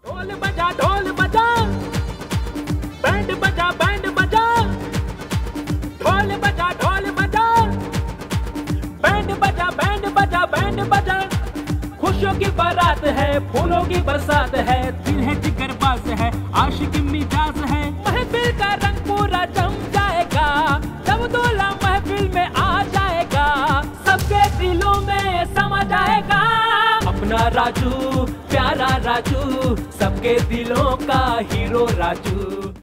ढोल बजा बैंड बजा ढोल बजा बैंड बजा। खुशियों की बारात है, फूलों की बरसात है, दिल है जिगरबाज है, आशिक मिजाज है। महफिल का रंग पूरा जम जाएगा, जब दूल्हा महफिल में आ जाएगा, सबके दिलों में समा जाएगा। अपना राजू, प्यारा राजू, सबके दिलों का हीरो राजू।